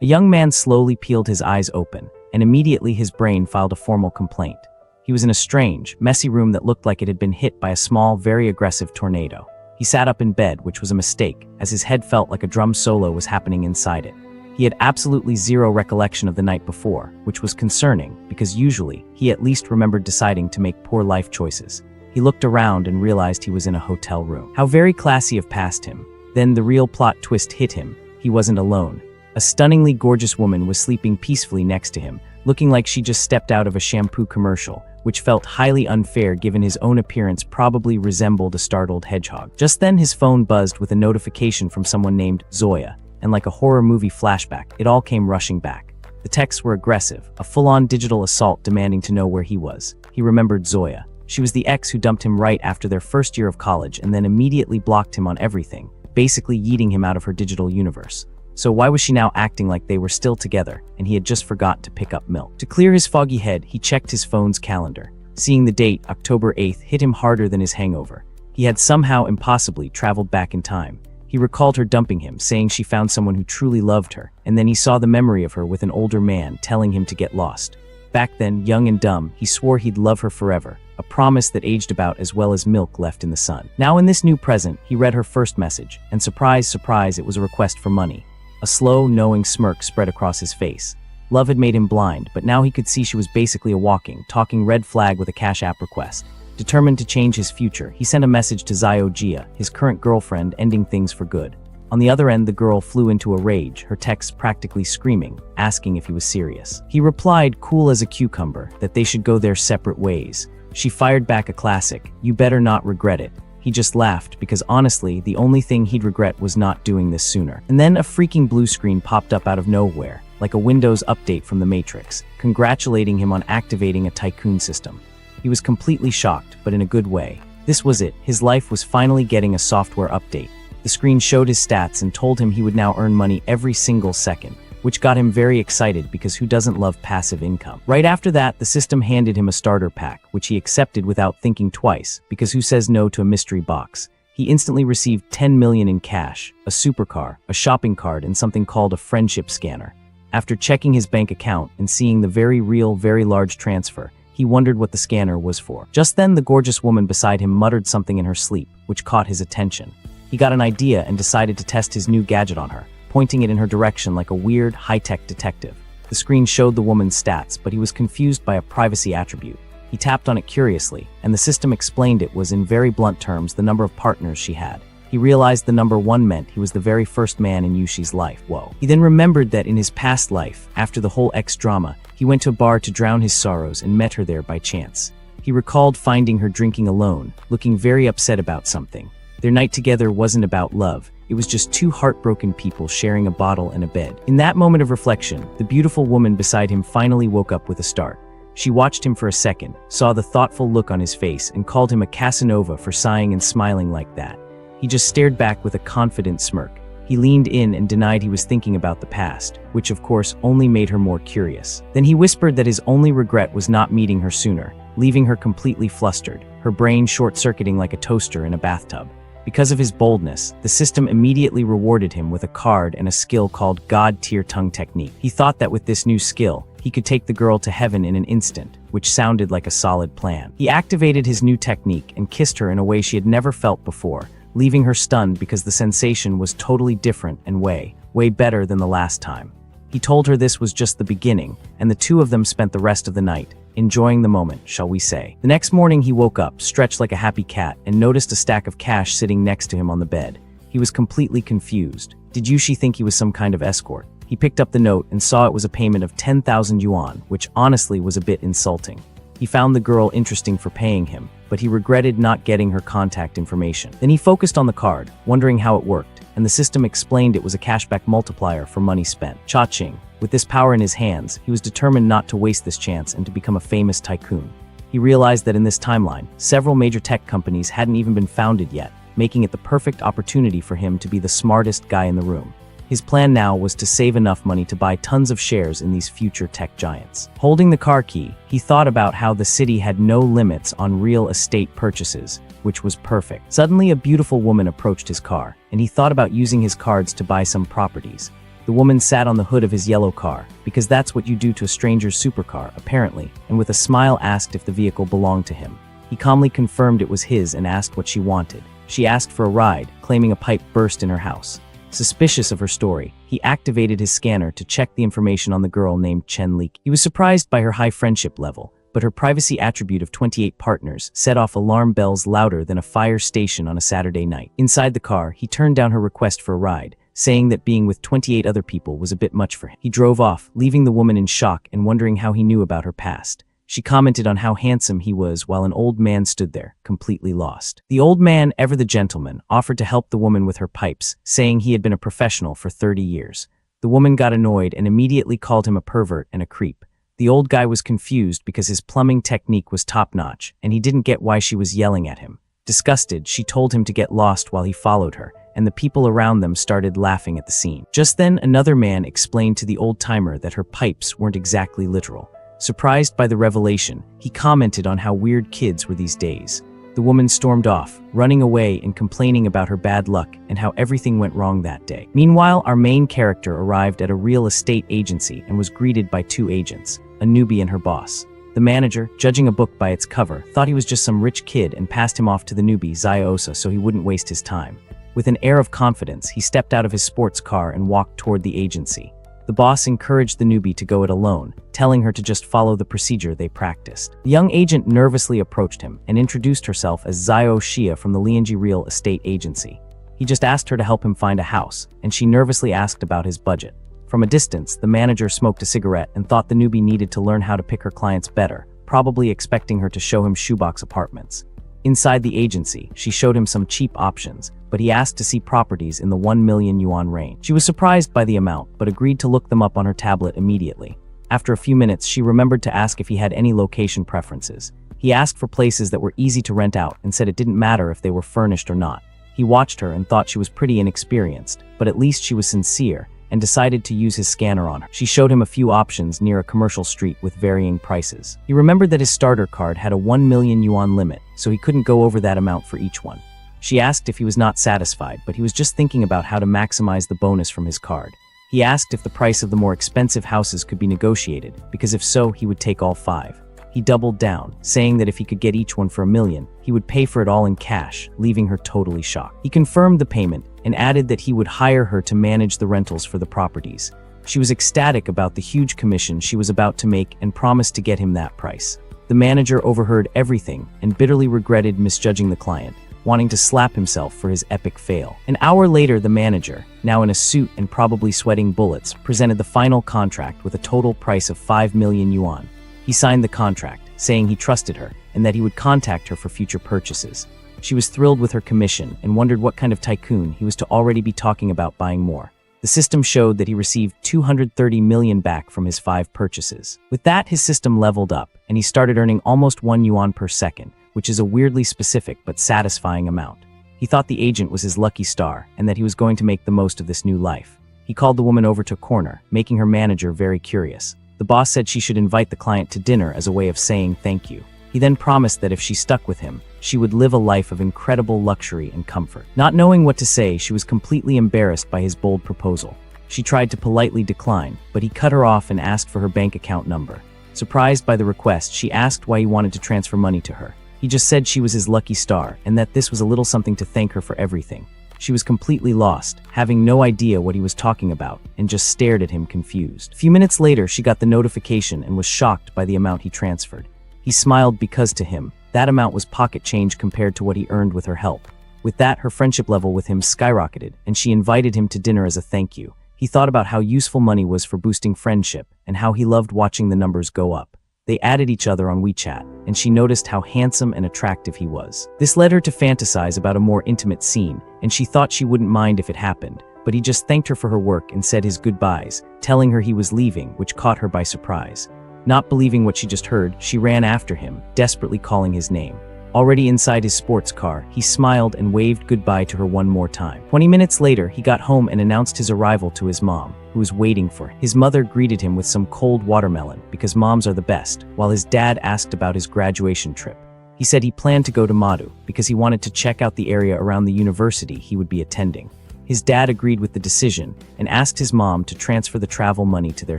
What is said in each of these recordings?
A young man slowly peeled his eyes open, and immediately his brain filed a formal complaint. He was in a strange, messy room that looked like it had been hit by a small, very aggressive tornado. He sat up in bed, which was a mistake, as his head felt like a drum solo was happening inside it. He had absolutely zero recollection of the night before, which was concerning, because usually, he at least remembered deciding to make poor life choices. He looked around and realized he was in a hotel room. How very classy of past him. Then the real plot twist hit him. He wasn't alone. A stunningly gorgeous woman was sleeping peacefully next to him, looking like she just stepped out of a shampoo commercial, which felt highly unfair given his own appearance probably resembled a startled hedgehog. Just then his phone buzzed with a notification from someone named Zoya, and like a horror movie flashback, it all came rushing back. The texts were aggressive, a full-on digital assault demanding to know where he was. He remembered Zoya. She was the ex who dumped him right after their first year of college and then immediately blocked him on everything, basically yeeting him out of her digital universe. So why was she now acting like they were still together and he had just forgot to pick up milk? To clear his foggy head, he checked his phone's calendar. Seeing the date, October 8th, hit him harder than his hangover. He had somehow impossibly traveled back in time. He recalled her dumping him, saying she found someone who truly loved her, and then he saw the memory of her with an older man telling him to get lost. Back then, young and dumb, he swore he'd love her forever, a promise that aged about as well as milk left in the sun. Now in this new present, he read her first message, and surprise, surprise, it was a request for money. A slow, knowing smirk spread across his face. Love had made him blind, but now he could see she was basically a walking, talking red flag with a Cash App request. Determined to change his future, he sent a message to Zio Gia, his current girlfriend, ending things for good. On the other end, the girl flew into a rage, her text practically screaming, asking if he was serious. He replied, cool as a cucumber, that they should go their separate ways. She fired back a classic, you better not regret it. He just laughed because honestly, the only thing he'd regret was not doing this sooner. And then a freaking blue screen popped up out of nowhere, like a Windows update from the Matrix, congratulating him on activating a tycoon system. He was completely shocked, but in a good way. This was it, his life was finally getting a software update. The screen showed his stats and told him he would now earn money every single second, which got him very excited because who doesn't love passive income? Right after that, the system handed him a starter pack, which he accepted without thinking twice, because who says no to a mystery box? He instantly received 10 million in cash, a supercar, a shopping cart, and something called a friendship scanner. After checking his bank account and seeing the very real, very large transfer, he wondered what the scanner was for. Just then, the gorgeous woman beside him muttered something in her sleep, which caught his attention. He got an idea and decided to test his new gadget on her, pointing it in her direction like a weird, high-tech detective. The screen showed the woman's stats, but he was confused by a privacy attribute. He tapped on it curiously, and the system explained it was in very blunt terms the number of partners she had. He realized the number 1 meant he was the very first man in Yushi's life. Whoa. He then remembered that in his past life, after the whole ex-drama, he went to a bar to drown his sorrows and met her there by chance. He recalled finding her drinking alone, looking very upset about something. Their night together wasn't about love. It was just two heartbroken people sharing a bottle and a bed. In that moment of reflection, the beautiful woman beside him finally woke up with a start. She watched him for a second, saw the thoughtful look on his face, and called him a Casanova for sighing and smiling like that. He just stared back with a confident smirk. He leaned in and denied he was thinking about the past, which of course only made her more curious. Then he whispered that his only regret was not meeting her sooner, leaving her completely flustered, her brain short-circuiting like a toaster in a bathtub. Because of his boldness, the system immediately rewarded him with a card and a skill called God-tier tongue technique. He thought that with this new skill, he could take the girl to heaven in an instant, which sounded like a solid plan. He activated his new technique and kissed her in a way she had never felt before, leaving her stunned because the sensation was totally different and way better than the last time. He told her this was just the beginning, and the two of them spent the rest of the night, enjoying the moment, shall we say. The next morning he woke up, stretched like a happy cat, and noticed a stack of cash sitting next to him on the bed. He was completely confused. Did Yushi think he was some kind of escort? He picked up the note and saw it was a payment of 10,000 yuan, which honestly was a bit insulting. He found the girl interesting for paying him, but he regretted not getting her contact information. Then he focused on the card, wondering how it worked, and the system explained it was a cashback multiplier for money spent. Cha-ching. With this power in his hands, he was determined not to waste this chance and to become a famous tycoon. He realized that in this timeline, several major tech companies hadn't even been founded yet, making it the perfect opportunity for him to be the smartest guy in the room. His plan now was to save enough money to buy tons of shares in these future tech giants. Holding the car key, he thought about how the city had no limits on real estate purchases, which was perfect. Suddenly, a beautiful woman approached his car, and he thought about using his cards to buy some properties. The woman sat on the hood of his yellow car, because that's what you do to a stranger's supercar, apparently, and with a smile asked if the vehicle belonged to him. He calmly confirmed it was his and asked what she wanted. She asked for a ride, claiming a pipe burst in her house. Suspicious of her story, he activated his scanner to check the information on the girl named Chen Li. He was surprised by her high friendship level, but her privacy attribute of 28 partners set off alarm bells louder than a fire station on a Saturday night. Inside the car, he turned down her request for a ride, saying that being with 28 other people was a bit much for him. He drove off, leaving the woman in shock and wondering how he knew about her past. She commented on how handsome he was while an old man stood there, completely lost. The old man, ever the gentleman, offered to help the woman with her pipes, saying he had been a professional for 30 years. The woman got annoyed and immediately called him a pervert and a creep. The old guy was confused because his plumbing technique was top-notch, and he didn't get why she was yelling at him. Disgusted, she told him to get lost while he followed her, and the people around them started laughing at the scene. Just then, another man explained to the old-timer that her pipes weren't exactly literal. Surprised by the revelation, he commented on how weird kids were these days. The woman stormed off, running away and complaining about her bad luck and how everything went wrong that day. Meanwhile, our main character arrived at a real estate agency and was greeted by two agents, a newbie and her boss. The manager, judging a book by its cover, thought he was just some rich kid and passed him off to the newbie, Ziosa, so he wouldn't waste his time. With an air of confidence, he stepped out of his sports car and walked toward the agency. The boss encouraged the newbie to go it alone, telling her to just follow the procedure they practiced. The young agent nervously approached him and introduced herself as Zio Shia from the Lianji Real Estate Agency. He just asked her to help him find a house, and she nervously asked about his budget. From a distance, the manager smoked a cigarette and thought the newbie needed to learn how to pick her clients better, probably expecting her to show him shoebox apartments. Inside the agency, she showed him some cheap options, but he asked to see properties in the 1 million yuan range. She was surprised by the amount, but agreed to look them up on her tablet immediately. After a few minutes, she remembered to ask if he had any location preferences. He asked for places that were easy to rent out and said it didn't matter if they were furnished or not. He watched her and thought she was pretty inexperienced, but at least she was sincere, and decided to use his scanner on her. She showed him a few options near a commercial street with varying prices. He remembered that his starter card had a 1 million yuan limit, so he couldn't go over that amount for each one. She asked if he was not satisfied, but he was just thinking about how to maximize the bonus from his card. He asked if the price of the more expensive houses could be negotiated, because if so, he would take all 5. He doubled down, saying that if he could get each one for 1 million, he would pay for it all in cash, leaving her totally shocked. He confirmed the payment and added that he would hire her to manage the rentals for the properties. She was ecstatic about the huge commission she was about to make and promised to get him that price. The manager overheard everything and bitterly regretted misjudging the client, wanting to slap himself for his epic fail. An hour later, the manager, now in a suit and probably sweating bullets, presented the final contract with a total price of 5 million yuan. He signed the contract, saying he trusted her and that he would contact her for future purchases. She was thrilled with her commission and wondered what kind of tycoon he was to already be talking about buying more. The system showed that he received 230 million back from his 5 purchases. With that, his system leveled up, and he started earning almost 1 yuan per second, which is a weirdly specific but satisfying amount. He thought the agent was his lucky star and that he was going to make the most of this new life. He called the woman over to a corner, making her manager very curious. The boss said she should invite the client to dinner as a way of saying thank you. He then promised that if she stuck with him, she would live a life of incredible luxury and comfort. Not knowing what to say, she was completely embarrassed by his bold proposal. She tried to politely decline, but he cut her off and asked for her bank account number. Surprised by the request, she asked why he wanted to transfer money to her. He just said she was his lucky star and that this was a little something to thank her for everything. She was completely lost, having no idea what he was talking about, and just stared at him confused. A few minutes later, she got the notification and was shocked by the amount he transferred. He smiled because to him, that amount was pocket change compared to what he earned with her help. With that, her friendship level with him skyrocketed, and she invited him to dinner as a thank you. He thought about how useful money was for boosting friendship, and how he loved watching the numbers go up. They added each other on WeChat, and she noticed how handsome and attractive he was. This led her to fantasize about a more intimate scene, and she thought she wouldn't mind if it happened, but he just thanked her for her work and said his goodbyes, telling her he was leaving, which caught her by surprise. Not believing what she just heard, she ran after him, desperately calling his name. Already inside his sports car, he smiled and waved goodbye to her one more time. 20 minutes later, he got home and announced his arrival to his mom, who was waiting for him. His mother greeted him with some cold watermelon, because moms are the best, while his dad asked about his graduation trip. He said he planned to go to Madu, because he wanted to check out the area around the university he would be attending. His dad agreed with the decision and asked his mom to transfer the travel money to their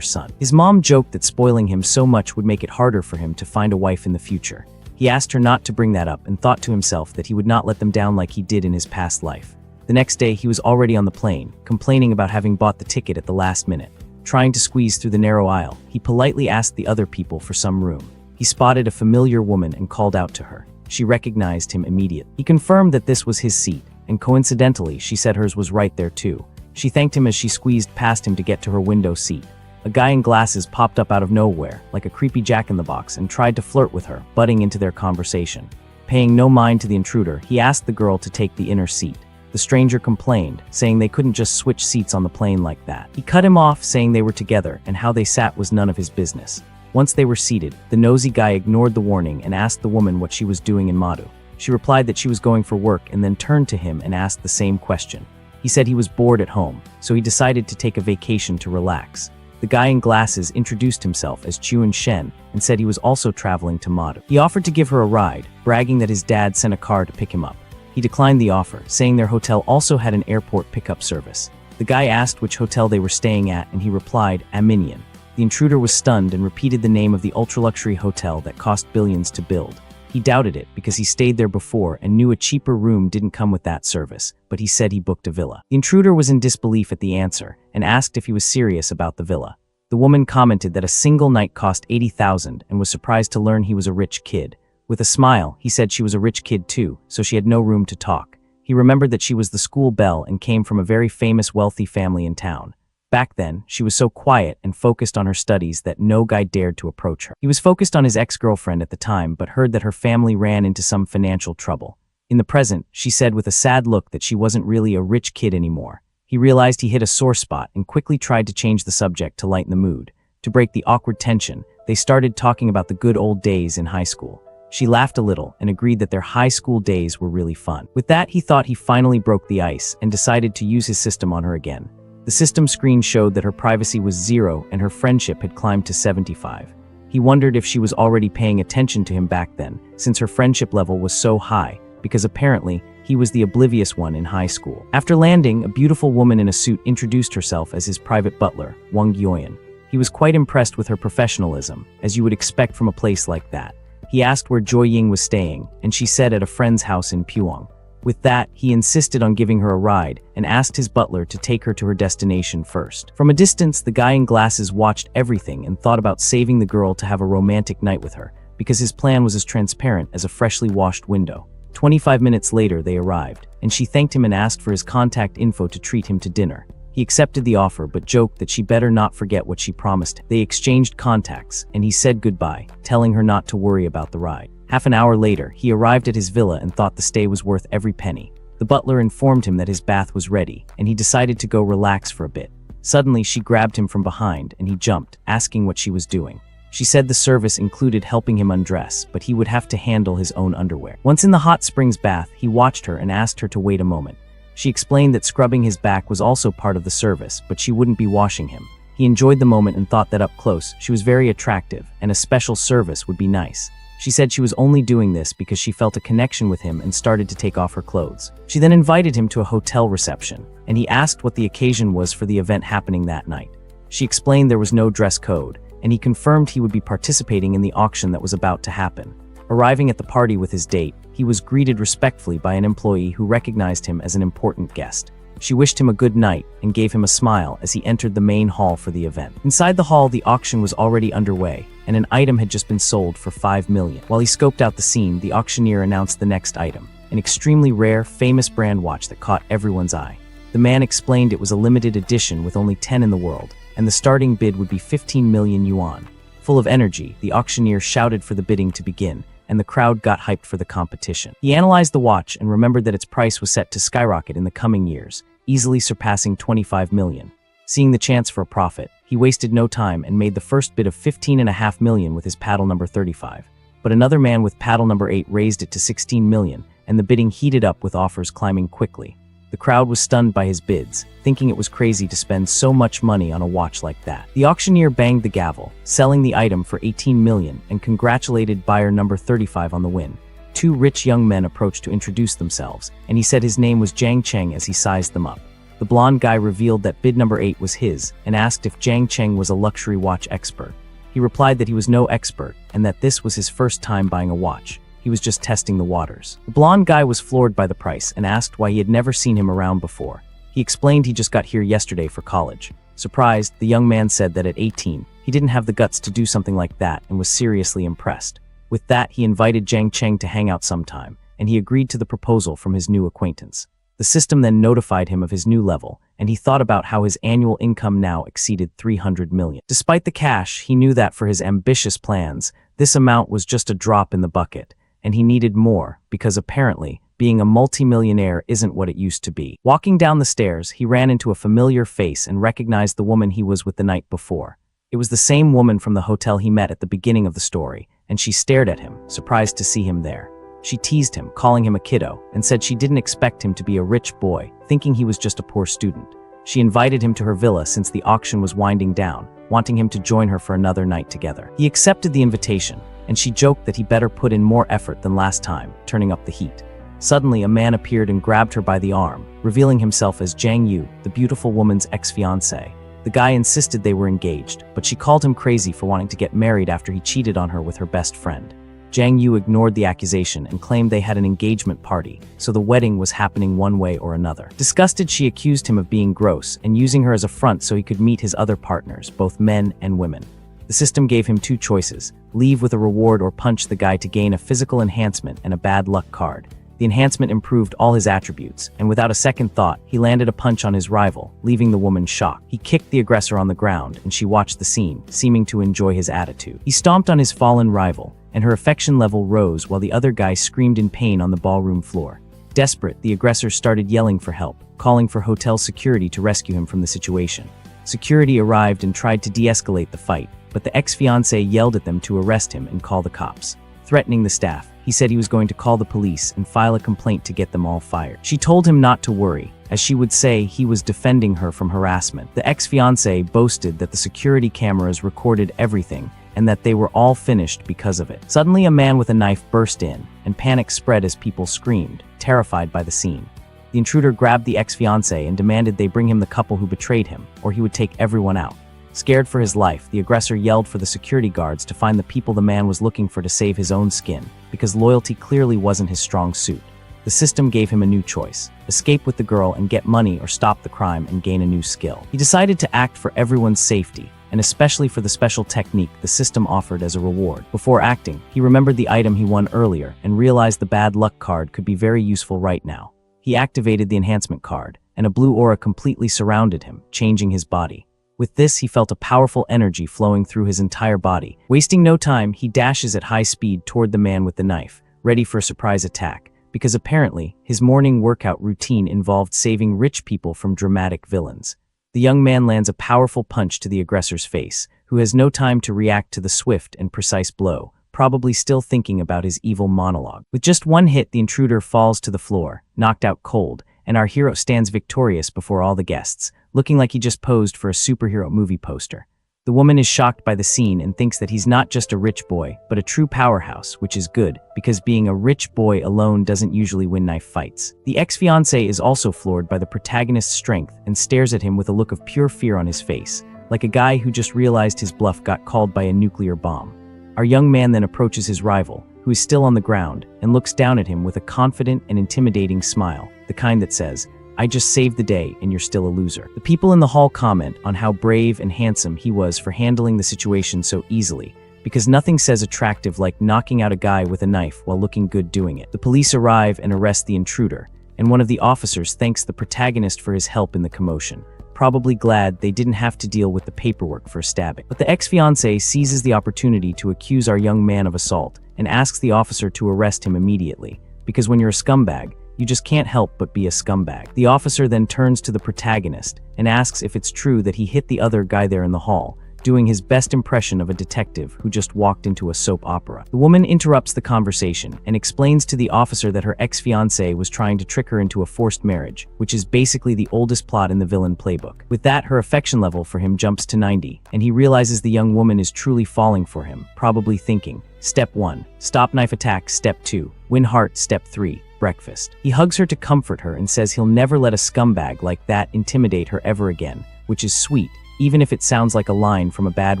son. His mom joked that spoiling him so much would make it harder for him to find a wife in the future. He asked her not to bring that up and thought to himself that he would not let them down like he did in his past life. The next day, he was already on the plane, complaining about having bought the ticket at the last minute. Trying to squeeze through the narrow aisle, he politely asked the other people for some room. He spotted a familiar woman and called out to her. She recognized him immediately. He confirmed that this was his seat, and coincidentally, she said hers was right there too. She thanked him as she squeezed past him to get to her window seat. A guy in glasses popped up out of nowhere, like a creepy jack-in-the-box, and tried to flirt with her, butting into their conversation. Paying no mind to the intruder, he asked the girl to take the inner seat. The stranger complained, saying they couldn't just switch seats on the plane like that. He cut him off, saying they were together, and how they sat was none of his business. Once they were seated, the nosy guy ignored the warning and asked the woman what she was doing in Madu. She replied that she was going for work and then turned to him and asked the same question. He said he was bored at home, so he decided to take a vacation to relax. The guy in glasses introduced himself as Chuan Shen and said he was also traveling to Madu. He offered to give her a ride, bragging that his dad sent a car to pick him up. He declined the offer, saying their hotel also had an airport pickup service. The guy asked which hotel they were staying at and he replied, Aminian. The intruder was stunned and repeated the name of the ultra-luxury hotel that cost billions to build. He doubted it because he stayed there before and knew a cheaper room didn't come with that service, but he said he booked a villa. The intruder was in disbelief at the answer and asked if he was serious about the villa. The woman commented that a single night cost 80,000 and was surprised to learn he was a rich kid. With a smile, he said she was a rich kid too, so she had no room to talk. He remembered that she was the school belle and came from a very famous wealthy family in town. Back then, she was so quiet and focused on her studies that no guy dared to approach her. He was focused on his ex-girlfriend at the time, but heard that her family ran into some financial trouble. In the present, she said with a sad look that she wasn't really a rich kid anymore. He realized he hit a sore spot and quickly tried to change the subject to lighten the mood. To break the awkward tension, they started talking about the good old days in high school. She laughed a little and agreed that their high school days were really fun. With that, he thought he finally broke the ice and decided to use his system on her again. The system screen showed that her privacy was 0 and her friendship had climbed to 75. He wondered if she was already paying attention to him back then, since her friendship level was so high, because apparently he was the oblivious one in high school. After landing, a beautiful woman in a suit introduced herself as his private butler, Wang Yoyan. He was quite impressed with her professionalism, as you would expect from a place like that. He asked where Joy Ying was staying, and she said at a friend's house in Puong. With that, he insisted on giving her a ride and asked his butler to take her to her destination first. From a distance, the guy in glasses watched everything and thought about saving the girl to have a romantic night with her, because his plan was as transparent as a freshly washed window. 25 minutes later, they arrived, and she thanked him and asked for his contact info to treat him to dinner. He accepted the offer but joked that she better not forget what she promised. They exchanged contacts, and he said goodbye, telling her not to worry about the ride. Half an hour later, he arrived at his villa and thought the stay was worth every penny. The butler informed him that his bath was ready, and he decided to go relax for a bit. Suddenly, she grabbed him from behind, and he jumped, asking what she was doing. She said the service included helping him undress, but he would have to handle his own underwear. Once in the hot springs bath, he watched her and asked her to wait a moment. She explained that scrubbing his back was also part of the service, but she wouldn't be washing him. He enjoyed the moment and thought that up close, she was very attractive, and a special service would be nice. She said she was only doing this because she felt a connection with him and started to take off her clothes. She then invited him to a hotel reception, and he asked what the occasion was for the event happening that night. She explained there was no dress code, and he confirmed he would be participating in the auction that was about to happen. Arriving at the party with his date, he was greeted respectfully by an employee who recognized him as an important guest. She wished him a good night and gave him a smile as he entered the main hall for the event. Inside the hall, the auction was already underway, and an item had just been sold for 5 million. While he scoped out the scene, the auctioneer announced the next item, an extremely rare, famous brand watch that caught everyone's eye. The man explained it was a limited edition with only 10 in the world, and the starting bid would be 15 million yuan. Full of energy, the auctioneer shouted for the bidding to begin, and the crowd got hyped for the competition. He analyzed the watch and remembered that its price was set to skyrocket in the coming years, easily surpassing 25 million. Seeing the chance for a profit, he wasted no time and made the first bid of 15.5 million with his paddle number 35. But another man with paddle number 8 raised it to 16 million, and the bidding heated up with offers climbing quickly. The crowd was stunned by his bids, thinking it was crazy to spend so much money on a watch like that. The auctioneer banged the gavel, selling the item for 18 million, and congratulated buyer number 35 on the win. 2 rich young men approached to introduce themselves, and he said his name was Jiang Cheng as he sized them up. the blonde guy revealed that bid number 8 was his and asked if Jiang Cheng was a luxury watch expert. He replied that he was no expert and that this was his first time buying a watch. He was just testing the waters. The blonde guy was floored by the price and asked why he had never seen him around before. He explained he just got here yesterday for college. Surprised, the young man said that at 18, he didn't have the guts to do something like that and was seriously impressed. With that, he invited Jiang Cheng to hang out sometime, and he agreed to the proposal from his new acquaintance. The system then notified him of his new level, and he thought about how his annual income now exceeded 300 million. Despite the cash, he knew that for his ambitious plans, this amount was just a drop in the bucket, and he needed more, because apparently, being a multimillionaire isn't what it used to be. Walking down the stairs, he ran into a familiar face and recognized the woman he was with the night before. It was the same woman from the hotel he met at the beginning of the story, and she stared at him, surprised to see him there. She teased him, calling him a kiddo, and said she didn't expect him to be a rich boy, thinking he was just a poor student. She invited him to her villa since the auction was winding down, wanting him to join her for another night together. He accepted the invitation, and she joked that he better put in more effort than last time, turning up the heat. Suddenly, a man appeared and grabbed her by the arm, revealing himself as Jiang Yu, the beautiful woman's ex-fiancé. The guy insisted they were engaged, but she called him crazy for wanting to get married after he cheated on her with her best friend. Jiang Yu ignored the accusation and claimed they had an engagement party, so the wedding was happening one way or another. Disgusted, she accused him of being gross and using her as a front so he could meet his other partners, both men and women. The system gave him two choices: leave with a reward or punch the guy to gain a physical enhancement and a bad luck card. The enhancement improved all his attributes, and without a second thought, he landed a punch on his rival, leaving the woman shocked. He kicked the aggressor on the ground, and she watched the scene, seeming to enjoy his attitude. He stomped on his fallen rival, and her affection level rose while the other guy screamed in pain on the ballroom floor. Desperate, the aggressor started yelling for help, calling for hotel security to rescue him from the situation. Security arrived and tried to de-escalate the fight, but the ex-fiancé yelled at them to arrest him and call the cops. Threatening the staff, he said he was going to call the police and file a complaint to get them all fired. She told him not to worry, as she would say he was defending her from harassment. The ex-fiancé boasted that the security cameras recorded everything and that they were all finished because of it. Suddenly, a man with a knife burst in, and panic spread as people screamed, terrified by the scene. The intruder grabbed the ex-fiancé and demanded they bring him the couple who betrayed him, or he would take everyone out. Scared for his life, the aggressor yelled for the security guards to find the people the man was looking for to save his own skin, because loyalty clearly wasn't his strong suit. The system gave him a new choice: escape with the girl and get money, or stop the crime and gain a new skill. He decided to act for everyone's safety, and especially for the special technique the system offered as a reward. Before acting, he remembered the item he won earlier and realized the bad luck card could be very useful right now. He activated the enhancement card, and a blue aura completely surrounded him, changing his body. With this, he felt a powerful energy flowing through his entire body. Wasting no time, he dashes at high speed toward the man with the knife, ready for a surprise attack, because apparently, his morning workout routine involved saving rich people from dramatic villains. The young man lands a powerful punch to the aggressor's face, who has no time to react to the swift and precise blow, probably still thinking about his evil monologue. With just one hit, the intruder falls to the floor, knocked out cold, and our hero stands victorious before all the guests, looking like he just posed for a superhero movie poster. The woman is shocked by the scene and thinks that he's not just a rich boy, but a true powerhouse, which is good, because being a rich boy alone doesn't usually win knife fights. The ex-fiancé is also floored by the protagonist's strength and stares at him with a look of pure fear on his face, like a guy who just realized his bluff got called by a nuclear bomb. Our young man then approaches his rival, who is still on the ground, and looks down at him with a confident and intimidating smile, the kind that says, "I just saved the day and you're still a loser." The people in the hall comment on how brave and handsome he was for handling the situation so easily, because nothing says attractive like knocking out a guy with a knife while looking good doing it. The police arrive and arrest the intruder, and one of the officers thanks the protagonist for his help in the commotion, probably glad they didn't have to deal with the paperwork for stabbing. But the ex-fiancé seizes the opportunity to accuse our young man of assault and asks the officer to arrest him immediately, because when you're a scumbag, you just can't help but be a scumbag. The officer then turns to the protagonist and asks if it's true that he hit the other guy there in the hall, doing his best impression of a detective who just walked into a soap opera. The woman interrupts the conversation and explains to the officer that her ex-fiancé was trying to trick her into a forced marriage, which is basically the oldest plot in the villain playbook. With that, her affection level for him jumps to 90, and he realizes the young woman is truly falling for him, probably thinking, Step 1, stop knife attack. Step 2, win heart. Step 3, breakfast. He hugs her to comfort her and says he'll never let a scumbag like that intimidate her ever again, which is sweet, even if it sounds like a line from a bad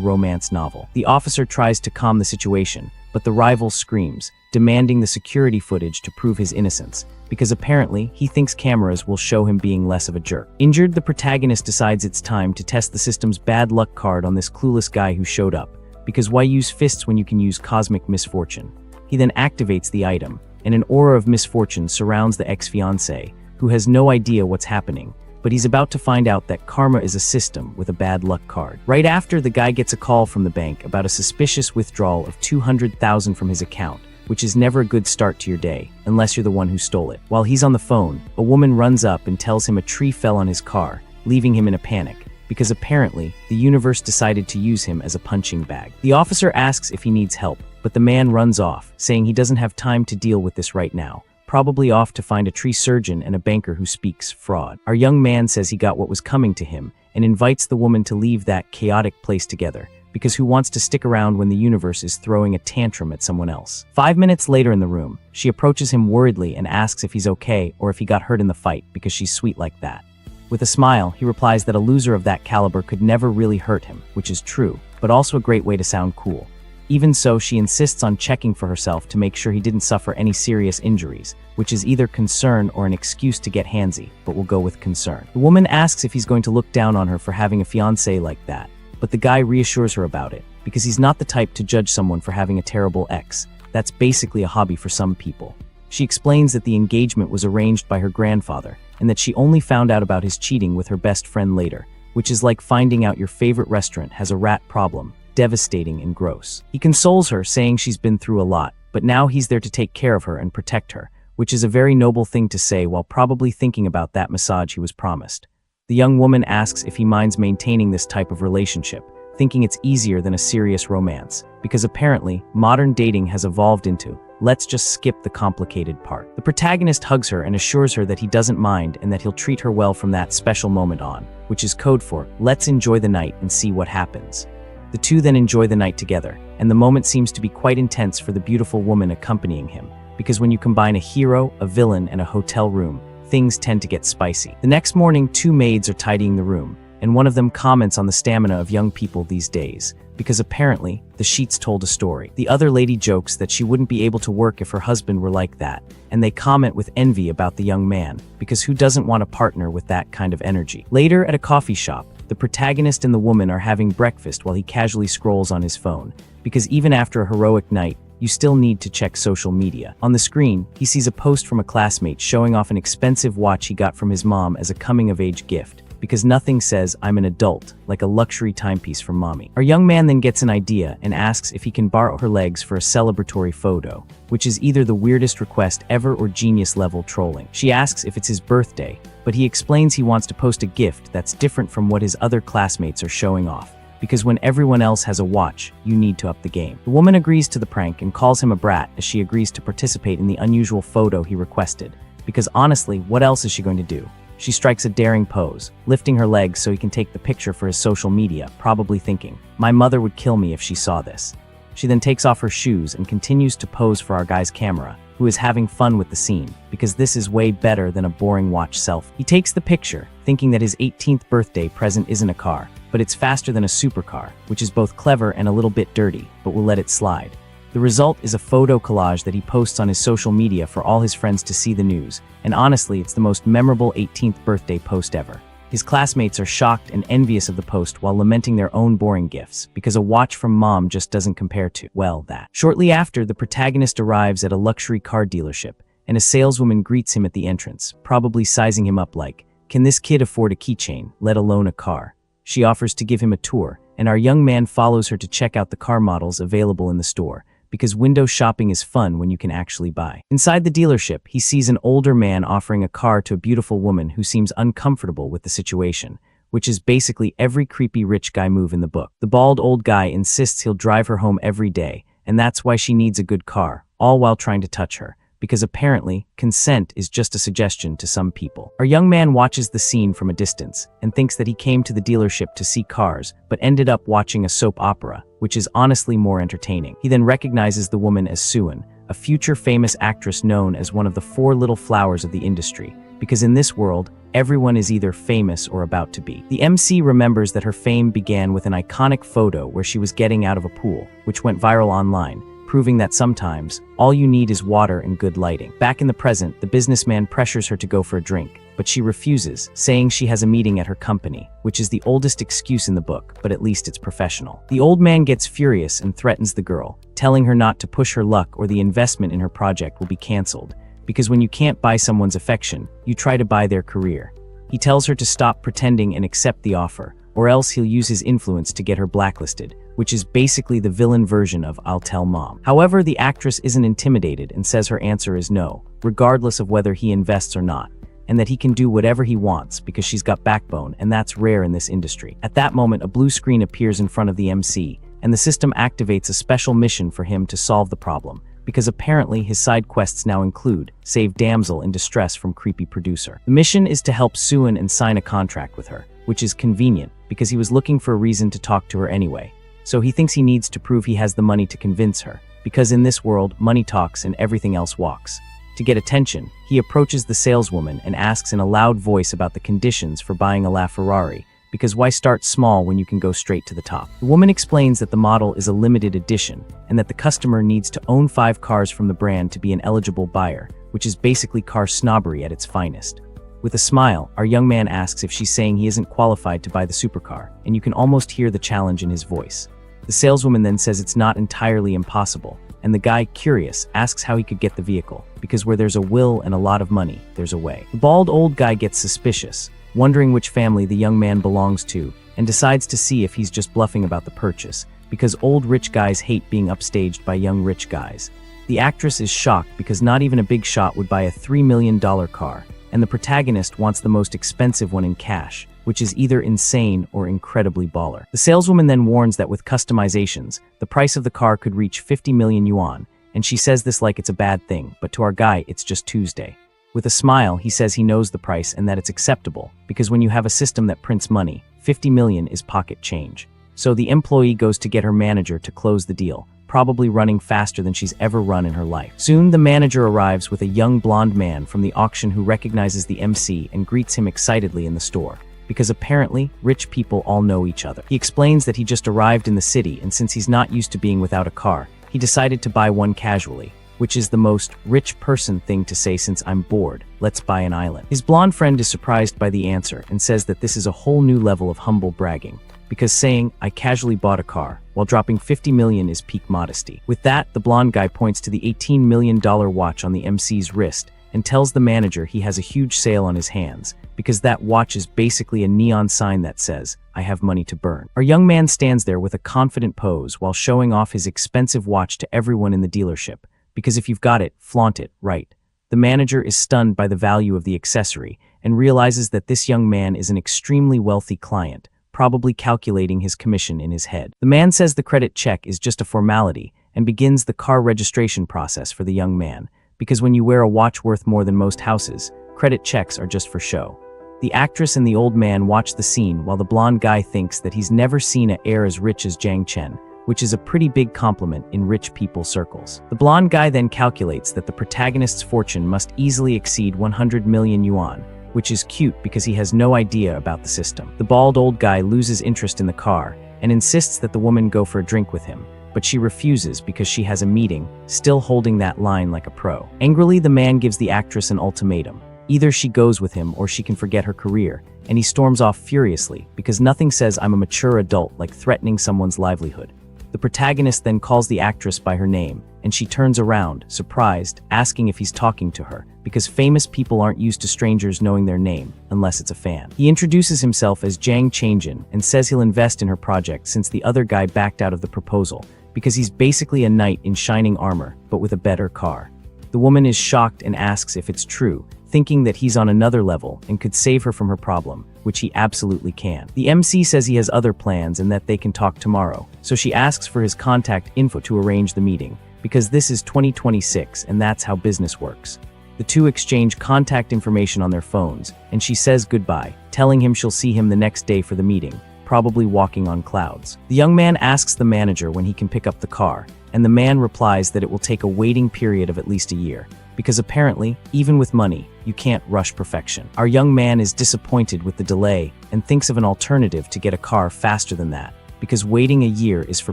romance novel. The officer tries to calm the situation, but the rival screams, demanding the security footage to prove his innocence, because apparently he thinks cameras will show him being less of a jerk. Injured, the protagonist decides it's time to test the system's bad luck card on this clueless guy who showed up, because why use fists when you can use cosmic misfortune? He then activates the item, and an aura of misfortune surrounds the ex-fiancé, who has no idea what's happening, but he's about to find out that karma is a system with a bad luck card. Right after, the guy gets a call from the bank about a suspicious withdrawal of $200,000 from his account, which is never a good start to your day, unless you're the one who stole it. While he's on the phone, a woman runs up and tells him a tree fell on his car, leaving him in a panic, because apparently, the universe decided to use him as a punching bag. The officer asks if he needs help, but the man runs off, saying he doesn't have time to deal with this right now, probably off to find a tree surgeon and a banker who speaks fraud. Our young man says he got what was coming to him, and invites the woman to leave that chaotic place together, because who wants to stick around when the universe is throwing a tantrum at someone else? 5 minutes later in the room, she approaches him worriedly and asks if he's okay or if he got hurt in the fight, because she's sweet like that. With a smile, he replies that a loser of that caliber could never really hurt him, which is true, but also a great way to sound cool. Even so, she insists on checking for herself to make sure he didn't suffer any serious injuries, which is either concern or an excuse to get handsy, but we'll go with concern. The woman asks if he's going to look down on her for having a fiancé like that, but the guy reassures her about it, because he's not the type to judge someone for having a terrible ex. That's basically a hobby for some people. She explains that the engagement was arranged by her grandfather, and that she only found out about his cheating with her best friend later, which is like finding out your favorite restaurant has a rat problem. Devastating and gross. He consoles her, saying she's been through a lot, but now he's there to take care of her and protect her, which is a very noble thing to say while probably thinking about that massage he was promised. The young woman asks if he minds maintaining this type of relationship, thinking it's easier than a serious romance, because apparently, modern dating has evolved into, let's just skip the complicated part. The protagonist hugs her and assures her that he doesn't mind and that he'll treat her well from that special moment on, which is code for, let's enjoy the night and see what happens. The two then enjoy the night together, and the moment seems to be quite intense for the beautiful woman accompanying him, because when you combine a hero, a villain, and a hotel room, things tend to get spicy. The next morning, two maids are tidying the room, and one of them comments on the stamina of young people these days, because apparently, the sheets told a story. The other lady jokes that she wouldn't be able to work if her husband were like that, and they comment with envy about the young man, because who doesn't want a partner with that kind of energy? Later, at a coffee shop, the protagonist and the woman are having breakfast while he casually scrolls on his phone, because even after a heroic night, you still need to check social media. On the screen, he sees a post from a classmate showing off an expensive watch he got from his mom as a coming-of-age gift, because nothing says I'm an adult like a luxury timepiece from mommy. Our young man then gets an idea and asks if he can borrow her legs for a celebratory photo, which is either the weirdest request ever or genius-level trolling. She asks if it's his birthday, but he explains he wants to post a gift that's different from what his other classmates are showing off, because when everyone else has a watch, you need to up the game. The woman agrees to the prank and calls him a brat as she agrees to participate in the unusual photo he requested, because honestly, what else is she going to do? She strikes a daring pose, lifting her legs so he can take the picture for his social media, probably thinking, my mother would kill me if she saw this. She then takes off her shoes and continues to pose for our guy's camera, who is having fun with the scene, because this is way better than a boring watch selfie. He takes the picture, thinking that his 18th birthday present isn't a car, but it's faster than a supercar, which is both clever and a little bit dirty, but we'll let it slide. The result is a photo collage that he posts on his social media for all his friends to see the news, and honestly, it's the most memorable 18th birthday post ever. His classmates are shocked and envious of the post while lamenting their own boring gifts, because a watch from mom just doesn't compare to, well, that. Shortly after, the protagonist arrives at a luxury car dealership, and a saleswoman greets him at the entrance, probably sizing him up like, can this kid afford a keychain, let alone a car? She offers to give him a tour, and our young man follows her to check out the car models available in the store, because window shopping is fun when you can actually buy. Inside the dealership, he sees an older man offering a car to a beautiful woman who seems uncomfortable with the situation, which is basically every creepy rich guy move in the book. The bald old guy insists he'll drive her home every day, and that's why she needs a good car, all while trying to touch her, because apparently, consent is just a suggestion to some people. Our young man watches the scene from a distance and thinks that he came to the dealership to see cars, but ended up watching a soap opera, which is honestly more entertaining. He then recognizes the woman as Suan, a future famous actress known as one of the four little flowers of the industry, because in this world, everyone is either famous or about to be. The MC remembers that her fame began with an iconic photo where she was getting out of a pool, which went viral online, proving that sometimes, all you need is water and good lighting. Back in the present, the businessman pressures her to go for a drink, but she refuses, saying she has a meeting at her company, which is the oldest excuse in the book, but at least it's professional. The old man gets furious and threatens the girl, telling her not to push her luck or the investment in her project will be cancelled, because when you can't buy someone's affection, you try to buy their career. He tells her to stop pretending and accept the offer, or else he'll use his influence to get her blacklisted, which is basically the villain version of "I'll tell mom." However, the actress isn't intimidated and says her answer is no, regardless of whether he invests or not, and that he can do whatever he wants because she's got backbone, and that's rare in this industry. At that moment, a blue screen appears in front of the MC, and the system activates a special mission for him to solve the problem, because apparently his side quests now include save damsel in distress from creepy producer. The mission is to help Suin and sign a contract with her, which is convenient because he was looking for a reason to talk to her anyway. So he thinks he needs to prove he has the money to convince her, because in this world, money talks and everything else walks. To get attention, he approaches the saleswoman and asks in a loud voice about the conditions for buying a LaFerrari, because why start small when you can go straight to the top? The woman explains that the model is a limited edition, and that the customer needs to own 5 cars from the brand to be an eligible buyer, which is basically car snobbery at its finest. With a smile, our young man asks if she's saying he isn't qualified to buy the supercar, and you can almost hear the challenge in his voice. The saleswoman then says it's not entirely impossible, and the guy, curious, asks how he could get the vehicle, because where there's a will and a lot of money, there's a way. The bald old guy gets suspicious, wondering which family the young man belongs to, and decides to see if he's just bluffing about the purchase, because old rich guys hate being upstaged by young rich guys. The actress is shocked because not even a big shot would buy a $3 million car, and the protagonist wants the most expensive one in cash, which is either insane or incredibly baller. The saleswoman then warns that with customizations, the price of the car could reach 50 million yuan, and she says this like it's a bad thing, but to our guy, it's just Tuesday. With a smile, he says he knows the price and that it's acceptable, because when you have a system that prints money, 50 million is pocket change. So the employee goes to get her manager to close the deal, probably running faster than she's ever run in her life. Soon, the manager arrives with a young blonde man from the auction who recognizes the MC and greets him excitedly in the store, because apparently, rich people all know each other. He explains that he just arrived in the city, and since he's not used to being without a car, he decided to buy one casually, which is the most rich person thing to say since I'm bored, let's buy an island. His blonde friend is surprised by the answer and says that this is a whole new level of humble bragging, because saying, I casually bought a car, while dropping 50 million is peak modesty. With that, the blonde guy points to the $18 million watch on the MC's wrist and tells the manager he has a huge sale on his hands, because that watch is basically a neon sign that says, I have money to burn. Our young man stands there with a confident pose while showing off his expensive watch to everyone in the dealership, because if you've got it, flaunt it, right? The manager is stunned by the value of the accessory and realizes that this young man is an extremely wealthy client, probably calculating his commission in his head. The man says the credit check is just a formality and begins the car registration process for the young man, because when you wear a watch worth more than most houses, credit checks are just for show. The actress and the old man watch the scene while the blonde guy thinks that he's never seen an heir as rich as Jiang Chen, which is a pretty big compliment in rich people circles. The blonde guy then calculates that the protagonist's fortune must easily exceed 100 million yuan, which is cute because he has no idea about the system. The bald old guy loses interest in the car and insists that the woman go for a drink with him, but she refuses because she has a meeting, still holding that line like a pro. Angrily, the man gives the actress an ultimatum. Either she goes with him or she can forget her career, and he storms off furiously because nothing says I'm a mature adult like threatening someone's livelihood. The protagonist then calls the actress by her name, and she turns around, surprised, asking if he's talking to her, because famous people aren't used to strangers knowing their name, unless it's a fan. He introduces himself as Jiang Changjin and says he'll invest in her project since the other guy backed out of the proposal, because he's basically a knight in shining armor, but with a better car. The woman is shocked and asks if it's true, thinking that he's on another level and could save her from her problem, which he absolutely can. The MC says he has other plans and that they can talk tomorrow, so she asks for his contact info to arrange the meeting, because this is 2026 and that's how business works. The two exchange contact information on their phones, and she says goodbye, telling him she'll see him the next day for the meeting, probably walking on clouds. The young man asks the manager when he can pick up the car, and the man replies that it will take a waiting period of at least a year, because apparently, even with money, you can't rush perfection. Our young man is disappointed with the delay and thinks of an alternative to get a car faster than that, because waiting a year is for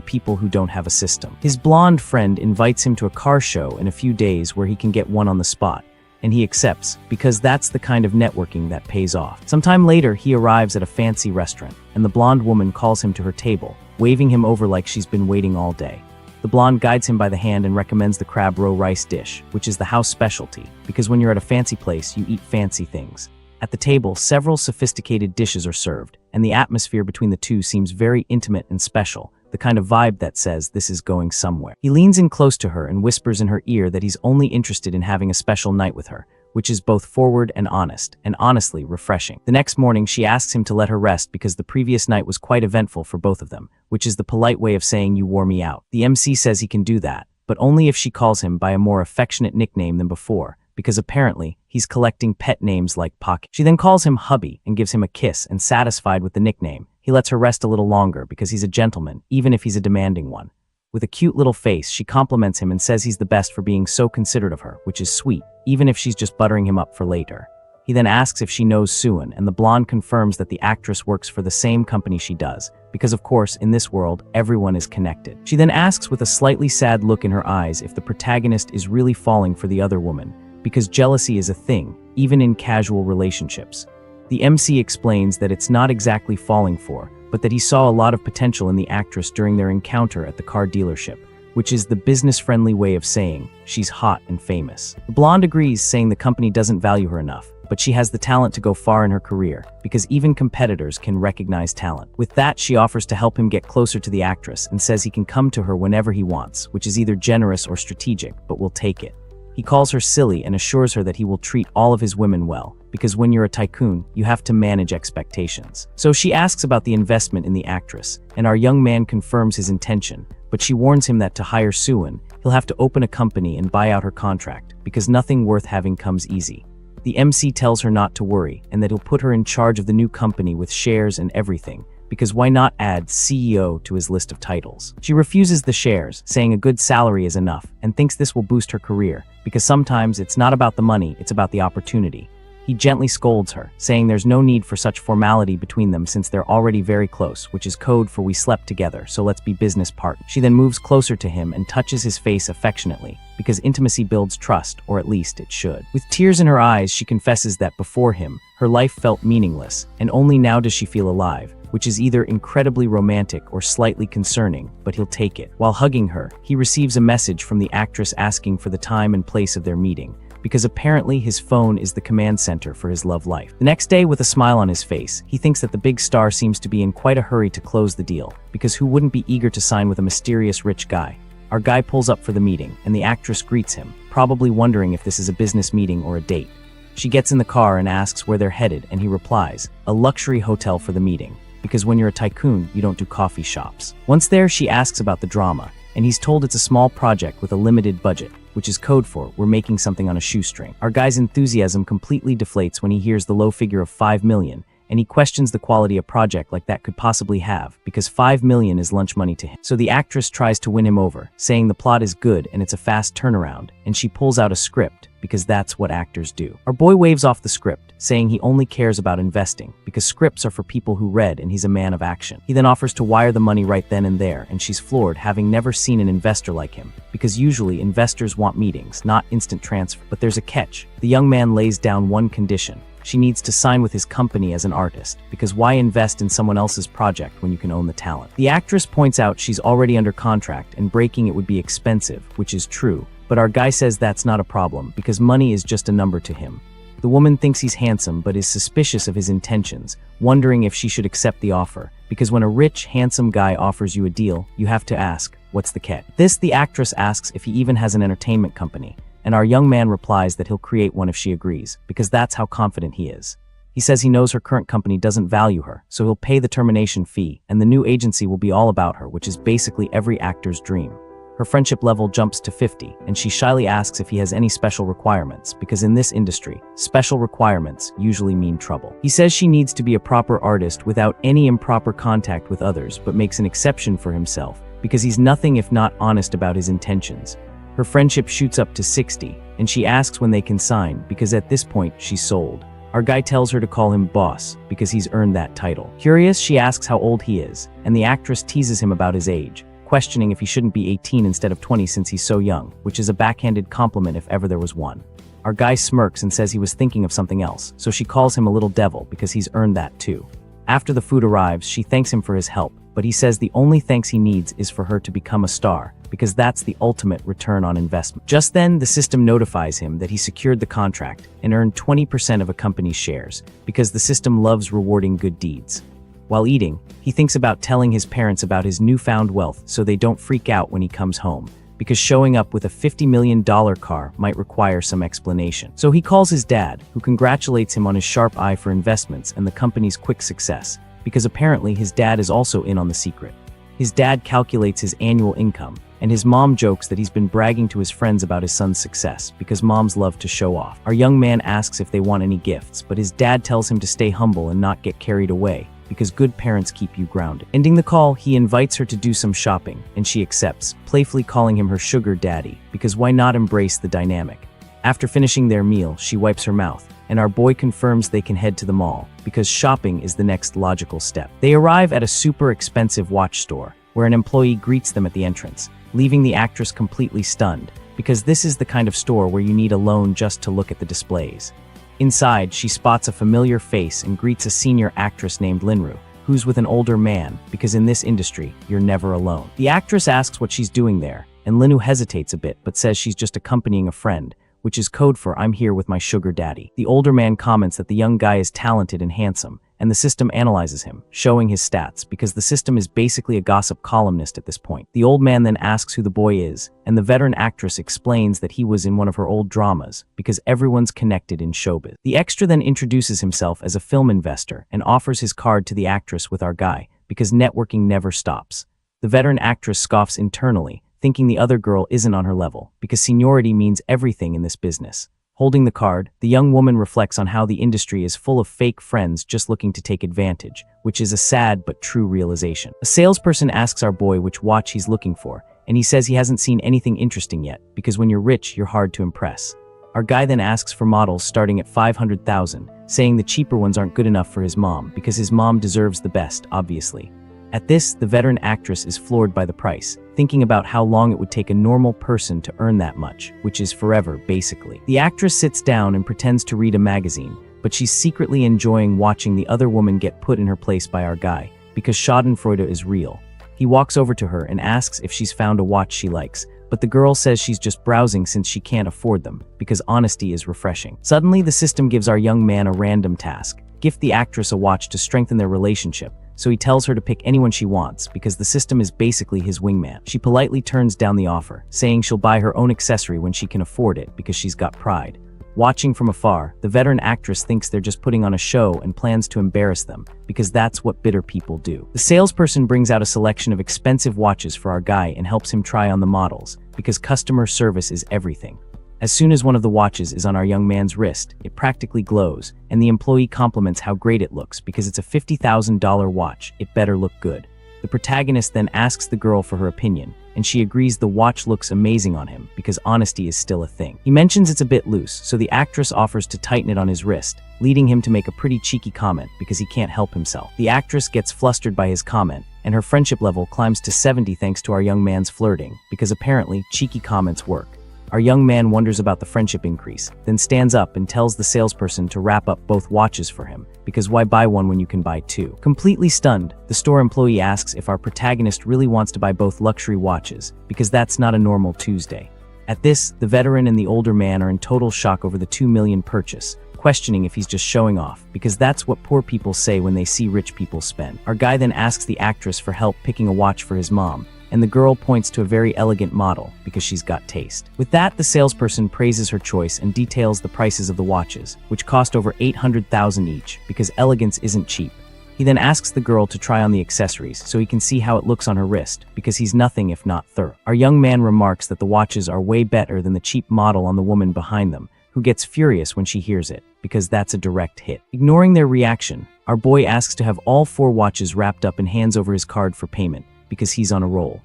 people who don't have a system. His blonde friend invites him to a car show in a few days where he can get one on the spot, and he accepts, because that's the kind of networking that pays off. Sometime later, he arrives at a fancy restaurant, and the blonde woman calls him to her table, waving him over like she's been waiting all day. The blonde guides him by the hand and recommends the crab roe rice dish, which is the house specialty, because when you're at a fancy place, you eat fancy things. At the table, several sophisticated dishes are served, and the atmosphere between the two seems very intimate and special, the kind of vibe that says this is going somewhere. He leans in close to her and whispers in her ear that he's only interested in having a special night with her, which is both forward and honest, and honestly refreshing. The next morning, she asks him to let her rest because the previous night was quite eventful for both of them, which is the polite way of saying you wore me out. The MC says he can do that, but only if she calls him by a more affectionate nickname than before, because apparently, he's collecting pet names like Pocket. She then calls him hubby and gives him a kiss, and satisfied with the nickname, he lets her rest a little longer because he's a gentleman, even if he's a demanding one. With a cute little face, she compliments him and says he's the best for being so considerate of her, which is sweet, even if she's just buttering him up for later. He then asks if she knows Suan, and the blonde confirms that the actress works for the same company she does, because of course, in this world, everyone is connected. She then asks with a slightly sad look in her eyes if the protagonist is really falling for the other woman, because jealousy is a thing, even in casual relationships. The MC explains that it's not exactly falling for, but that he saw a lot of potential in the actress during their encounter at the car dealership, which is the business-friendly way of saying she's hot and famous. The blonde agrees, saying the company doesn't value her enough, but she has the talent to go far in her career, because even competitors can recognize talent. With that, she offers to help him get closer to the actress and says he can come to her whenever he wants, which is either generous or strategic, but will take it. He calls her silly and assures her that he will treat all of his women well, because when you're a tycoon, you have to manage expectations. So she asks about the investment in the actress, and our young man confirms his intention, but she warns him that to hire Suan, he'll have to open a company and buy out her contract, because nothing worth having comes easy. The MC tells her not to worry, and that he'll put her in charge of the new company with shares and everything, because why not add CEO to his list of titles? She refuses the shares, saying a good salary is enough, and thinks this will boost her career, because sometimes it's not about the money, it's about the opportunity. He gently scolds her, saying there's no need for such formality between them since they're already very close, which is code for we slept together, so let's be business partners. She then moves closer to him and touches his face affectionately, because intimacy builds trust, or at least it should. With tears in her eyes, she confesses that before him, her life felt meaningless, and only now does she feel alive, which is either incredibly romantic or slightly concerning, but he'll take it. While hugging her, he receives a message from the actress asking for the time and place of their meeting, because apparently his phone is the command center for his love life. The next day, with a smile on his face, he thinks that the big star seems to be in quite a hurry to close the deal, because who wouldn't be eager to sign with a mysterious rich guy? Our guy pulls up for the meeting, and the actress greets him, probably wondering if this is a business meeting or a date. She gets in the car and asks where they're headed, and he replies, a luxury hotel for the meeting, because when you're a tycoon, you don't do coffee shops. Once there, she asks about the drama, and he's told it's a small project with a limited budget, which is code for we're making something on a shoestring. Our guy's enthusiasm completely deflates when he hears the low figure of 5 million, and he questions the quality a project like that could possibly have, because 5 million is lunch money to him. So the actress tries to win him over, saying the plot is good and it's a fast turnaround, and she pulls out a script, because that's what actors do. Our boy waves off the script, saying he only cares about investing, because scripts are for people who read and he's a man of action. He then offers to wire the money right then and there, and she's floored, having never seen an investor like him, because usually investors want meetings, not instant transfer. But there's a catch. The young man lays down one condition. She needs to sign with his company as an artist, because why invest in someone else's project when you can own the talent? The actress points out she's already under contract and breaking it would be expensive, which is true, but our guy says that's not a problem, because money is just a number to him. The woman thinks he's handsome but is suspicious of his intentions, wondering if she should accept the offer, because when a rich, handsome guy offers you a deal, you have to ask, what's the catch? This, the actress asks if he even has an entertainment company, and our young man replies that he'll create one if she agrees, because that's how confident he is. He says he knows her current company doesn't value her, so he'll pay the termination fee, and the new agency will be all about her, which is basically every actor's dream. Her friendship level jumps to 50, and she shyly asks if he has any special requirements, because in this industry, special requirements usually mean trouble. He says she needs to be a proper artist without any improper contact with others, but makes an exception for himself, because he's nothing if not honest about his intentions. Her friendship shoots up to 60, and she asks when they can sign because at this point she's sold. Our guy tells her to call him boss because he's earned that title. Curious, she asks how old he is, and the actress teases him about his age, questioning if he shouldn't be 18 instead of 20 since he's so young, which is a backhanded compliment if ever there was one. Our guy smirks and says he was thinking of something else, so she calls him a little devil because he's earned that too. After the food arrives, she thanks him for his help, but he says the only thanks he needs is for her to become a star, because that's the ultimate return on investment. Just then, the system notifies him that he secured the contract and earned 20% of a company's shares, because the system loves rewarding good deeds. While eating, he thinks about telling his parents about his newfound wealth so they don't freak out when he comes home, because showing up with a $50 million car might require some explanation. So he calls his dad, who congratulates him on his sharp eye for investments and the company's quick success, because apparently his dad is also in on the secret. His dad calculates his annual income, and his mom jokes that he's been bragging to his friends about his son's success, because moms love to show off. Our young man asks if they want any gifts, but his dad tells him to stay humble and not get carried away, because good parents keep you grounded. Ending the call, he invites her to do some shopping, and she accepts, playfully calling him her sugar daddy, because why not embrace the dynamic? After finishing their meal, she wipes her mouth, and our boy confirms they can head to the mall, because shopping is the next logical step. They arrive at a super expensive watch store, where an employee greets them at the entrance, leaving the actress completely stunned, because this is the kind of store where you need a loan just to look at the displays. Inside, she spots a familiar face and greets a senior actress named Linru, who's with an older man, because in this industry, you're never alone. The actress asks what she's doing there, and Linru hesitates a bit but says she's just accompanying a friend, which is code for "I'm here with my sugar daddy." The older man comments that the young guy is talented and handsome, and the system analyzes him, showing his stats, because the system is basically a gossip columnist at this point. The old man then asks who the boy is, and the veteran actress explains that he was in one of her old dramas, because everyone's connected in showbiz. The extra then introduces himself as a film investor and offers his card to the actress with our guy, because networking never stops. The veteran actress scoffs internally, thinking the other girl isn't on her level, because seniority means everything in this business. Holding the card, the young woman reflects on how the industry is full of fake friends just looking to take advantage, which is a sad but true realization. A salesperson asks our boy which watch he's looking for, and he says he hasn't seen anything interesting yet, because when you're rich, you're hard to impress. Our guy then asks for models starting at $500,000, saying the cheaper ones aren't good enough for his mom, because his mom deserves the best, obviously. At this, the veteran actress is floored by the price, thinking about how long it would take a normal person to earn that much, which is forever, basically. The actress sits down and pretends to read a magazine, but she's secretly enjoying watching the other woman get put in her place by our guy, because schadenfreude is real. He walks over to her and asks if she's found a watch she likes, but the girl says she's just browsing since she can't afford them, because honesty is refreshing. Suddenly, the system gives our young man a random task: gift the actress a watch to strengthen their relationship. So he tells her to pick anyone she wants, because the system is basically his wingman. She politely turns down the offer, saying she'll buy her own accessory when she can afford it, because she's got pride. Watching from afar, the veteran actress thinks they're just putting on a show and plans to embarrass them, because that's what bitter people do. The salesperson brings out a selection of expensive watches for our guy and helps him try on the models, because customer service is everything. As soon as one of the watches is on our young man's wrist, it practically glows, and the employee compliments how great it looks, because it's a $50,000 watch. It better look good. The protagonist then asks the girl for her opinion, and she agrees the watch looks amazing on him, because honesty is still a thing. He mentions it's a bit loose, so the actress offers to tighten it on his wrist, leading him to make a pretty cheeky comment, because he can't help himself. The actress gets flustered by his comment, and her friendship level climbs to 70 thanks to our young man's flirting, because apparently cheeky comments work. Our young man wonders about the friendship increase, then stands up and tells the salesperson to wrap up both watches for him, because why buy one when you can buy two? Completely stunned, the store employee asks if our protagonist really wants to buy both luxury watches, because that's not a normal Tuesday. At this, the veteran and the older man are in total shock over the $2 million purchase, questioning if he's just showing off, because that's what poor people say when they see rich people spend. Our guy then asks the actress for help picking a watch for his mom, and the girl points to a very elegant model, because she's got taste. With that, the salesperson praises her choice and details the prices of the watches, which cost over $800,000 each, because elegance isn't cheap. He then asks the girl to try on the accessories so he can see how it looks on her wrist, because he's nothing if not thorough. Our young man remarks that the watches are way better than the cheap model on the woman behind them, who gets furious when she hears it, because that's a direct hit. Ignoring their reaction, our boy asks to have all 4 watches wrapped up and hands over his card for payment, because he's on a roll.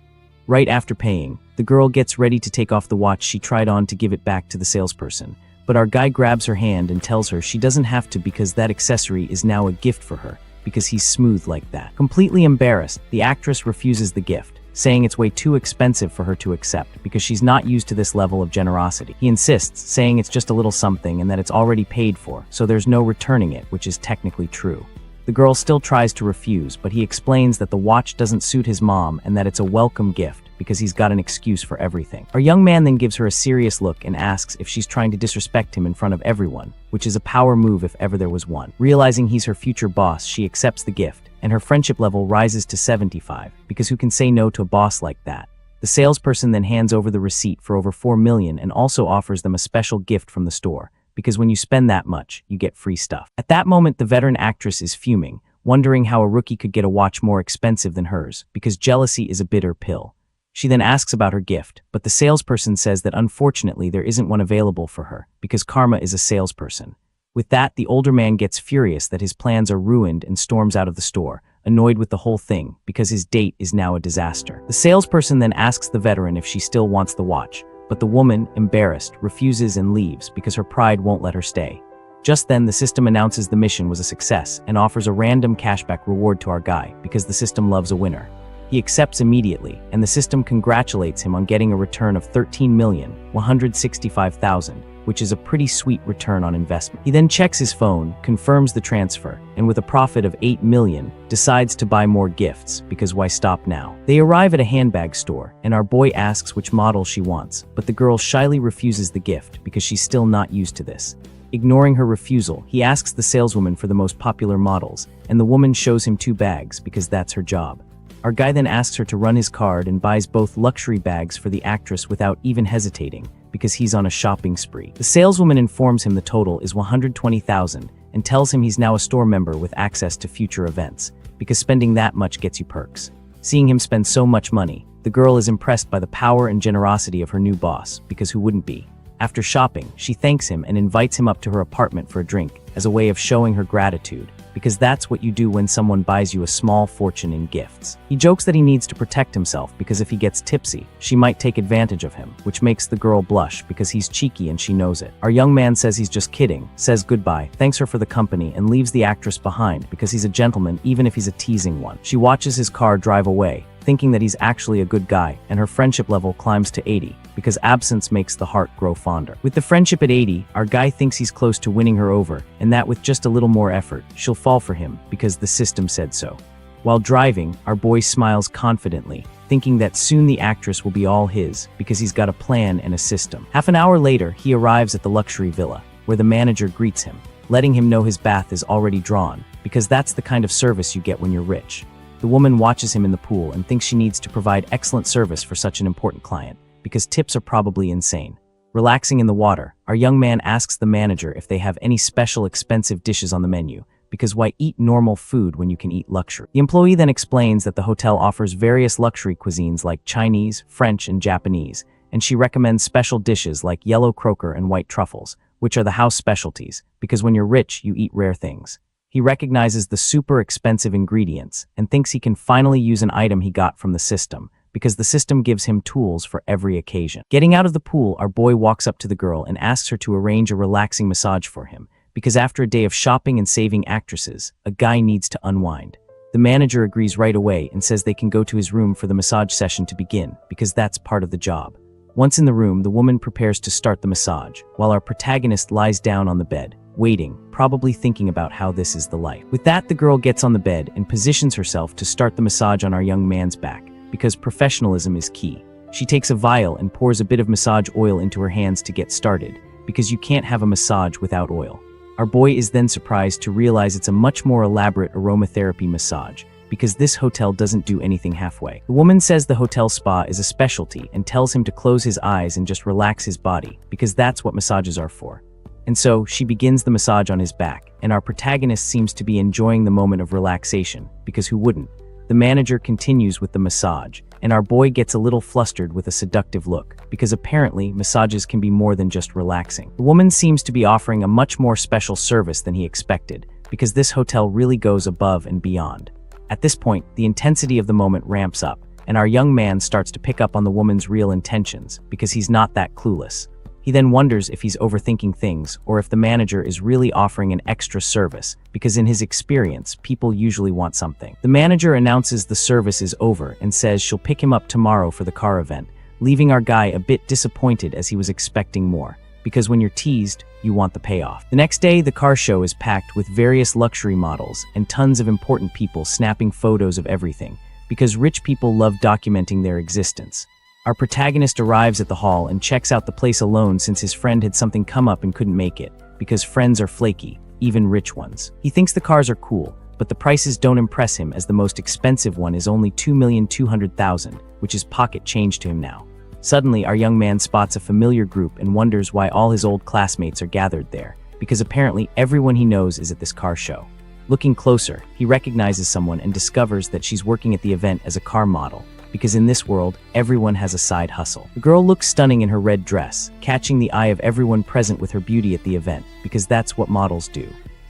Right after paying, the girl gets ready to take off the watch she tried on to give it back to the salesperson. But our guy grabs her hand and tells her she doesn't have to because that accessory is now a gift for her, because he's smooth like that. Completely embarrassed, the actress refuses the gift, saying it's way too expensive for her to accept because she's not used to this level of generosity. He insists, saying it's just a little something and that it's already paid for, so there's no returning it, which is technically true. The girl still tries to refuse, but he explains that the watch doesn't suit his mom and that it's a welcome gift because he's got an excuse for everything. Our young man then gives her a serious look and asks if she's trying to disrespect him in front of everyone, which is a power move if ever there was one. Realizing he's her future boss, she accepts the gift, and her friendship level rises to 75, because who can say no to a boss like that? The salesperson then hands over the receipt for over $4 million and also offers them a special gift from the store, because when you spend that much, you get free stuff. At that moment, the veteran actress is fuming, wondering how a rookie could get a watch more expensive than hers, because jealousy is a bitter pill. She then asks about her gift, but the salesperson says that unfortunately there isn't one available for her, because Karma is a salesperson. With that, the older man gets furious that his plans are ruined and storms out of the store, annoyed with the whole thing, because his date is now a disaster. The salesperson then asks the veteran if she still wants the watch, but the woman, embarrassed, refuses and leaves because her pride won't let her stay. Just then, the system announces the mission was a success and offers a random cashback reward to our guy, because the system loves a winner. He accepts immediately, and the system congratulates him on getting a return of $13,165,000, which is a pretty sweet return on investment. He then checks his phone, confirms the transfer, and with a profit of $8 million, decides to buy more gifts, because why stop now? They arrive at a handbag store, and our boy asks which model she wants, but the girl shyly refuses the gift because she's still not used to this. Ignoring her refusal, he asks the saleswoman for the most popular models, and the woman shows him 2 bags because that's her job. Our guy then asks her to run his card and buys both luxury bags for the actress without even hesitating, because he's on a shopping spree. The saleswoman informs him the total is $120,000 and tells him he's now a store member with access to future events, because spending that much gets you perks. Seeing him spend so much money, the girl is impressed by the power and generosity of her new boss, because who wouldn't be? After shopping, she thanks him and invites him up to her apartment for a drink, as a way of showing her gratitude, because that's what you do when someone buys you a small fortune in gifts. He jokes that he needs to protect himself because if he gets tipsy, she might take advantage of him, which makes the girl blush because he's cheeky and she knows it. Our young man says he's just kidding, says goodbye, thanks her for the company, and leaves the actress behind because he's a gentleman even if he's a teasing one. She watches his car drive away, thinking that he's actually a good guy, and her friendship level climbs to 80, because absence makes the heart grow fonder. With the friendship at 80, our guy thinks he's close to winning her over, and that with just a little more effort, she'll fall for him, because the system said so. While driving, our boy smiles confidently, thinking that soon the actress will be all his, because he's got a plan and a system. Half an hour later, he arrives at the luxury villa, where the manager greets him, letting him know his bath is already drawn, because that's the kind of service you get when you're rich. The woman watches him in the pool and thinks she needs to provide excellent service for such an important client, because tips are probably insane. Relaxing in the water, our young man asks the manager if they have any special expensive dishes on the menu, because why eat normal food when you can eat luxury? The employee then explains that the hotel offers various luxury cuisines like Chinese, French, and Japanese, and she recommends special dishes like yellow croaker and white truffles, which are the house specialties, because when you're rich, you eat rare things. He recognizes the super expensive ingredients and thinks he can finally use an item he got from the system, because the system gives him tools for every occasion. Getting out of the pool, our boy walks up to the girl and asks her to arrange a relaxing massage for him, because after a day of shopping and saving actresses, a guy needs to unwind. The manager agrees right away and says they can go to his room for the massage session to begin, because that's part of the job. Once in the room, the woman prepares to start the massage, while our protagonist lies down on the bed, waiting, probably thinking about how this is the life. With that, the girl gets on the bed and positions herself to start the massage on our young man's back, because professionalism is key. She takes a vial and pours a bit of massage oil into her hands to get started, because you can't have a massage without oil. Our boy is then surprised to realize it's a much more elaborate aromatherapy massage, because this hotel doesn't do anything halfway. The woman says the hotel spa is a specialty and tells him to close his eyes and just relax his body, because that's what massages are for. And so, she begins the massage on his back, and our protagonist seems to be enjoying the moment of relaxation, because who wouldn't? The manager continues with the massage, and our boy gets a little flustered with a seductive look, because apparently massages can be more than just relaxing. The woman seems to be offering a much more special service than he expected, because this hotel really goes above and beyond. At this point, the intensity of the moment ramps up, and our young man starts to pick up on the woman's real intentions because he's not that clueless. He then wonders if he's overthinking things or if the manager is really offering an extra service, because in his experience, people usually want something. The manager announces the service is over and says she'll pick him up tomorrow for the car event, leaving our guy a bit disappointed as he was expecting more, because when you're teased, you want the payoff. The next day, the car show is packed with various luxury models and tons of important people snapping photos of everything, because rich people love documenting their existence. Our protagonist arrives at the hall and checks out the place alone since his friend had something come up and couldn't make it, because friends are flaky, even rich ones. He thinks the cars are cool, but the prices don't impress him as the most expensive one is only $2,200,000, which is pocket change to him now. Suddenly, our young man spots a familiar group and wonders why all his old classmates are gathered there, because apparently everyone he knows is at this car show. Looking closer, he recognizes someone and discovers that she's working at the event as a car model, because in this world, everyone has a side hustle. The girl looks stunning in her red dress, catching the eye of everyone present with her beauty at the event, because that's what models do.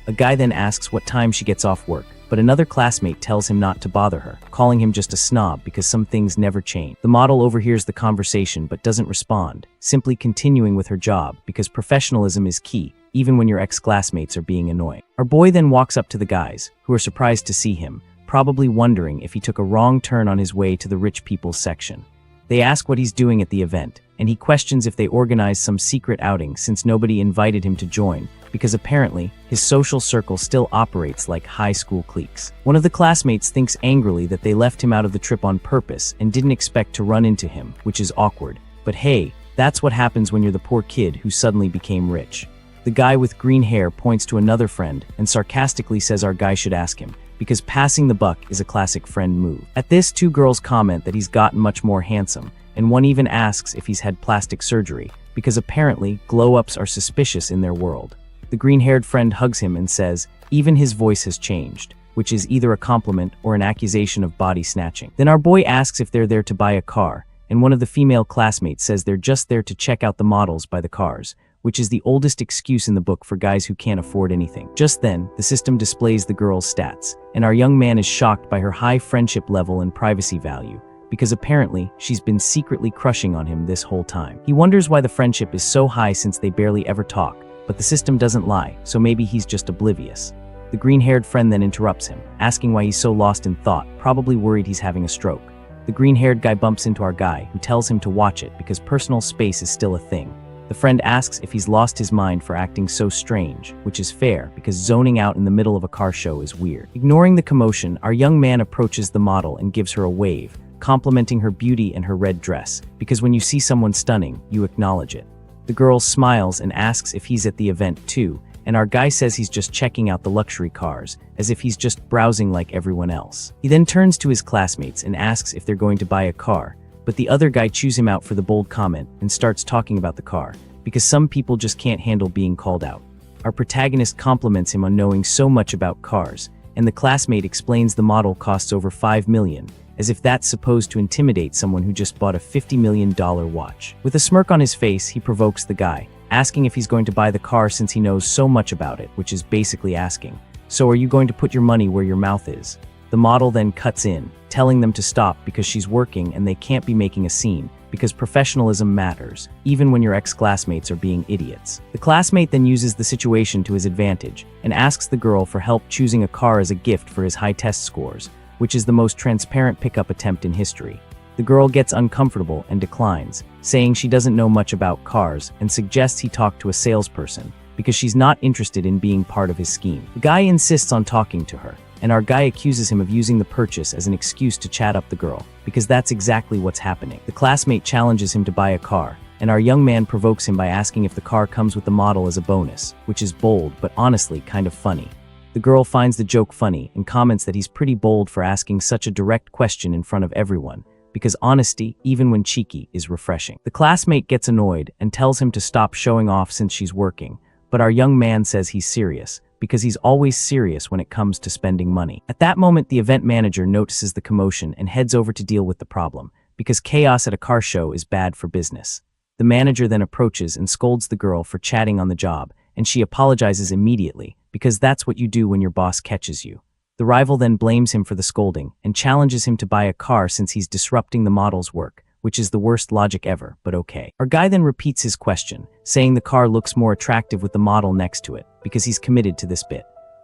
A guy then asks what time she gets off work, but another classmate tells him not to bother her, calling him just a snob because some things never change. The model overhears the conversation but doesn't respond, simply continuing with her job because professionalism is key, even when your ex-classmates are being annoying. Our boy then walks up to the guys, who are surprised to see him, probably wondering if he took a wrong turn on his way to the rich people's section. They ask what he's doing at the event, and he questions if they organized some secret outing since nobody invited him to join, because apparently, his social circle still operates like high school cliques. One of the classmates thinks angrily that they left him out of the trip on purpose and didn't expect to run into him, which is awkward. But hey, that's what happens when you're the poor kid who suddenly became rich. The guy with green hair points to another friend and sarcastically says our guy should ask him, because passing the buck is a classic friend move. At this, two girls comment that he's gotten much more handsome, and one even asks if he's had plastic surgery, because apparently glow-ups are suspicious in their world. The green-haired friend hugs him and says, even his voice has changed, which is either a compliment or an accusation of body snatching. Then our boy asks if they're there to buy a car, and one of the female classmates says they're just there to check out the models by the cars, which is the oldest excuse in the book for guys who can't afford anything. Just then, the system displays the girl's stats, and our young man is shocked by her high friendship level and privacy value, because apparently she's been secretly crushing on him this whole time. He wonders why the friendship is so high since they barely ever talk, but the system doesn't lie, so maybe he's just oblivious. The green-haired friend then interrupts him, asking why he's so lost in thought, probably worried he's having a stroke. The green-haired guy bumps into our guy, who tells him to watch it because personal space is still a thing. The friend asks if he's lost his mind for acting so strange, which is fair because zoning out in the middle of a car show is weird. Ignoring the commotion, our young man approaches the model and gives her a wave, complimenting her beauty and her red dress, because when you see someone stunning, you acknowledge it. The girl smiles and asks if he's at the event too, and our guy says he's just checking out the luxury cars, as if he's just browsing like everyone else. He then turns to his classmates and asks if they're going to buy a car, but the other guy chews him out for the bold comment and starts talking about the car, because some people just can't handle being called out. Our protagonist compliments him on knowing so much about cars, and the classmate explains the model costs over $5 million, as if that's supposed to intimidate someone who just bought a $50 million watch. With a smirk on his face, he provokes the guy, asking if he's going to buy the car since he knows so much about it, which is basically asking, "So are you going to put your money where your mouth is?" The model then cuts in, telling them to stop because she's working and they can't be making a scene, because professionalism matters, even when your ex-classmates are being idiots. The classmate then uses the situation to his advantage and asks the girl for help choosing a car as a gift for his high test scores, which is the most transparent pickup attempt in history. The girl gets uncomfortable and declines, saying she doesn't know much about cars and suggests he talk to a salesperson, because she's not interested in being part of his scheme. The guy insists on talking to her, and our guy accuses him of using the purchase as an excuse to chat up the girl, because that's exactly what's happening. The classmate challenges him to buy a car, and our young man provokes him by asking if the car comes with the model as a bonus, which is bold but honestly kind of funny. The girl finds the joke funny and comments that he's pretty bold for asking such a direct question in front of everyone, because honesty, even when cheeky, is refreshing. The classmate gets annoyed and tells him to stop showing off since she's working, but our young man says he's serious, because he's always serious when it comes to spending money. At that moment, the event manager notices the commotion and heads over to deal with the problem, because chaos at a car show is bad for business. The manager then approaches and scolds the girl for chatting on the job, and she apologizes immediately, because that's what you do when your boss catches you. The rival then blames him for the scolding and challenges him to buy a car since he's disrupting the model's work, which is the worst logic ever, but okay. Our guy then repeats his question, saying the car looks more attractive with the model next to it, because he's committed to this bit.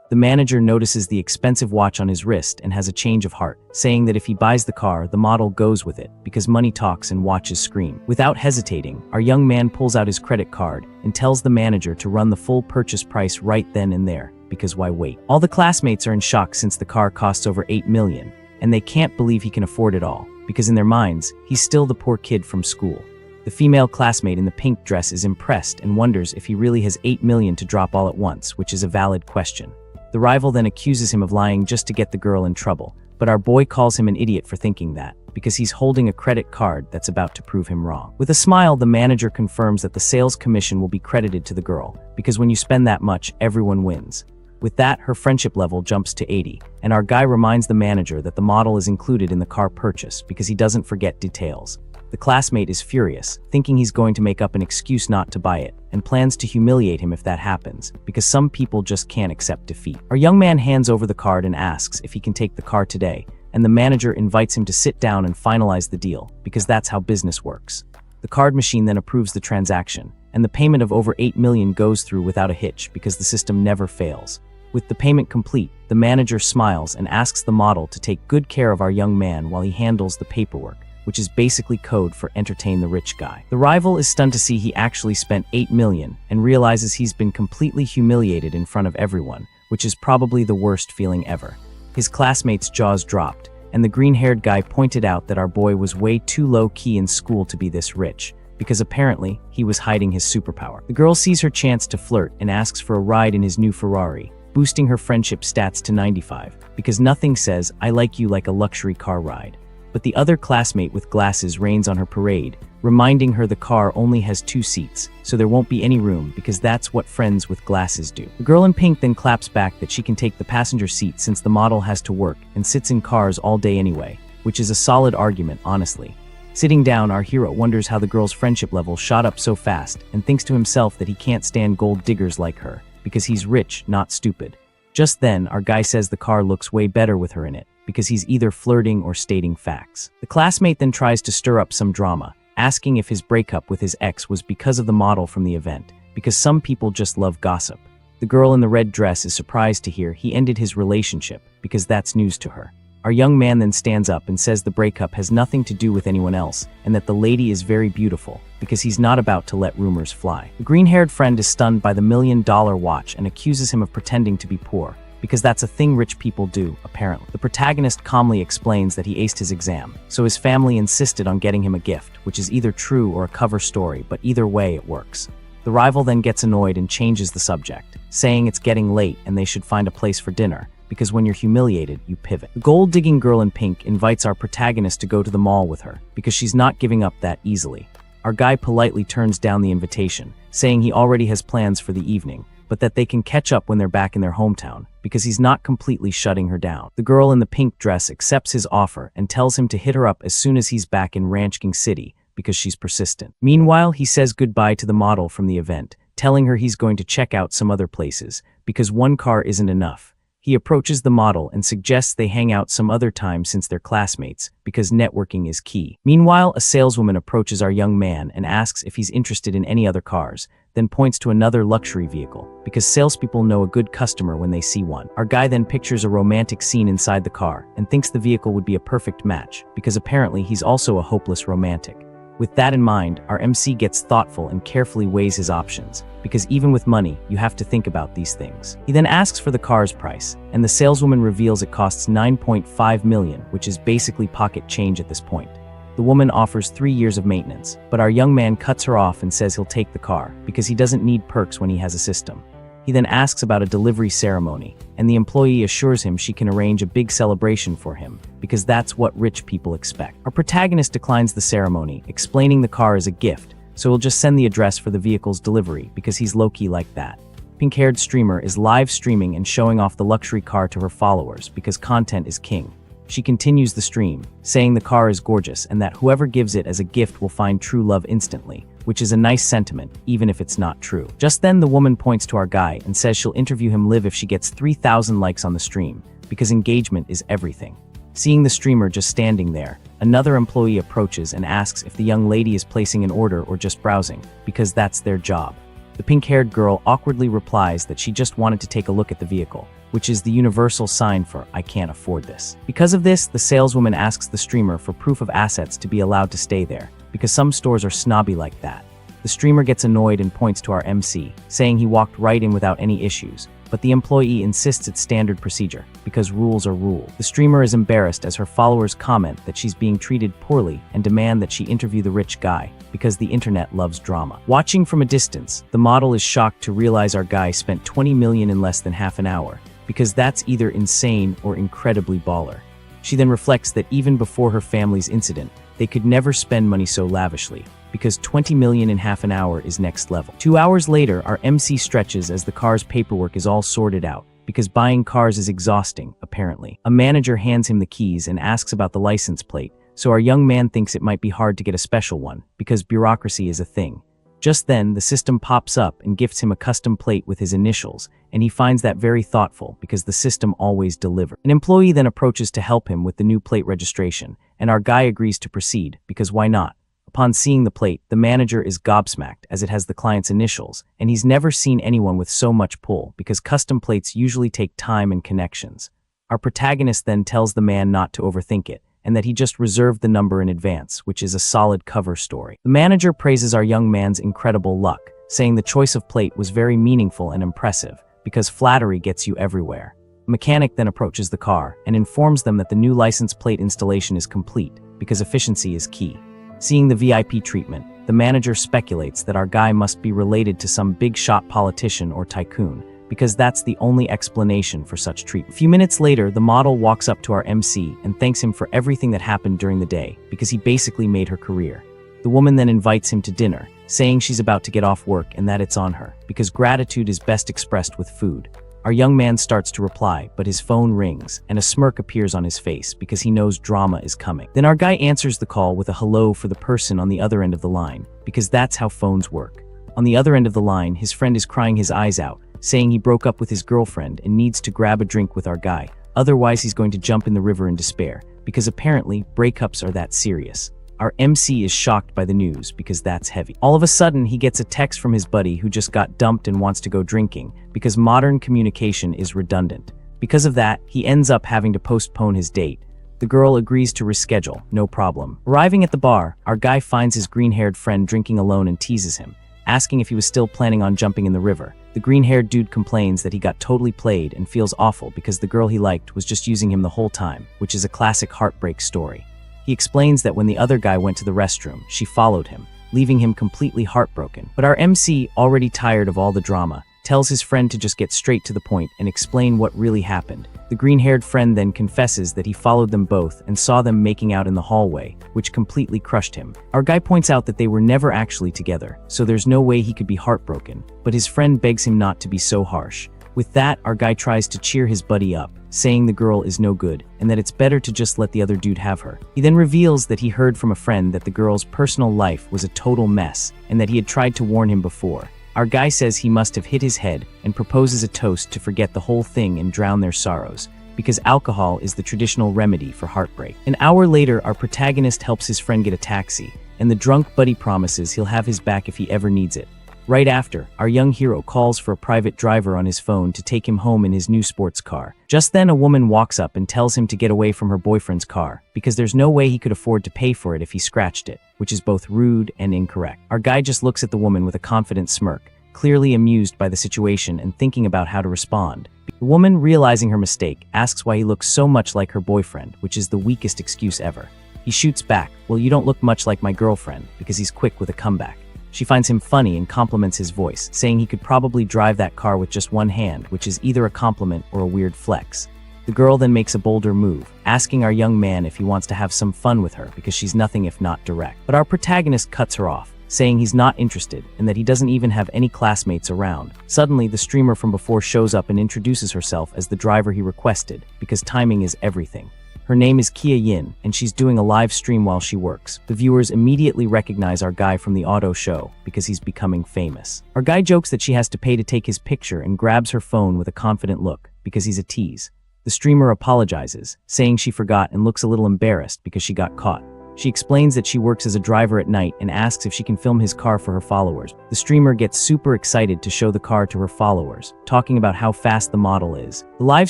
The manager notices the expensive watch on his wrist and has a change of heart, saying that if he buys the car, the model goes with it, because money talks and watches scream. Without hesitating, our young man pulls out his credit card and tells the manager to run the full purchase price right then and there, because why wait? All the classmates are in shock since the car costs over $8 million, and they can't believe he can afford it all, because in their minds, he's still the poor kid from school. The female classmate in the pink dress is impressed and wonders if he really has $8 million to drop all at once, which is a valid question. The rival then accuses him of lying just to get the girl in trouble, but our boy calls him an idiot for thinking that, because he's holding a credit card that's about to prove him wrong. With a smile, the manager confirms that the sales commission will be credited to the girl, because when you spend that much, everyone wins. With that, her friendship level jumps to 80, and our guy reminds the manager that the model is included in the car purchase because he doesn't forget details. The classmate is furious, thinking he's going to make up an excuse not to buy it, and plans to humiliate him if that happens, because some people just can't accept defeat. Our young man hands over the card and asks if he can take the car today, and the manager invites him to sit down and finalize the deal, because that's how business works. The card machine then approves the transaction, and the payment of over $8 million goes through without a hitch because the system never fails. With the payment complete, the manager smiles and asks the model to take good care of our young man while he handles the paperwork, which is basically code for entertain the rich guy. The rival is stunned to see he actually spent $8 million and realizes he's been completely humiliated in front of everyone, which is probably the worst feeling ever. His classmates' jaws dropped, and the green-haired guy pointed out that our boy was way too low-key in school to be this rich, because apparently he was hiding his superpower. The girl sees her chance to flirt and asks for a ride in his new Ferrari, boosting her friendship stats to 95, because nothing says, "I like you" like a luxury car ride. But the other classmate with glasses rains on her parade, reminding her the car only has 2 seats, so there won't be any room because that's what friends with glasses do. The girl in pink then claps back that she can take the passenger seat since the model has to work and sits in cars all day anyway, which is a solid argument, honestly. Sitting down, our hero wonders how the girl's friendship level shot up so fast and thinks to himself that he can't stand gold diggers like her, because he's rich, not stupid. Just then, our guy says the car looks way better with her in it, because he's either flirting or stating facts. The classmate then tries to stir up some drama, asking if his breakup with his ex was because of the model from the event, because some people just love gossip. The girl in the red dress is surprised to hear he ended his relationship, because that's news to her. Our young man then stands up and says the breakup has nothing to do with anyone else, and that the lady is very beautiful, because he's not about to let rumors fly. The green-haired friend is stunned by the $1 million watch and accuses him of pretending to be poor, because that's a thing rich people do, apparently. The protagonist calmly explains that he aced his exam, so his family insisted on getting him a gift, which is either true or a cover story, but either way it works. The rival then gets annoyed and changes the subject, saying it's getting late and they should find a place for dinner, because when you're humiliated, you pivot. The gold-digging girl in pink invites our protagonist to go to the mall with her, because she's not giving up that easily. Our guy politely turns down the invitation, saying he already has plans for the evening, but that they can catch up when they're back in their hometown, because he's not completely shutting her down. The girl in the pink dress accepts his offer and tells him to hit her up as soon as he's back in Ranch King City, because she's persistent. Meanwhile, he says goodbye to the model from the event, telling her he's going to check out some other places, because one car isn't enough. He approaches the model and suggests they hang out some other time since they're classmates, because networking is key. Meanwhile, a saleswoman approaches our young man and asks if he's interested in any other cars, then points to another luxury vehicle, because salespeople know a good customer when they see one. Our guy then pictures a romantic scene inside the car and thinks the vehicle would be a perfect match, because apparently he's also a hopeless romantic. With that in mind, our MC gets thoughtful and carefully weighs his options, because even with money, you have to think about these things. He then asks for the car's price, and the saleswoman reveals it costs $9.5 million, which is basically pocket change at this point. The woman offers 3 years of maintenance, but our young man cuts her off and says he'll take the car, because he doesn't need perks when he has a system. He then asks about a delivery ceremony, and the employee assures him she can arrange a big celebration for him, because that's what rich people expect. Our protagonist declines the ceremony, explaining the car is a gift, so he'll just send the address for the vehicle's delivery, because he's low-key like that. Pink-haired streamer is live streaming and showing off the luxury car to her followers, because content is king. She continues the stream, saying the car is gorgeous and that whoever gives it as a gift will find true love instantly, which is a nice sentiment, even if it's not true. Just then, the woman points to our guy and says she'll interview him live if she gets 3,000 likes on the stream, because engagement is everything. Seeing the streamer just standing there, another employee approaches and asks if the young lady is placing an order or just browsing, because that's their job. The pink-haired girl awkwardly replies that she just wanted to take a look at the vehicle, which is the universal sign for "I can't afford this." Because of this, the saleswoman asks the streamer for proof of assets to be allowed to stay there, because some stores are snobby like that. The streamer gets annoyed and points to our MC, saying he walked right in without any issues, but the employee insists it's standard procedure, because rules are rules. The streamer is embarrassed as her followers comment that she's being treated poorly and demand that she interview the rich guy, because the internet loves drama. Watching from a distance, the model is shocked to realize our guy spent 20 million in less than half an hour, because that's either insane or incredibly baller. She then reflects that even before her family's incident, they could never spend money so lavishly, because 20 million in half an hour is next level. 2 hours later, our MC stretches as the car's paperwork is all sorted out, because buying cars is exhausting, apparently. A manager hands him the keys and asks about the license plate, so our young man thinks it might be hard to get a special one, because bureaucracy is a thing. Just then, the system pops up and gifts him a custom plate with his initials, and he finds that very thoughtful because the system always delivers. An employee then approaches to help him with the new plate registration, and our guy agrees to proceed, because why not? Upon seeing the plate, the manager is gobsmacked as it has the client's initials, and he's never seen anyone with so much pull because custom plates usually take time and connections. Our protagonist then tells the man not to overthink it, and that he just reserved the number in advance, which is a solid cover story. The manager praises our young man's incredible luck, saying the choice of plate was very meaningful and impressive, because flattery gets you everywhere. A mechanic then approaches the car and informs them that the new license plate installation is complete, because efficiency is key. Seeing the VIP treatment, the manager speculates that our guy must be related to some big-shot politician or tycoon, because that's the only explanation for such treatment. A few minutes later, the model walks up to our MC and thanks him for everything that happened during the day, because he basically made her career. The woman then invites him to dinner, saying she's about to get off work and that it's on her, because gratitude is best expressed with food. Our young man starts to reply, but his phone rings, and a smirk appears on his face because he knows drama is coming. Then our guy answers the call with a hello for the person on the other end of the line, because that's how phones work. On the other end of the line, his friend is crying his eyes out, saying he broke up with his girlfriend and needs to grab a drink with our guy, otherwise he's going to jump in the river in despair, because apparently breakups are that serious. Our MC is shocked by the news because that's heavy. All of a sudden, he gets a text from his buddy who just got dumped and wants to go drinking, because modern communication is redundant. Because of that, he ends up having to postpone his date. The girl agrees to reschedule, no problem. Arriving at the bar, our guy finds his green-haired friend drinking alone and teases him, asking if he was still planning on jumping in the river. The green-haired dude complains that he got totally played and feels awful because the girl he liked was just using him the whole time, which is a classic heartbreak story. He explains that when the other guy went to the restroom, she followed him, leaving him completely heartbroken. But our MC, already tired of all the drama, tells his friend to just get straight to the point and explain what really happened. The green-haired friend then confesses that he followed them both and saw them making out in the hallway, which completely crushed him. Our guy points out that they were never actually together, so there's no way he could be heartbroken, but his friend begs him not to be so harsh. With that, our guy tries to cheer his buddy up, saying the girl is no good, and that it's better to just let the other dude have her. He then reveals that he heard from a friend that the girl's personal life was a total mess, and that he had tried to warn him before. Our guy says he must have hit his head and proposes a toast to forget the whole thing and drown their sorrows, because alcohol is the traditional remedy for heartbreak. An hour later, our protagonist helps his friend get a taxi, and the drunk buddy promises he'll have his back if he ever needs it. Right after, our young hero calls for a private driver on his phone to take him home in his new sports car. Just then, a woman walks up and tells him to get away from her boyfriend's car, because there's no way he could afford to pay for it if he scratched it, which is both rude and incorrect. Our guy just looks at the woman with a confident smirk, clearly amused by the situation and thinking about how to respond. The woman, realizing her mistake, asks why he looks so much like her boyfriend, which is the weakest excuse ever. He shoots back, "Well, you don't look much like my girlfriend," because he's quick with a comeback. She finds him funny and compliments his voice, saying he could probably drive that car with just one hand, which is either a compliment or a weird flex. The girl then makes a bolder move, asking our young man if he wants to have some fun with her because she's nothing if not direct. But our protagonist cuts her off, saying he's not interested and that he doesn't even have any classmates around. Suddenly, the streamer from before shows up and introduces herself as the driver he requested, because timing is everything. Her name is Kia Yin, and she's doing a live stream while she works. The viewers immediately recognize our guy from the auto show because he's becoming famous. Our guy jokes that she has to pay to take his picture and grabs her phone with a confident look because he's a tease. The streamer apologizes, saying she forgot and looks a little embarrassed because she got caught. She explains that she works as a driver at night and asks if she can film his car for her followers. The streamer gets super excited to show the car to her followers, talking about how fast the model is. The live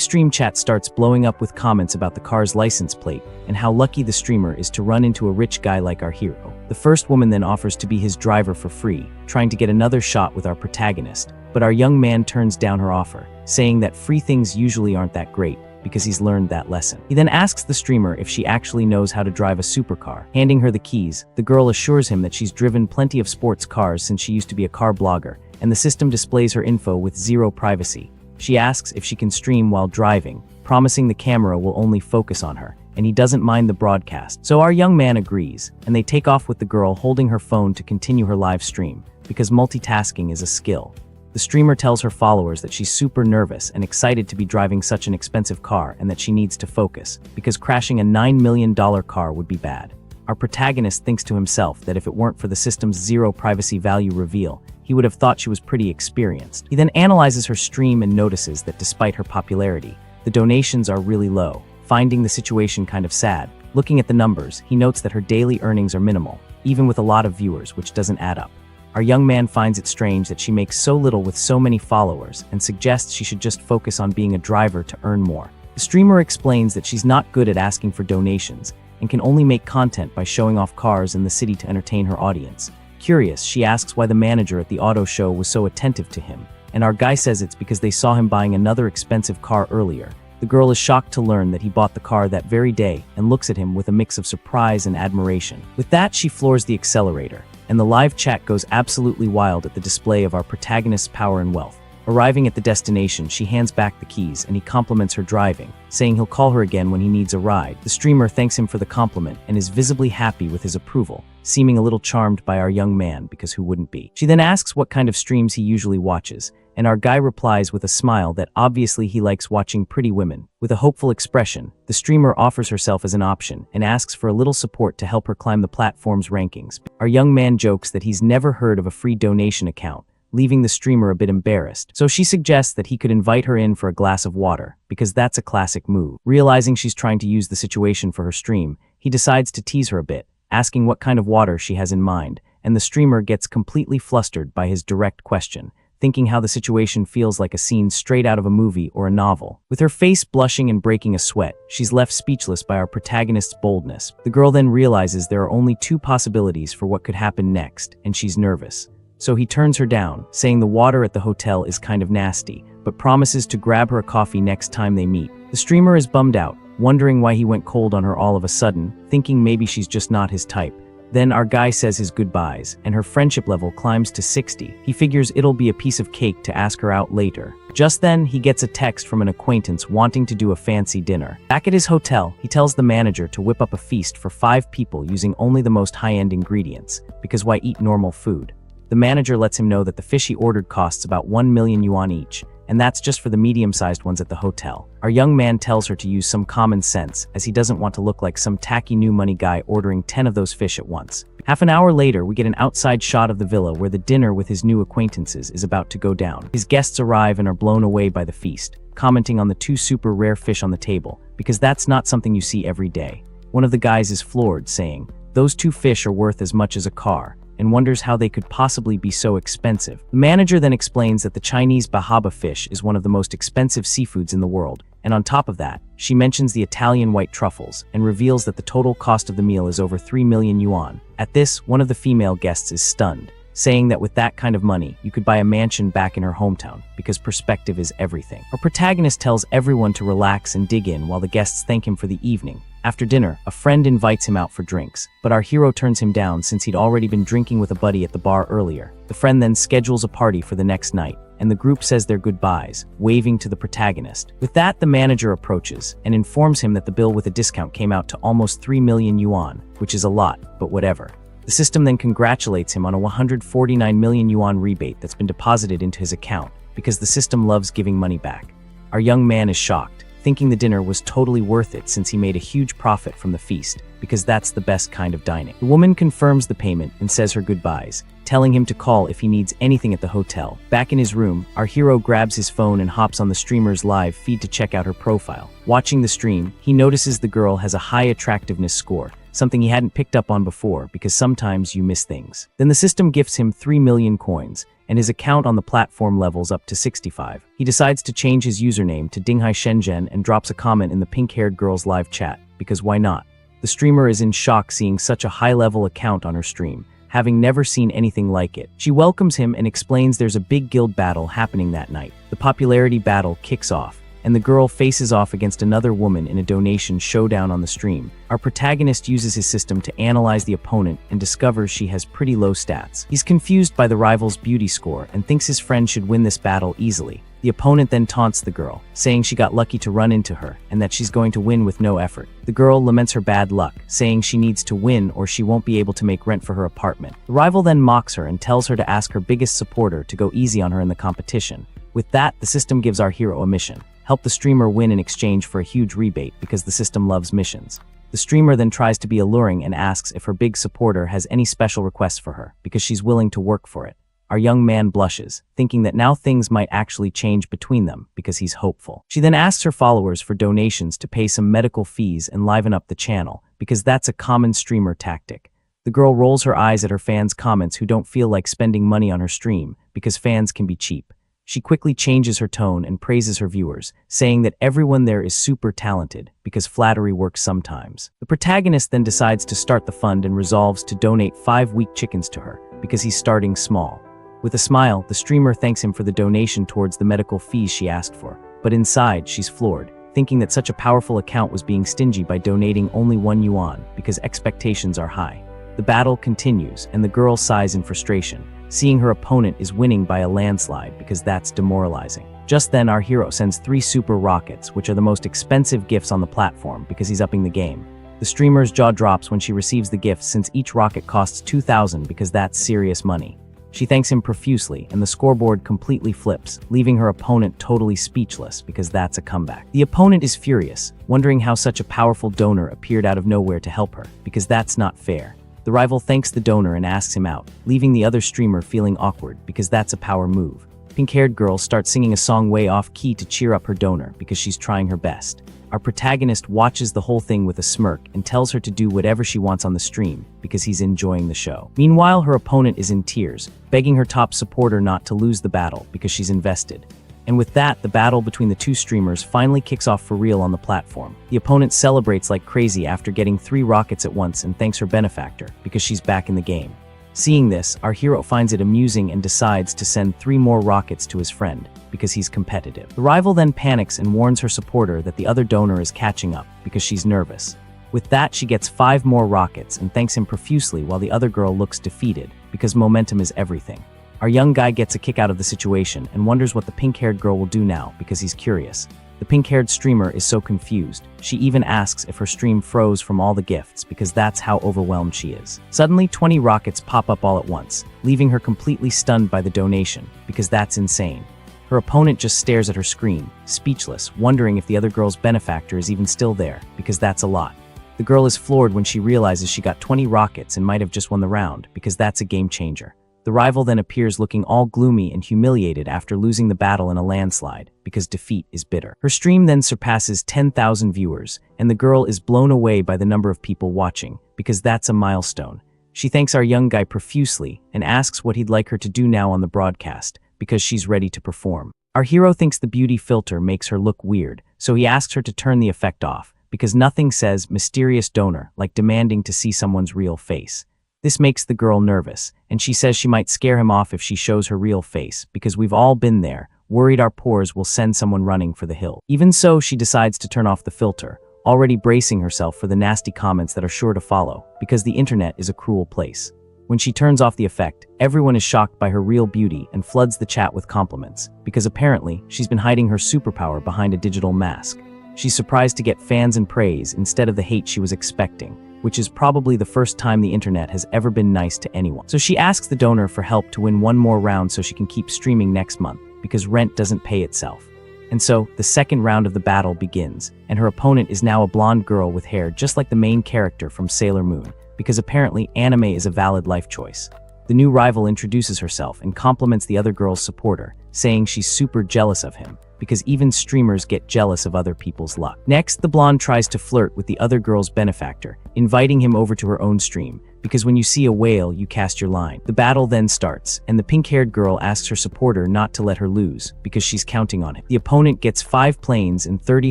stream chat starts blowing up with comments about the car's license plate and how lucky the streamer is to run into a rich guy like our hero. The first woman then offers to be his driver for free, trying to get another shot with our protagonist, but our young man turns down her offer, saying that free things usually aren't that great, because he's learned that lesson. He then asks the streamer if she actually knows how to drive a supercar. Handing her the keys, the girl assures him that she's driven plenty of sports cars since she used to be a car blogger, and the system displays her info with zero privacy. She asks if she can stream while driving, promising the camera will only focus on her, and he doesn't mind the broadcast. So our young man agrees, and they take off with the girl holding her phone to continue her live stream, because multitasking is a skill. The streamer tells her followers that she's super nervous and excited to be driving such an expensive car and that she needs to focus, because crashing a $9 million car would be bad. Our protagonist thinks to himself that if it weren't for the system's zero privacy value reveal, he would have thought she was pretty experienced. He then analyzes her stream and notices that despite her popularity, the donations are really low, finding the situation kind of sad. Looking at the numbers, he notes that her daily earnings are minimal, even with a lot of viewers, which doesn't add up. Our young man finds it strange that she makes so little with so many followers and suggests she should just focus on being a driver to earn more. The streamer explains that she's not good at asking for donations and can only make content by showing off cars in the city to entertain her audience. Curious, she asks why the manager at the auto show was so attentive to him, and our guy says it's because they saw him buying another expensive car earlier. The girl is shocked to learn that he bought the car that very day and looks at him with a mix of surprise and admiration. With that, she floors the accelerator, and the live chat goes absolutely wild at the display of our protagonist's power and wealth. Arriving at the destination, she hands back the keys and he compliments her driving, saying he'll call her again when he needs a ride. The streamer thanks him for the compliment and is visibly happy with his approval, seeming a little charmed by our young man, because who wouldn't be? She then asks what kind of streams he usually watches, and our guy replies with a smile that obviously he likes watching pretty women. With a hopeful expression, the streamer offers herself as an option and asks for a little support to help her climb the platform's rankings. Our young man jokes that he's never heard of a free donation account, leaving the streamer a bit embarrassed. So she suggests that he could invite her in for a glass of water, because that's a classic move. Realizing she's trying to use the situation for her stream, he decides to tease her a bit, asking what kind of water she has in mind, and the streamer gets completely flustered by his direct question, thinking how the situation feels like a scene straight out of a movie or a novel. With her face blushing and breaking a sweat, she's left speechless by our protagonist's boldness. The girl then realizes there are only two possibilities for what could happen next, and she's nervous. So he turns her down, saying the water at the hotel is kind of nasty, but promises to grab her a coffee next time they meet. The streamer is bummed out, wondering why he went cold on her all of a sudden, thinking maybe she's just not his type. Then our guy says his goodbyes, and her friendship level climbs to 60. He figures it'll be a piece of cake to ask her out later. Just then, he gets a text from an acquaintance wanting to do a fancy dinner. Back at his hotel, he tells the manager to whip up a feast for 5 people using only the most high-end ingredients, because why eat normal food? The manager lets him know that the fish he ordered costs about 1 million yuan each, and that's just for the medium-sized ones at the hotel. Our young man tells her to use some common sense, as he doesn't want to look like some tacky new money guy ordering 10 of those fish at once. Half an hour later, we get an outside shot of the villa where the dinner with his new acquaintances is about to go down. His guests arrive and are blown away by the feast, commenting on the 2 super rare fish on the table, because that's not something you see every day. One of the guys is floored, saying, "Those 2 fish are worth as much as a car," and wonders how they could possibly be so expensive. The manager then explains that the Chinese bahaba fish is one of the most expensive seafoods in the world, and on top of that, she mentions the Italian white truffles and reveals that the total cost of the meal is over 3 million yuan. At this, one of the female guests is stunned, saying that with that kind of money, you could buy a mansion back in her hometown, because perspective is everything. Our protagonist tells everyone to relax and dig in while the guests thank him for the evening. After dinner, a friend invites him out for drinks, but our hero turns him down since he'd already been drinking with a buddy at the bar earlier. The friend then schedules a party for the next night, and the group says their goodbyes, waving to the protagonist. With that, the manager approaches and informs him that the bill with a discount came out to almost 3 million yuan, which is a lot, but whatever. The system then congratulates him on a 149 million yuan rebate that's been deposited into his account, because the system loves giving money back. Our young man is shocked, thinking the dinner was totally worth it since he made a huge profit from the feast, because that's the best kind of dining. The woman confirms the payment and says her goodbyes, telling him to call if he needs anything at the hotel. Back in his room, our hero grabs his phone and hops on the streamer's live feed to check out her profile. Watching the stream, he notices the girl has a high attractiveness score, something he hadn't picked up on before because sometimes you miss things. Then the system gifts him 3 million coins, and his account on the platform levels up to 65. He decides to change his username to Dinghai Shenzhen and drops a comment in the pink-haired girl's live chat, because why not? The streamer is in shock seeing such a high-level account on her stream, having never seen anything like it. She welcomes him and explains there's a big guild battle happening that night. The popularity battle kicks off, and the girl faces off against another woman in a donation showdown on the stream. Our protagonist uses his system to analyze the opponent and discovers she has pretty low stats. He's confused by the rival's beauty score and thinks his friend should win this battle easily. The opponent then taunts the girl, saying she got lucky to run into her and that she's going to win with no effort. The girl laments her bad luck, saying she needs to win or she won't be able to make rent for her apartment. The rival then mocks her and tells her to ask her biggest supporter to go easy on her in the competition. With that, the system gives our hero a mission. Help the streamer win in exchange for a huge rebate because the system loves missions. The streamer then tries to be alluring and asks if her big supporter has any special requests for her because she's willing to work for it. Our young man blushes, thinking that now things might actually change between them because he's hopeful. She then asks her followers for donations to pay some medical fees and liven up the channel because that's a common streamer tactic. The girl rolls her eyes at her fans' comments who don't feel like spending money on her stream because fans can be cheap. She quickly changes her tone and praises her viewers, saying that everyone there is super talented because flattery works sometimes. The protagonist then decides to start the fund and resolves to donate 5 weak chickens to her because he's starting small. With a smile, the streamer thanks him for the donation towards the medical fees she asked for, but inside she's floored, thinking that such a powerful account was being stingy by donating only 1 yuan because expectations are high. The battle continues and the girl sighs in frustration, seeing her opponent is winning by a landslide because that's demoralizing. Just then, our hero sends 3 super rockets, which are the most expensive gifts on the platform because he's upping the game. The streamer's jaw drops when she receives the gifts since each rocket costs 2,000 because that's serious money. She thanks him profusely and the scoreboard completely flips, leaving her opponent totally speechless because that's a comeback. The opponent is furious, wondering how such a powerful donor appeared out of nowhere to help her because that's not fair. The rival thanks the donor and asks him out, leaving the other streamer feeling awkward because that's a power move. Pink-haired girl starts singing a song way off key to cheer up her donor because she's trying her best. Our protagonist watches the whole thing with a smirk and tells her to do whatever she wants on the stream because he's enjoying the show. Meanwhile, her opponent is in tears, begging her top supporter not to lose the battle because she's invested. And with that, the battle between the 2 streamers finally kicks off for real on the platform. The opponent celebrates like crazy after getting 3 rockets at once and thanks her benefactor because she's back in the game. Seeing this, our hero finds it amusing and decides to send 3 more rockets to his friend because he's competitive. The rival then panics and warns her supporter that the other donor is catching up because she's nervous. With that, she gets 5 more rockets and thanks him profusely while the other girl looks defeated because momentum is everything. Our young guy gets a kick out of the situation and wonders what the pink-haired girl will do now because he's curious. The pink-haired streamer is so confused, she even asks if her stream froze from all the gifts because that's how overwhelmed she is. Suddenly, 20 rockets pop up all at once, leaving her completely stunned by the donation because that's insane. Her opponent just stares at her screen, speechless, wondering if the other girl's benefactor is even still there because that's a lot. The girl is floored when she realizes she got 20 rockets and might have just won the round because that's a game changer. The rival then appears looking all gloomy and humiliated after losing the battle in a landslide, because defeat is bitter. Her stream then surpasses 10,000 viewers, and the girl is blown away by the number of people watching, because that's a milestone. She thanks our young guy profusely and asks what he'd like her to do now on the broadcast, because she's ready to perform. Our hero thinks the beauty filter makes her look weird, so he asks her to turn the effect off, because nothing says mysterious donor like demanding to see someone's real face. This makes the girl nervous, and she says she might scare him off if she shows her real face, because we've all been there, worried our pores will send someone running for the hill. Even so, she decides to turn off the filter, already bracing herself for the nasty comments that are sure to follow, because the internet is a cruel place. When she turns off the effect, everyone is shocked by her real beauty and floods the chat with compliments, because apparently, she's been hiding her superpower behind a digital mask. She's surprised to get fans and praise instead of the hate she was expecting, which is probably the first time the internet has ever been nice to anyone. So she asks the donor for help to win 1 more round so she can keep streaming next month, because rent doesn't pay itself. And so, the second round of the battle begins, and her opponent is now a blonde girl with hair just like the main character from Sailor Moon, because apparently anime is a valid life choice. The new rival introduces herself and compliments the other girl's supporter, saying she's super jealous of him, because even streamers get jealous of other people's luck. Next, the blonde tries to flirt with the other girl's benefactor, inviting him over to her own stream, because when you see a whale, you cast your line. The battle then starts, and the pink-haired girl asks her supporter not to let her lose, because she's counting on him. The opponent gets 5 planes and 30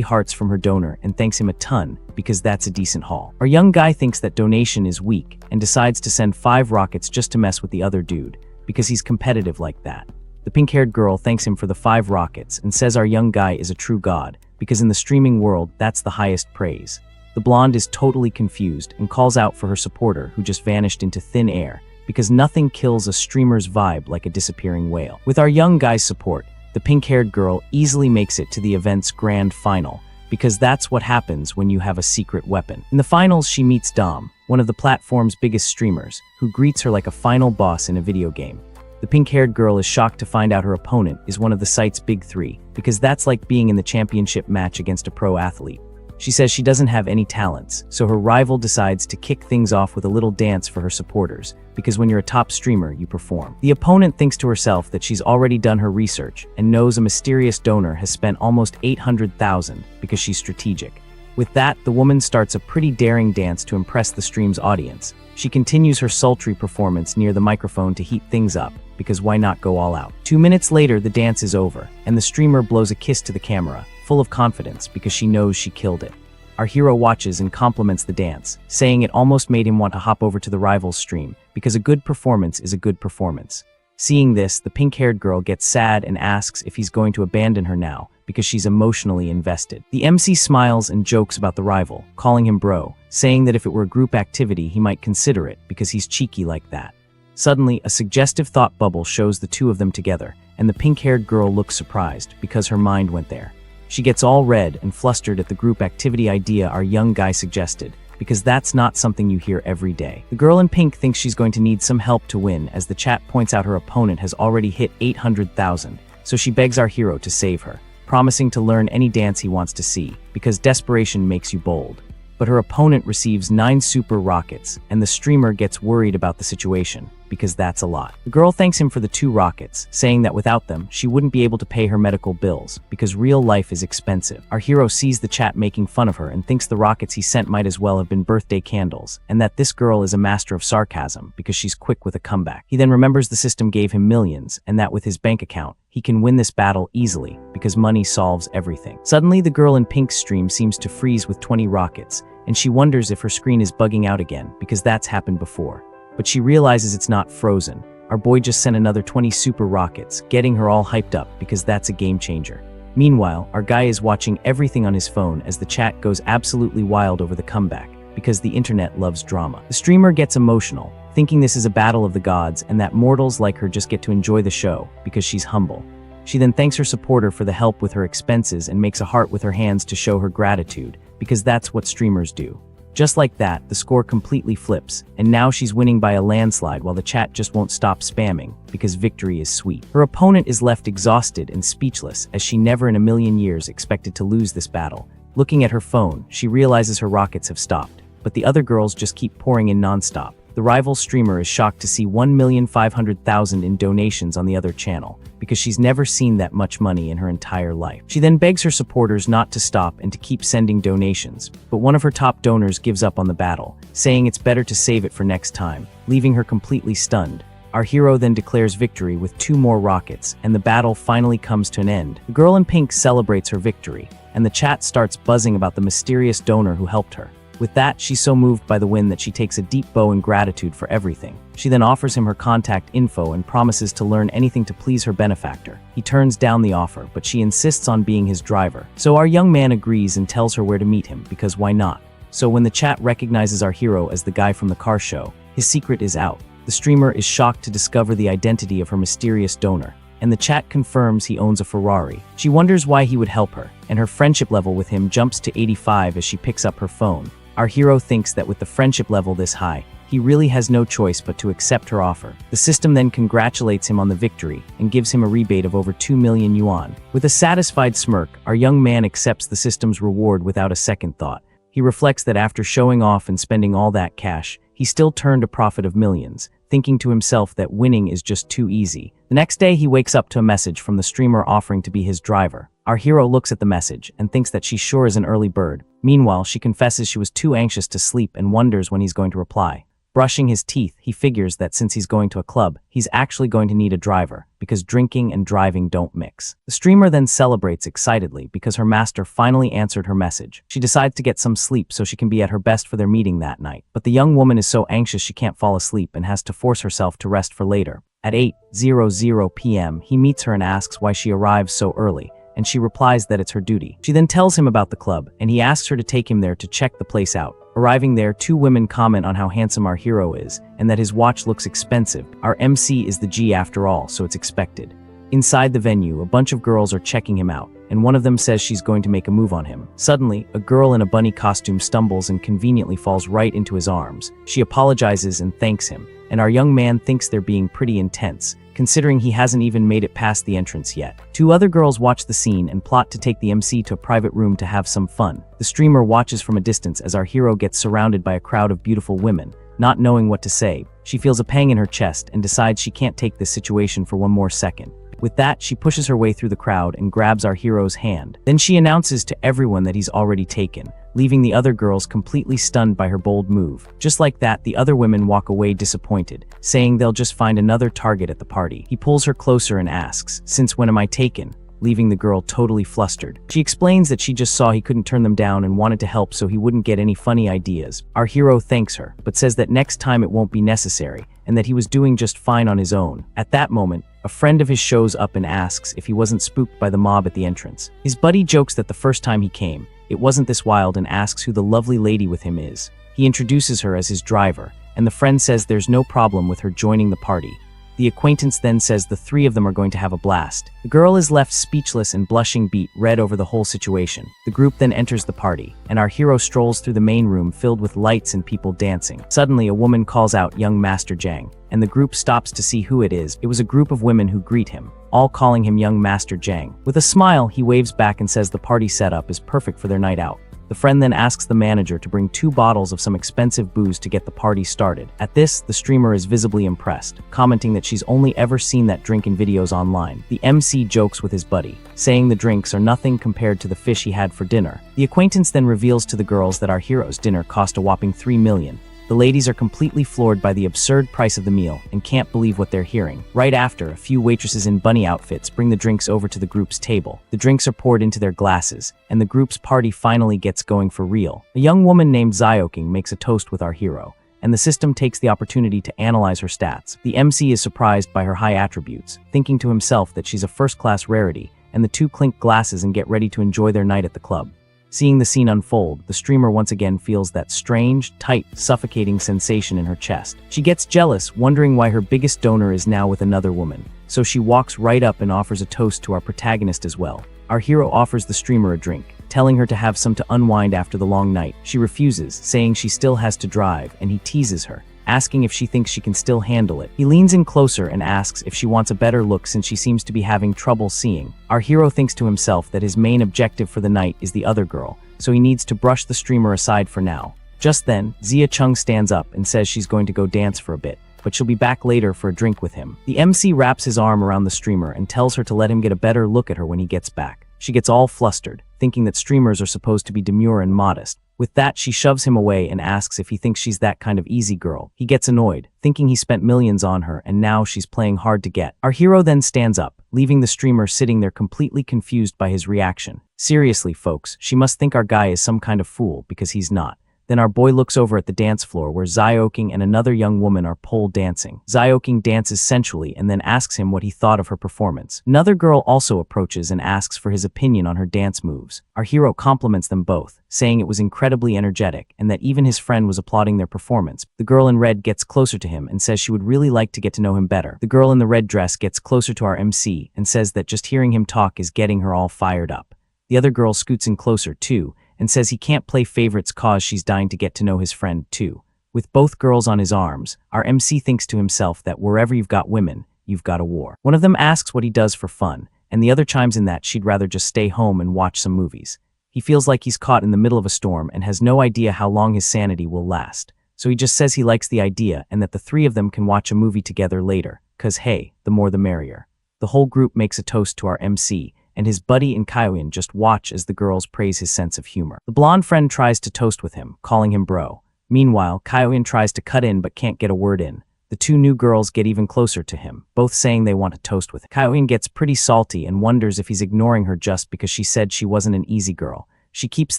hearts from her donor and thanks him a ton, because that's a decent haul. Our young guy thinks that donation is weak, and decides to send 5 rockets just to mess with the other dude, because he's competitive like that. The pink-haired girl thanks him for the 5 rockets and says our young guy is a true god, because in the streaming world, that's the highest praise. The blonde is totally confused and calls out for her supporter who just vanished into thin air, because nothing kills a streamer's vibe like a disappearing whale. With our young guy's support, the pink-haired girl easily makes it to the event's grand final, because that's what happens when you have a secret weapon. In the finals, she meets Dom, one of the platform's biggest streamers, who greets her like a final boss in a video game. The pink-haired girl is shocked to find out her opponent is one of the site's big 3, because that's like being in the championship match against a pro athlete. She says she doesn't have any talents, so her rival decides to kick things off with a little dance for her supporters, because when you're a top streamer, you perform. The opponent thinks to herself that she's already done her research and knows a mysterious donor has spent almost 800,000 because she's strategic. With that, the woman starts a pretty daring dance to impress the stream's audience. She continues her sultry performance near the microphone to heat things up, because why not go all out? 2 minutes later, the dance is over, and the streamer blows a kiss to the camera, full of confidence because she knows she killed it. Our hero watches and compliments the dance, saying it almost made him want to hop over to the rival's stream, because a good performance is a good performance. Seeing this, the pink-haired girl gets sad and asks if he's going to abandon her now, because she's emotionally invested. The MC smiles and jokes about the rival, calling him bro, saying that if it were a group activity, he might consider it, because he's cheeky like that. Suddenly, a suggestive thought bubble shows the two of them together, and the pink-haired girl looks surprised, because her mind went there. She gets all red and flustered at the group activity idea our young guy suggested, because that's not something you hear every day. The girl in pink thinks she's going to need some help to win, as the chat points out her opponent has already hit 800,000, so she begs our hero to save her, promising to learn any dance he wants to see, because desperation makes you bold. But her opponent receives 9 super rockets, and the streamer gets worried about the situation, because that's a lot. The girl thanks him for the 2 rockets, saying that without them, she wouldn't be able to pay her medical bills, because real life is expensive. Our hero sees the chat making fun of her and thinks the rockets he sent might as well have been birthday candles, and that this girl is a master of sarcasm, because she's quick with a comeback. He then remembers the system gave him millions, and that with his bank account, he can win this battle easily, because money solves everything. Suddenly, the girl in pink's stream seems to freeze with 20 rockets, and she wonders if her screen is bugging out again, because that's happened before. But she realizes it's not frozen. Our boy just sent another 20 super rockets, getting her all hyped up, because that's a game changer. Meanwhile, our guy is watching everything on his phone as the chat goes absolutely wild over the comeback, because the internet loves drama. The streamer gets emotional, thinking this is a battle of the gods and that mortals like her just get to enjoy the show, because she's humble. She then thanks her supporter for the help with her expenses and makes a heart with her hands to show her gratitude, because that's what streamers do. Just like that, the score completely flips, and now she's winning by a landslide while the chat just won't stop spamming, because victory is sweet. Her opponent is left exhausted and speechless, as she never in a million years expected to lose this battle. Looking at her phone, she realizes her rockets have stopped, but the other girls just keep pouring in non-stop. The rival streamer is shocked to see 1,500,000 in donations on the other channel, because she's never seen that much money in her entire life. She then begs her supporters not to stop and to keep sending donations, but one of her top donors gives up on the battle, saying it's better to save it for next time, leaving her completely stunned. Our hero then declares victory with 2 more rockets, and the battle finally comes to an end. The girl in pink celebrates her victory, and the chat starts buzzing about the mysterious donor who helped her. With that, she's so moved by the win that she takes a deep bow in gratitude for everything. She then offers him her contact info and promises to learn anything to please her benefactor. He turns down the offer, but she insists on being his driver. So our young man agrees and tells her where to meet him, because why not? So when the chat recognizes our hero as the guy from the car show, his secret is out. The streamer is shocked to discover the identity of her mysterious donor, and the chat confirms he owns a Ferrari. She wonders why he would help her, and her friendship level with him jumps to 85 as she picks up her phone. Our hero thinks that with the friendship level this high, he really has no choice but to accept her offer. The system then congratulates him on the victory and gives him a rebate of over 2 million yuan. With a satisfied smirk, our young man accepts the system's reward without a second thought. He reflects that after showing off and spending all that cash, he still turned a profit of millions, thinking to himself that winning is just too easy. The next day, he wakes up to a message from the streamer offering to be his driver. Our hero looks at the message and thinks that she sure is an early bird. Meanwhile, she confesses she was too anxious to sleep and wonders when he's going to reply. Brushing his teeth, he figures that since he's going to a club, he's actually going to need a driver, because drinking and driving don't mix. The streamer then celebrates excitedly because her master finally answered her message. She decides to get some sleep so she can be at her best for their meeting that night. But the young woman is so anxious she can't fall asleep and has to force herself to rest for later. At 8:00 p.m., he meets her and asks why she arrives so early, and she replies that it's her duty. She then tells him about the club, and he asks her to take him there to check the place out. Arriving there, two women comment on how handsome our hero is, and that his watch looks expensive. Our MC is the G after all, so it's expected. Inside the venue, a bunch of girls are checking him out, and one of them says she's going to make a move on him. Suddenly, a girl in a bunny costume stumbles and conveniently falls right into his arms. She apologizes and thanks him, and our young man thinks they're being pretty intense, considering he hasn't even made it past the entrance yet. Two other girls watch the scene and plot to take the MC to a private room to have some fun. The streamer watches from a distance as our hero gets surrounded by a crowd of beautiful women. Not knowing what to say, she feels a pang in her chest and decides she can't take this situation for one more second. With that, she pushes her way through the crowd and grabs our hero's hand. Then she announces to everyone that he's already taken, leaving the other girls completely stunned by her bold move. Just like that, the other women walk away disappointed, saying they'll just find another target at the party. He pulls her closer and asks, "Since when am I taken?" leaving the girl totally flustered. She explains that she just saw he couldn't turn them down and wanted to help so he wouldn't get any funny ideas. Our hero thanks her, but says that next time it won't be necessary, and that he was doing just fine on his own. At that moment, a friend of his shows up and asks if he wasn't spooked by the mob at the entrance. His buddy jokes that the first time he came, it wasn't this wild and asks who the lovely lady with him is. He introduces her as his driver, and the friend says there's no problem with her joining the party. The acquaintance then says the three of them are going to have a blast. The girl is left speechless and blushing beet red over the whole situation. The group then enters the party, and our hero strolls through the main room filled with lights and people dancing. Suddenly, a woman calls out young Master Jang, and the group stops to see who it is. It was a group of women who greet him, all calling him young Master Jang. With a smile, he waves back and says the party setup is perfect for their night out. The friend then asks the manager to bring 2 bottles of some expensive booze to get the party started. At this, the streamer is visibly impressed, commenting that she's only ever seen that drink in videos online. The MC jokes with his buddy, saying the drinks are nothing compared to the fish he had for dinner. The acquaintance then reveals to the girls that our hero's dinner cost a whopping 3 million. The ladies are completely floored by the absurd price of the meal and can't believe what they're hearing. Right after, a few waitresses in bunny outfits bring the drinks over to the group's table. The drinks are poured into their glasses, and the group's party finally gets going for real. A young woman named Zioking makes a toast with our hero, and the system takes the opportunity to analyze her stats. The MC is surprised by her high attributes, thinking to himself that she's a first-class rarity, and the two clink glasses and get ready to enjoy their night at the club. Seeing the scene unfold, the streamer once again feels that strange, tight, suffocating sensation in her chest. She gets jealous, wondering why her biggest donor is now with another woman, so she walks right up and offers a toast to our protagonist as well. Our hero offers the streamer a drink, telling her to have some to unwind after the long night. She refuses, saying she still has to drive, and he teases her, asking if she thinks she can still handle it. He leans in closer and asks if she wants a better look since she seems to be having trouble seeing. Our hero thinks to himself that his main objective for the night is the other girl, so he needs to brush the streamer aside for now. Just then, Zia Chung stands up and says she's going to go dance for a bit, but she'll be back later for a drink with him. The MC wraps his arm around the streamer and tells her to let him get a better look at her when he gets back. She gets all flustered, thinking that streamers are supposed to be demure and modest. With that, she shoves him away and asks if he thinks she's that kind of easy girl. He gets annoyed, thinking he spent millions on her and now she's playing hard to get. Our hero then stands up, leaving the streamer sitting there completely confused by his reaction. Seriously, folks, she must think our guy is some kind of fool because he's not. Then our boy looks over at the dance floor where Zioking and another young woman are pole dancing. Zioking dances sensually and then asks him what he thought of her performance. Another girl also approaches and asks for his opinion on her dance moves. Our hero compliments them both, saying it was incredibly energetic and that even his friend was applauding their performance. The girl in red gets closer to him and says she would really like to get to know him better. The girl in the red dress gets closer to our MC and says that just hearing him talk is getting her all fired up. The other girl scoots in closer too, and says he can't play favorites cause she's dying to get to know his friend too. With both girls on his arms, our MC thinks to himself that wherever you've got women, you've got a war. One of them asks what he does for fun, and the other chimes in that she'd rather just stay home and watch some movies. He feels like he's caught in the middle of a storm and has no idea how long his sanity will last. So he just says he likes the idea and that the three of them can watch a movie together later, 'cause hey, the more the merrier. The whole group makes a toast to our MC, and his buddy and Kyoin just watch as the girls praise his sense of humor. The blonde friend tries to toast with him, calling him bro. Meanwhile, Kyoin tries to cut in but can't get a word in. The two new girls get even closer to him, both saying they want to toast with him. Kyoin gets pretty salty and wonders if he's ignoring her just because she said she wasn't an easy girl. She keeps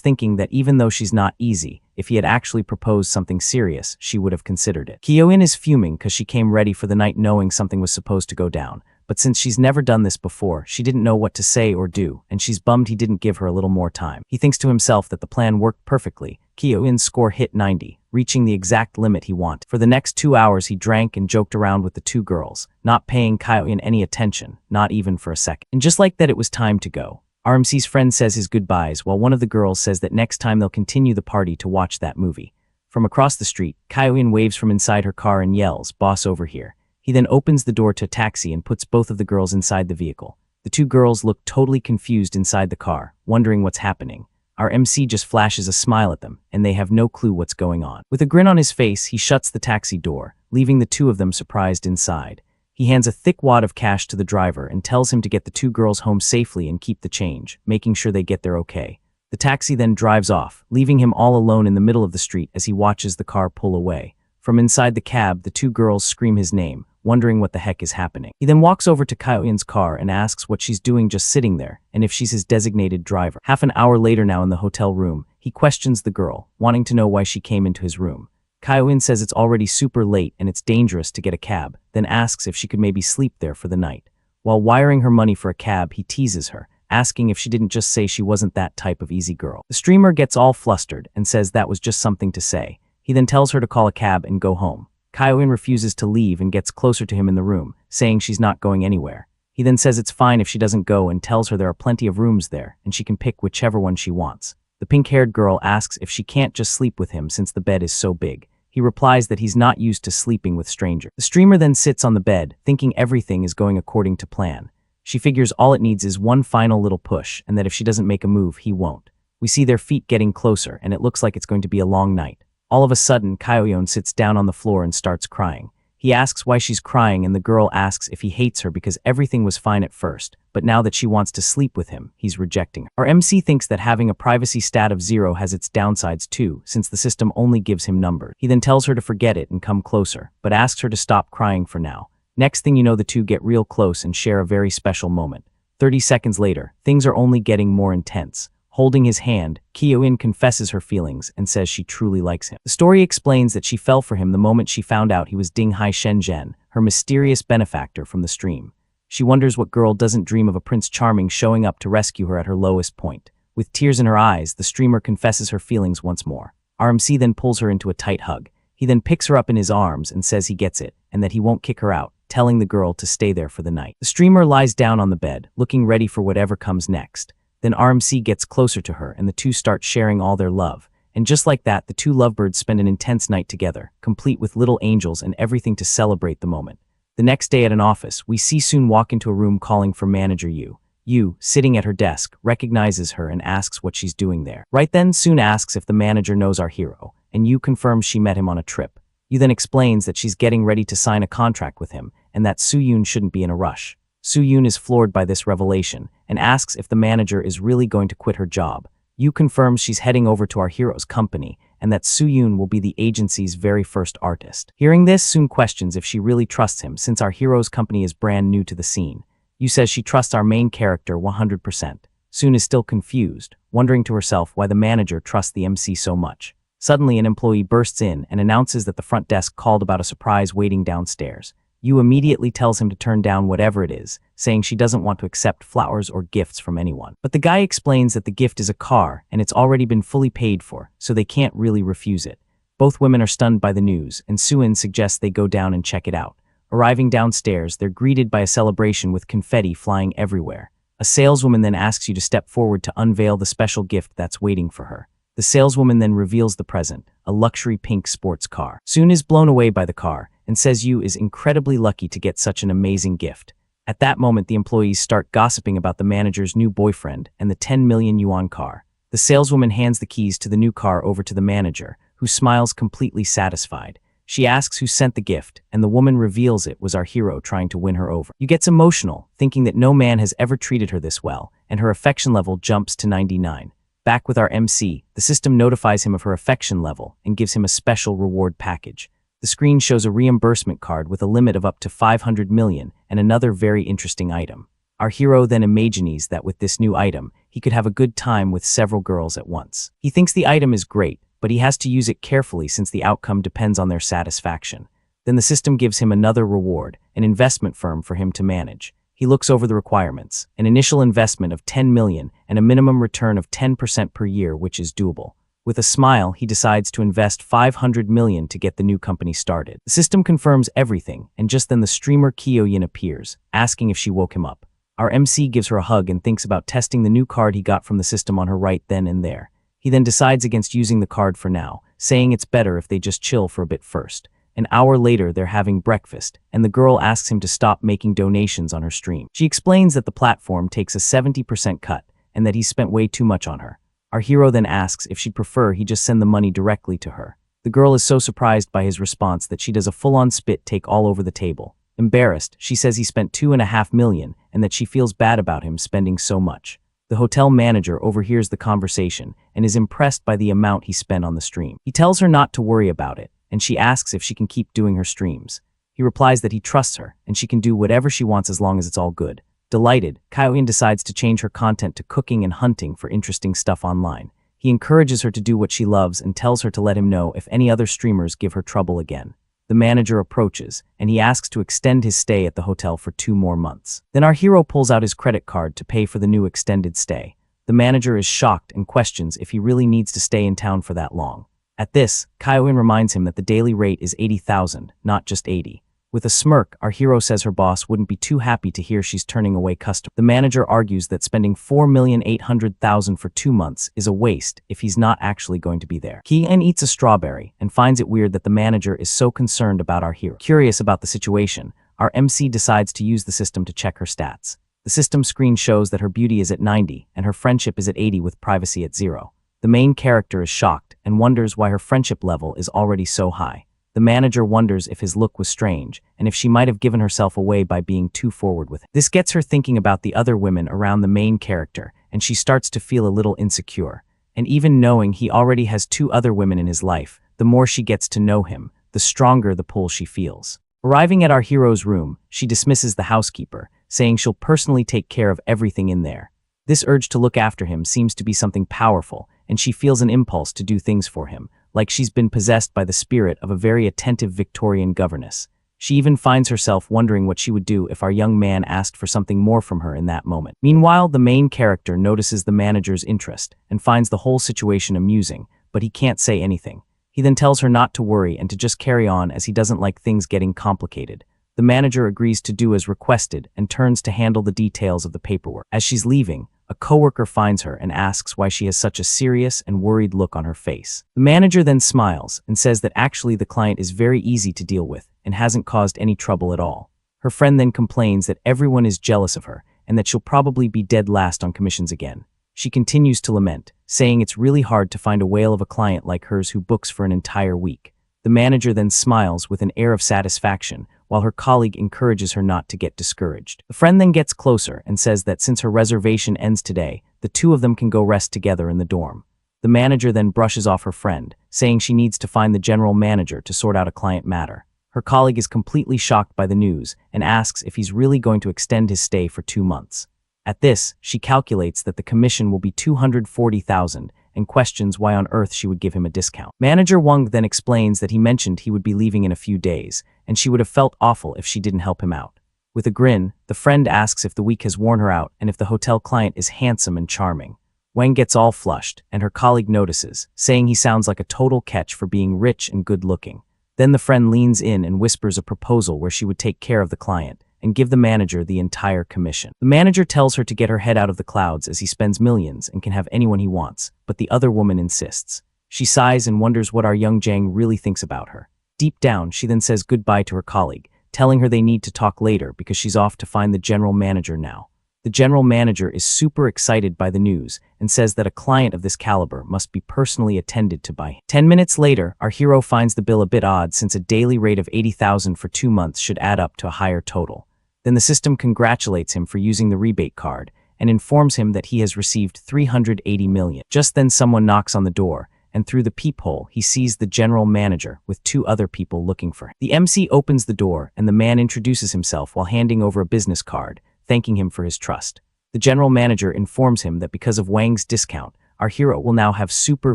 thinking that even though she's not easy, if he had actually proposed something serious, she would have considered it. Kyoin is fuming because she came ready for the night knowing something was supposed to go down. But since she's never done this before, she didn't know what to say or do, and she's bummed he didn't give her a little more time. He thinks to himself that the plan worked perfectly. Kyoin's score hit 90, reaching the exact limit he wanted. For the next 2 hours, he drank and joked around with the two girls, not paying Kyoin any attention, not even for a second. And just like that, it was time to go. RMC's friend says his goodbyes, while one of the girls says that next time they'll continue the party to watch that movie. From across the street, Kyoin waves from inside her car and yells, "Boss over here." He then opens the door to a taxi and puts both of the girls inside the vehicle. The two girls look totally confused inside the car, wondering what's happening. Our MC just flashes a smile at them, and they have no clue what's going on. With a grin on his face, he shuts the taxi door, leaving the two of them surprised inside. He hands a thick wad of cash to the driver and tells him to get the two girls home safely and keep the change, making sure they get there okay. The taxi then drives off, leaving him all alone in the middle of the street as he watches the car pull away. From inside the cab, the two girls scream his name, wondering what the heck is happening. He then walks over to Kyoin's car and asks what she's doing just sitting there, and if she's his designated driver. Half an hour later now in the hotel room, he questions the girl, wanting to know why she came into his room. Kyoin says it's already super late and it's dangerous to get a cab, then asks if she could maybe sleep there for the night. While wiring her money for a cab, he teases her, asking if she didn't just say she wasn't that type of easy girl. The streamer gets all flustered and says that was just something to say. He then tells her to call a cab and go home. Kyoin refuses to leave and gets closer to him in the room, saying she's not going anywhere. He then says it's fine if she doesn't go and tells her there are plenty of rooms there and she can pick whichever one she wants. The pink-haired girl asks if she can't just sleep with him since the bed is so big. He replies that he's not used to sleeping with strangers. The streamer then sits on the bed, thinking everything is going according to plan. She figures all it needs is one final little push, and that if she doesn't make a move, he won't. We see their feet getting closer, and it looks like it's going to be a long night. All of a sudden, Kyoin sits down on the floor and starts crying. He asks why she's crying, and the girl asks if he hates her because everything was fine at first, but now that she wants to sleep with him, he's rejecting her. Our MC thinks that having a privacy stat of 0 has its downsides too, since the system only gives him numbers. He then tells her to forget it and come closer, but asks her to stop crying for now. Next thing you know, the two get real close and share a very special moment. 30 seconds later, things are only getting more intense. Holding his hand, Kyoin confesses her feelings and says she truly likes him. The story explains that she fell for him the moment she found out he was Dinghai Shenzhen, her mysterious benefactor from the stream. She wonders what girl doesn't dream of a Prince Charming showing up to rescue her at her lowest point. With tears in her eyes, the streamer confesses her feelings once more. RMC then pulls her into a tight hug. He then picks her up in his arms and says he gets it, and that he won't kick her out, telling the girl to stay there for the night. The streamer lies down on the bed, looking ready for whatever comes next. Then RMC gets closer to her and the two start sharing all their love. And just like that, the two lovebirds spend an intense night together, complete with little angels and everything to celebrate the moment. The next day at an office, we see Soon walk into a room calling for manager Yu. Yu, sitting at her desk, recognizes her and asks what she's doing there. Right then, Soon asks if the manager knows our hero, and Yu confirms she met him on a trip. Yu then explains that she's getting ready to sign a contract with him, and that Soo-yoon shouldn't be in a rush. Soo-yoon is floored by this revelation, and asks if the manager is really going to quit her job. Yu confirms she's heading over to our hero's company, and that Soo-yoon will be the agency's very first artist. Hearing this, Soon questions if she really trusts him since our hero's company is brand new to the scene. Yu says she trusts our main character 100%. Soon is still confused, wondering to herself why the manager trusts the MC so much. Suddenly, an employee bursts in and announces that the front desk called about a surprise waiting downstairs. Yu immediately tells him to turn down whatever it is, saying she doesn't want to accept flowers or gifts from anyone. But the guy explains that the gift is a car and it's already been fully paid for, so they can't really refuse it. Both women are stunned by the news, and Soo-in suggests they go down and check it out. Arriving downstairs, they're greeted by a celebration with confetti flying everywhere. A saleswoman then asks you to step forward to unveil the special gift that's waiting for her. The saleswoman then reveals the present, a luxury pink sports car. Soon is blown away by the car and says Yu is incredibly lucky to get such an amazing gift. At that moment, the employees start gossiping about the manager's new boyfriend and the 10 million yuan car. The saleswoman hands the keys to the new car over to the manager, who smiles completely satisfied. She asks who sent the gift, and the woman reveals it was our hero trying to win her over. Yu gets emotional, thinking that no man has ever treated her this well, and her affection level jumps to 99. Back with our MC, the system notifies him of her affection level and gives him a special reward package. The screen shows a reimbursement card with a limit of up to 500 million and another very interesting item. Our hero then imagines that with this new item, he could have a good time with several girls at once. He thinks the item is great, but he has to use it carefully since the outcome depends on their satisfaction. Then the system gives him another reward, an investment firm for him to manage. He looks over the requirements, an initial investment of 10 million and a minimum return of 10% per year, which is doable. With a smile, he decides to invest 500 million to get the new company started. The system confirms everything, and just then the streamer Kyoyin appears, asking if she woke him up. Our MC gives her a hug and thinks about testing the new card he got from the system on her right then and there. He then decides against using the card for now, saying it's better if they just chill for a bit first. An hour later, they're having breakfast, and the girl asks him to stop making donations on her stream. She explains that the platform takes a 70% cut, and that he's spent way too much on her. Our hero then asks if she'd prefer he just send the money directly to her. The girl is so surprised by his response that she does a full-on spit take all over the table. Embarrassed, she says he spent 2.5 million and that she feels bad about him spending so much. The hotel manager overhears the conversation and is impressed by the amount he spent on the stream. He tells her not to worry about it, and she asks if she can keep doing her streams. He replies that he trusts her and she can do whatever she wants as long as it's all good. Delighted, Kyoyin decides to change her content to cooking and hunting for interesting stuff online. He encourages her to do what she loves and tells her to let him know if any other streamers give her trouble again. The manager approaches, and he asks to extend his stay at the hotel for 2 more months. Then our hero pulls out his credit card to pay for the new extended stay. The manager is shocked and questions if he really needs to stay in town for that long. At this, Kyoyin reminds him that the daily rate is 80,000, not just 80. With a smirk, our hero says her boss wouldn't be too happy to hear she's turning away customers. The manager argues that spending 4,800,000 for 2 months is a waste if he's not actually going to be there. Kyoyin eats a strawberry and finds it weird that the manager is so concerned about our hero. Curious about the situation, our MC decides to use the system to check her stats. The system screen shows that her beauty is at 90 and her friendship is at 80 with privacy at 0. The main character is shocked and wonders why her friendship level is already so high. The manager wonders if his look was strange and if she might have given herself away by being too forward with him. This gets her thinking about the other women around the main character, and she starts to feel a little insecure. And even knowing he already has 2 other women in his life, the more she gets to know him, the stronger the pull she feels. Arriving at our hero's room, she dismisses the housekeeper, saying she'll personally take care of everything in there. This urge to look after him seems to be something powerful, and she feels an impulse to do things for him, like she's been possessed by the spirit of a very attentive Victorian governess. She even finds herself wondering what she would do if our young man asked for something more from her in that moment. Meanwhile, the main character notices the manager's interest and finds the whole situation amusing, but he can't say anything. He then tells her not to worry and to just carry on as he doesn't like things getting complicated. The manager agrees to do as requested and turns to handle the details of the paperwork. As she's leaving, a coworker finds her and asks why she has such a serious and worried look on her face. The manager then smiles and says that actually the client is very easy to deal with and hasn't caused any trouble at all. Her friend then complains that everyone is jealous of her and that she'll probably be dead last on commissions again. She continues to lament, saying it's really hard to find a whale of a client like hers who books for an entire week. The manager then smiles with an air of satisfaction, while her colleague encourages her not to get discouraged. The friend then gets closer and says that since her reservation ends today, the 2 of them can go rest together in the dorm. The manager then brushes off her friend, saying she needs to find the general manager to sort out a client matter. Her colleague is completely shocked by the news and asks if he's really going to extend his stay for 2 months. At this, she calculates that the commission will be 240,000 and questions why on earth she would give him a discount. Manager Wang then explains that he mentioned he would be leaving in a few days, and she would have felt awful if she didn't help him out. With a grin, the friend asks if the week has worn her out and if the hotel client is handsome and charming. Wang gets all flushed, and her colleague notices, saying he sounds like a total catch for being rich and good-looking. Then the friend leans in and whispers a proposal where she would take care of the client, and give the manager the entire commission. The manager tells her to get her head out of the clouds as he spends millions and can have anyone he wants, but the other woman insists. She sighs and wonders what our young Jang really thinks about her. Deep down, she then says goodbye to her colleague, telling her they need to talk later because she's off to find the general manager now. The general manager is super excited by the news and says that a client of this caliber must be personally attended to by him. 10 minutes later, our hero finds the bill a bit odd since a daily rate of 80,000 for 2 months should add up to a higher total. Then the system congratulates him for using the rebate card and informs him that he has received 380 million. Just then someone knocks on the door, and through the peephole he sees the general manager with 2 other people looking for him. The MC opens the door and the man introduces himself while handing over a business card, thanking him for his trust. The general manager informs him that because of Wang's discount, our hero will now have super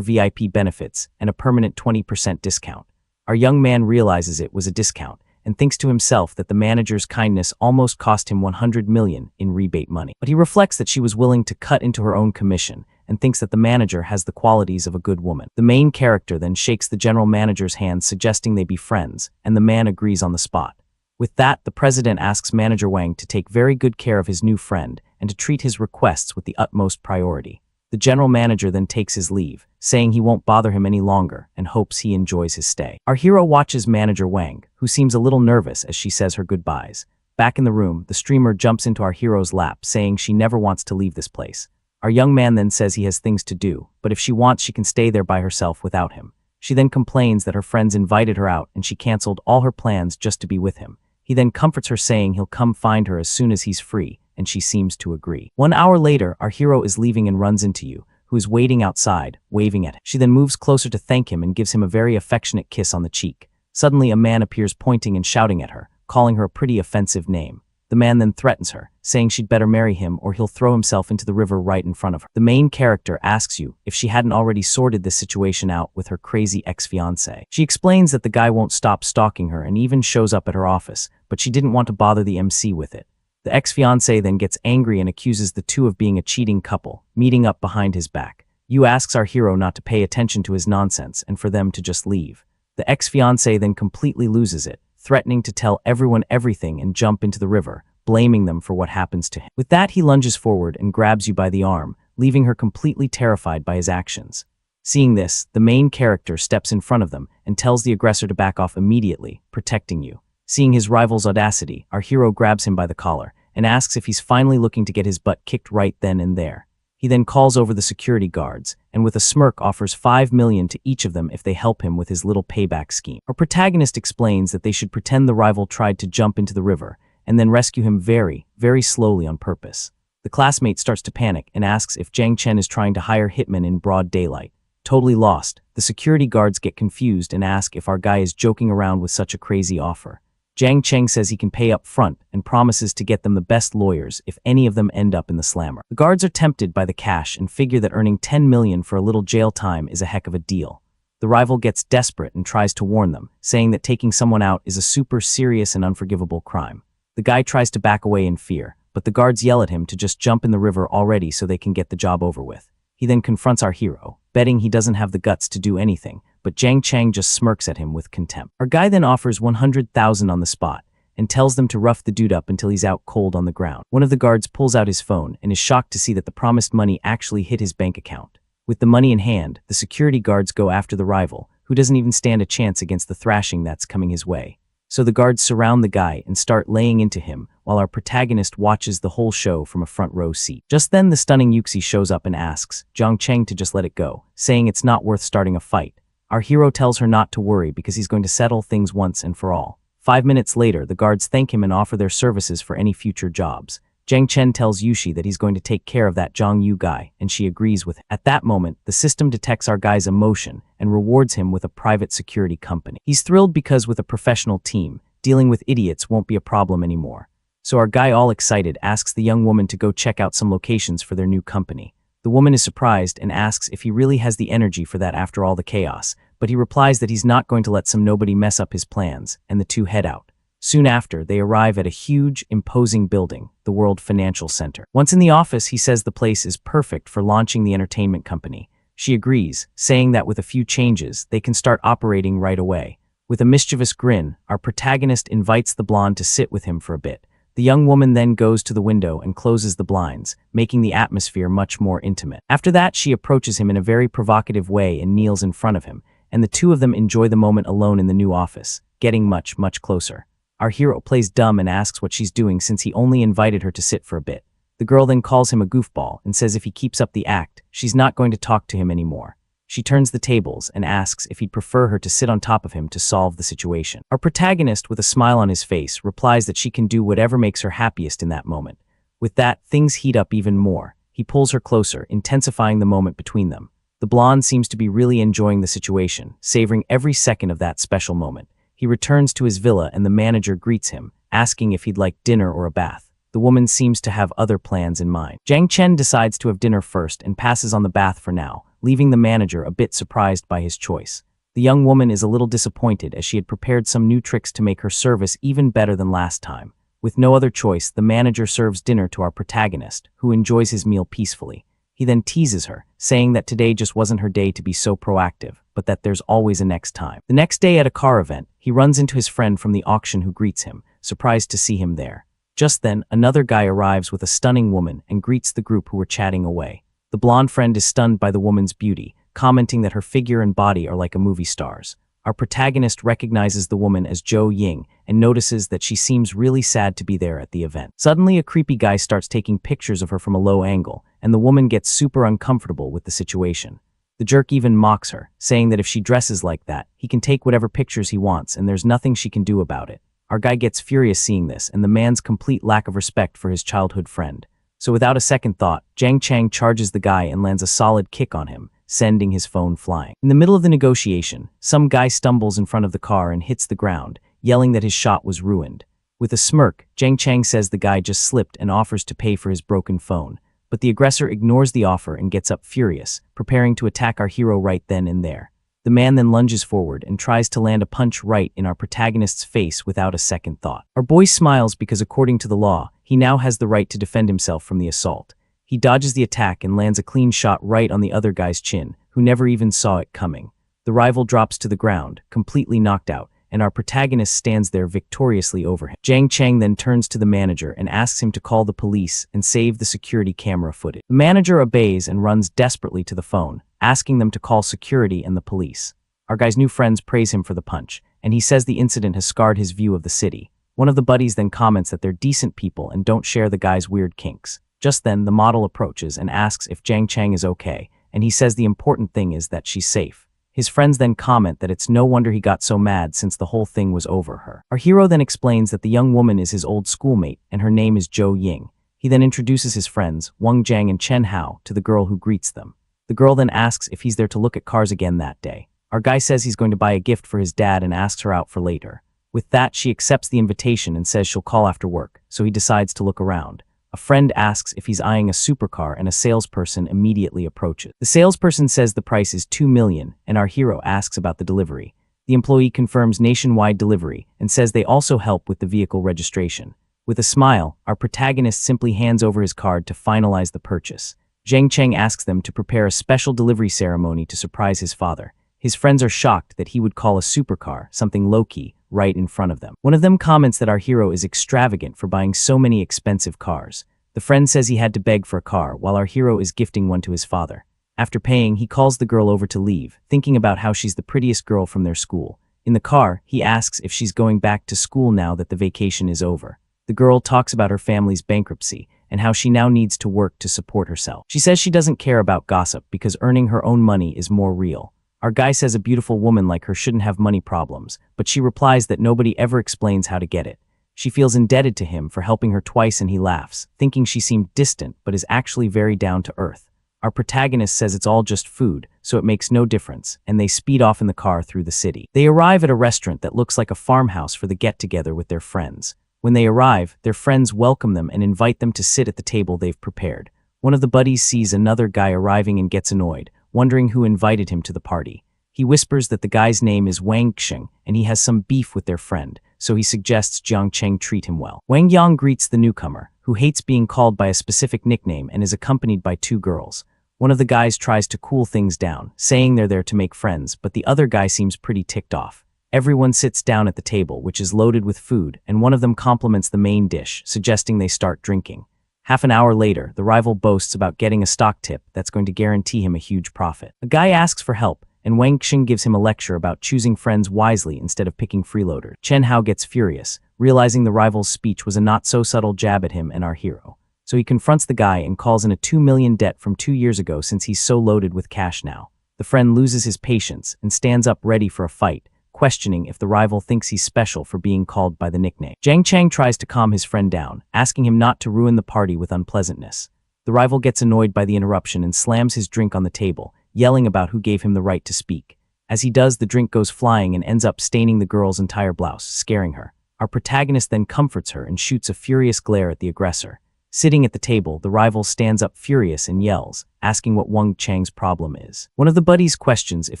VIP benefits and a permanent 20% discount. Our young man realizes it was a discount and thinks to himself that the manager's kindness almost cost him 100 million in rebate money. But he reflects that she was willing to cut into her own commission and thinks that the manager has the qualities of a good woman. The main character then shakes the general manager's hand, suggesting they be friends, and the man agrees on the spot. With that, the president asks Manager Wang to take very good care of his new friend and to treat his requests with the utmost priority. The general manager then takes his leave, saying he won't bother him any longer and hopes he enjoys his stay. Our hero watches Manager Wang, who seems a little nervous as she says her goodbyes. Back in the room, the streamer jumps into our hero's lap, saying she never wants to leave this place. Our young man then says he has things to do, but if she wants she can stay there by herself without him. She then complains that her friends invited her out and she canceled all her plans just to be with him. He then comforts her, saying he'll come find her as soon as he's free, and she seems to agree. 1 hour later, our hero is leaving and runs into Yu, who is waiting outside, waving at him. She then moves closer to thank him and gives him a very affectionate kiss on the cheek. Suddenly, a man appears pointing and shouting at her, calling her a pretty offensive name. The man then threatens her, saying she'd better marry him or he'll throw himself into the river right in front of her. The main character asks Yu if she hadn't already sorted this situation out with her crazy ex-fiancé. She explains that the guy won't stop stalking her and even shows up at her office, but she didn't want to bother the MC with it. The ex-fiancé then gets angry and accuses the two of being a cheating couple, meeting up behind his back. Yu asks our hero not to pay attention to his nonsense and for them to just leave. The ex-fiancé then completely loses it, threatening to tell everyone everything and jump into the river, blaming them for what happens to him. With that, he lunges forward and grabs Yu by the arm, leaving her completely terrified by his actions. Seeing this, the main character steps in front of them and tells the aggressor to back off immediately, protecting Yu. Seeing his rival's audacity, our hero grabs him by the collar and asks if he's finally looking to get his butt kicked right then and there. He then calls over the security guards and with a smirk offers 5 million to each of them if they help him with his little payback scheme. Our protagonist explains that they should pretend the rival tried to jump into the river and then rescue him very, very slowly on purpose. The classmate starts to panic and asks if Jiang Chen is trying to hire hitmen in broad daylight. Totally lost, the security guards get confused and ask if our guy is joking around with such a crazy offer. Jiang Cheng says he can pay up front and promises to get them the best lawyers if any of them end up in the slammer. The guards are tempted by the cash and figure that earning 10 million for a little jail time is a heck of a deal. The rival gets desperate and tries to warn them, saying that taking someone out is a super serious and unforgivable crime. The guy tries to back away in fear, but the guards yell at him to just jump in the river already so they can get the job over with. He then confronts our hero, betting he doesn't have the guts to do anything, but Jiang Cheng just smirks at him with contempt. Our guy then offers 100,000 on the spot and tells them to rough the dude up until he's out cold on the ground. One of the guards pulls out his phone and is shocked to see that the promised money actually hit his bank account. With the money in hand, the security guards go after the rival, who doesn't even stand a chance against the thrashing that's coming his way. So the guards surround the guy and start laying into him while our protagonist watches the whole show from a front row seat. Just then the stunning Yuxi shows up and asks Jiang Cheng to just let it go, saying it's not worth starting a fight. Our hero tells her not to worry because he's going to settle things once and for all. 5 minutes later, the guards thank him and offer their services for any future jobs. Jiang Chen tells Yushi that he's going to take care of that Zhang Yu guy, and she agrees with him. At that moment, the system detects our guy's emotion and rewards him with a private security company. He's thrilled because with a professional team, dealing with idiots won't be a problem anymore. So our guy, all excited, asks the young woman to go check out some locations for their new company. The woman is surprised and asks if he really has the energy for that after all the chaos, but he replies that he's not going to let some nobody mess up his plans, and the two head out. Soon after, they arrive at a huge, imposing building, the World Financial Center. Once in the office, he says the place is perfect for launching the entertainment company. She agrees, saying that with a few changes, they can start operating right away. With a mischievous grin, our protagonist invites the blonde to sit with him for a bit, The young woman then goes to the window and closes the blinds, making the atmosphere much more intimate. After that, she approaches him in a very provocative way and kneels in front of him, and the two of them enjoy the moment alone in the new office, getting much, much closer. Our hero plays dumb and asks what she's doing since he only invited her to sit for a bit. The girl then calls him a goofball and says if he keeps up the act, she's not going to talk to him anymore. She turns the tables and asks if he'd prefer her to sit on top of him to solve the situation. Our protagonist, with a smile on his face, replies that she can do whatever makes her happiest in that moment. With that, things heat up even more. He pulls her closer, intensifying the moment between them. The blonde seems to be really enjoying the situation, savoring every second of that special moment. He returns to his villa and the manager greets him, asking if he'd like dinner or a bath. The woman seems to have other plans in mind. Jiang Chen decides to have dinner first and passes on the bath for now, leaving the manager a bit surprised by his choice. The young woman is a little disappointed as she had prepared some new tricks to make her service even better than last time. With no other choice, the manager serves dinner to our protagonist, who enjoys his meal peacefully. He then teases her, saying that today just wasn't her day to be so proactive, but that there's always a next time. The next day at a car event, he runs into his friend from the auction who greets him, surprised to see him there. Just then, another guy arrives with a stunning woman and greets the group who were chatting away. The blonde friend is stunned by the woman's beauty, commenting that her figure and body are like a movie star's. Our protagonist recognizes the woman as Zhou Ying and notices that she seems really sad to be there at the event. Suddenly, a creepy guy starts taking pictures of her from a low angle, and the woman gets super uncomfortable with the situation. The jerk even mocks her, saying that if she dresses like that, he can take whatever pictures he wants and there's nothing she can do about it. Our guy gets furious seeing this and the man's complete lack of respect for his childhood friend. So without a second thought, Jiang Chang charges the guy and lands a solid kick on him, sending his phone flying. In the middle of the negotiation, some guy stumbles in front of the car and hits the ground, yelling that his shot was ruined. With a smirk, Jiang Chang says the guy just slipped and offers to pay for his broken phone. But the aggressor ignores the offer and gets up furious, preparing to attack our hero right then and there. The man then lunges forward and tries to land a punch right in our protagonist's face without a second thought. Our boy smiles because according to the law, he now has the right to defend himself from the assault. He dodges the attack and lands a clean shot right on the other guy's chin, who never even saw it coming. The rival drops to the ground, completely knocked out, and our protagonist stands there victoriously over him. Jiang Chang then turns to the manager and asks him to call the police and save the security camera footage. The manager obeys and runs desperately to the phone, asking them to call security and the police. Our guy's new friends praise him for the punch, and he says the incident has scarred his view of the city. One of the buddies then comments that they're decent people and don't share the guy's weird kinks. Just then, the model approaches and asks if Jiang Chang is okay, and he says the important thing is that she's safe. His friends then comment that it's no wonder he got so mad since the whole thing was over her. Our hero then explains that the young woman is his old schoolmate and her name is Zhou Ying. He then introduces his friends, Wang Jiang and Chen Hao, to the girl who greets them. The girl then asks if he's there to look at cars again that day. Our guy says he's going to buy a gift for his dad and asks her out for later. With that, she accepts the invitation and says she'll call after work, so he decides to look around. A friend asks if he's eyeing a supercar and a salesperson immediately approaches. The salesperson says the price is $2 million and our hero asks about the delivery. The employee confirms nationwide delivery and says they also help with the vehicle registration. With a smile, our protagonist simply hands over his card to finalize the purchase. Jiang Cheng asks them to prepare a special delivery ceremony to surprise his father. His friends are shocked that he would call a supercar something low-key right in front of them. One of them comments that our hero is extravagant for buying so many expensive cars. The friend says he had to beg for a car while our hero is gifting one to his father. After paying, he calls the girl over to leave, thinking about how she's the prettiest girl from their school. In the car, he asks if she's going back to school now that the vacation is over. The girl talks about her family's bankruptcy and how she now needs to work to support herself. She says she doesn't care about gossip because earning her own money is more real. Our guy says a beautiful woman like her shouldn't have money problems, but she replies that nobody ever explains how to get it. She feels indebted to him for helping her twice and he laughs, thinking she seemed distant but is actually very down to earth. Our protagonist says it's all just food, so it makes no difference, and they speed off in the car through the city. They arrive at a restaurant that looks like a farmhouse for the get-together with their friends. When they arrive, their friends welcome them and invite them to sit at the table they've prepared. One of the buddies sees another guy arriving and gets annoyed, wondering who invited him to the party. He whispers that the guy's name is Wang Xing and he has some beef with their friend, so he suggests Jiang Cheng treat him well. Wang Yang greets the newcomer, who hates being called by a specific nickname and is accompanied by two girls. One of the guys tries to cool things down, saying they're there to make friends, but the other guy seems pretty ticked off. Everyone sits down at the table, which is loaded with food, and one of them compliments the main dish, suggesting they start drinking. Half an hour later, the rival boasts about getting a stock tip that's going to guarantee him a huge profit. A guy asks for help, and Wang Xing gives him a lecture about choosing friends wisely instead of picking freeloaders. Chen Hao gets furious, realizing the rival's speech was a not-so-subtle jab at him and our hero. So he confronts the guy and calls in a 2 million debt from 2 years ago since he's so loaded with cash now. The friend loses his patience and stands up ready for a fight, questioning if the rival thinks he's special for being called by the nickname. Jiang Chang tries to calm his friend down, asking him not to ruin the party with unpleasantness. The rival gets annoyed by the interruption and slams his drink on the table, yelling about who gave him the right to speak. As he does, the drink goes flying and ends up staining the girl's entire blouse, scaring her. Our protagonist then comforts her and shoots a furious glare at the aggressor. Sitting at the table, the rival stands up furious and yells, asking what Wang Chang's problem is. One of the buddies questions if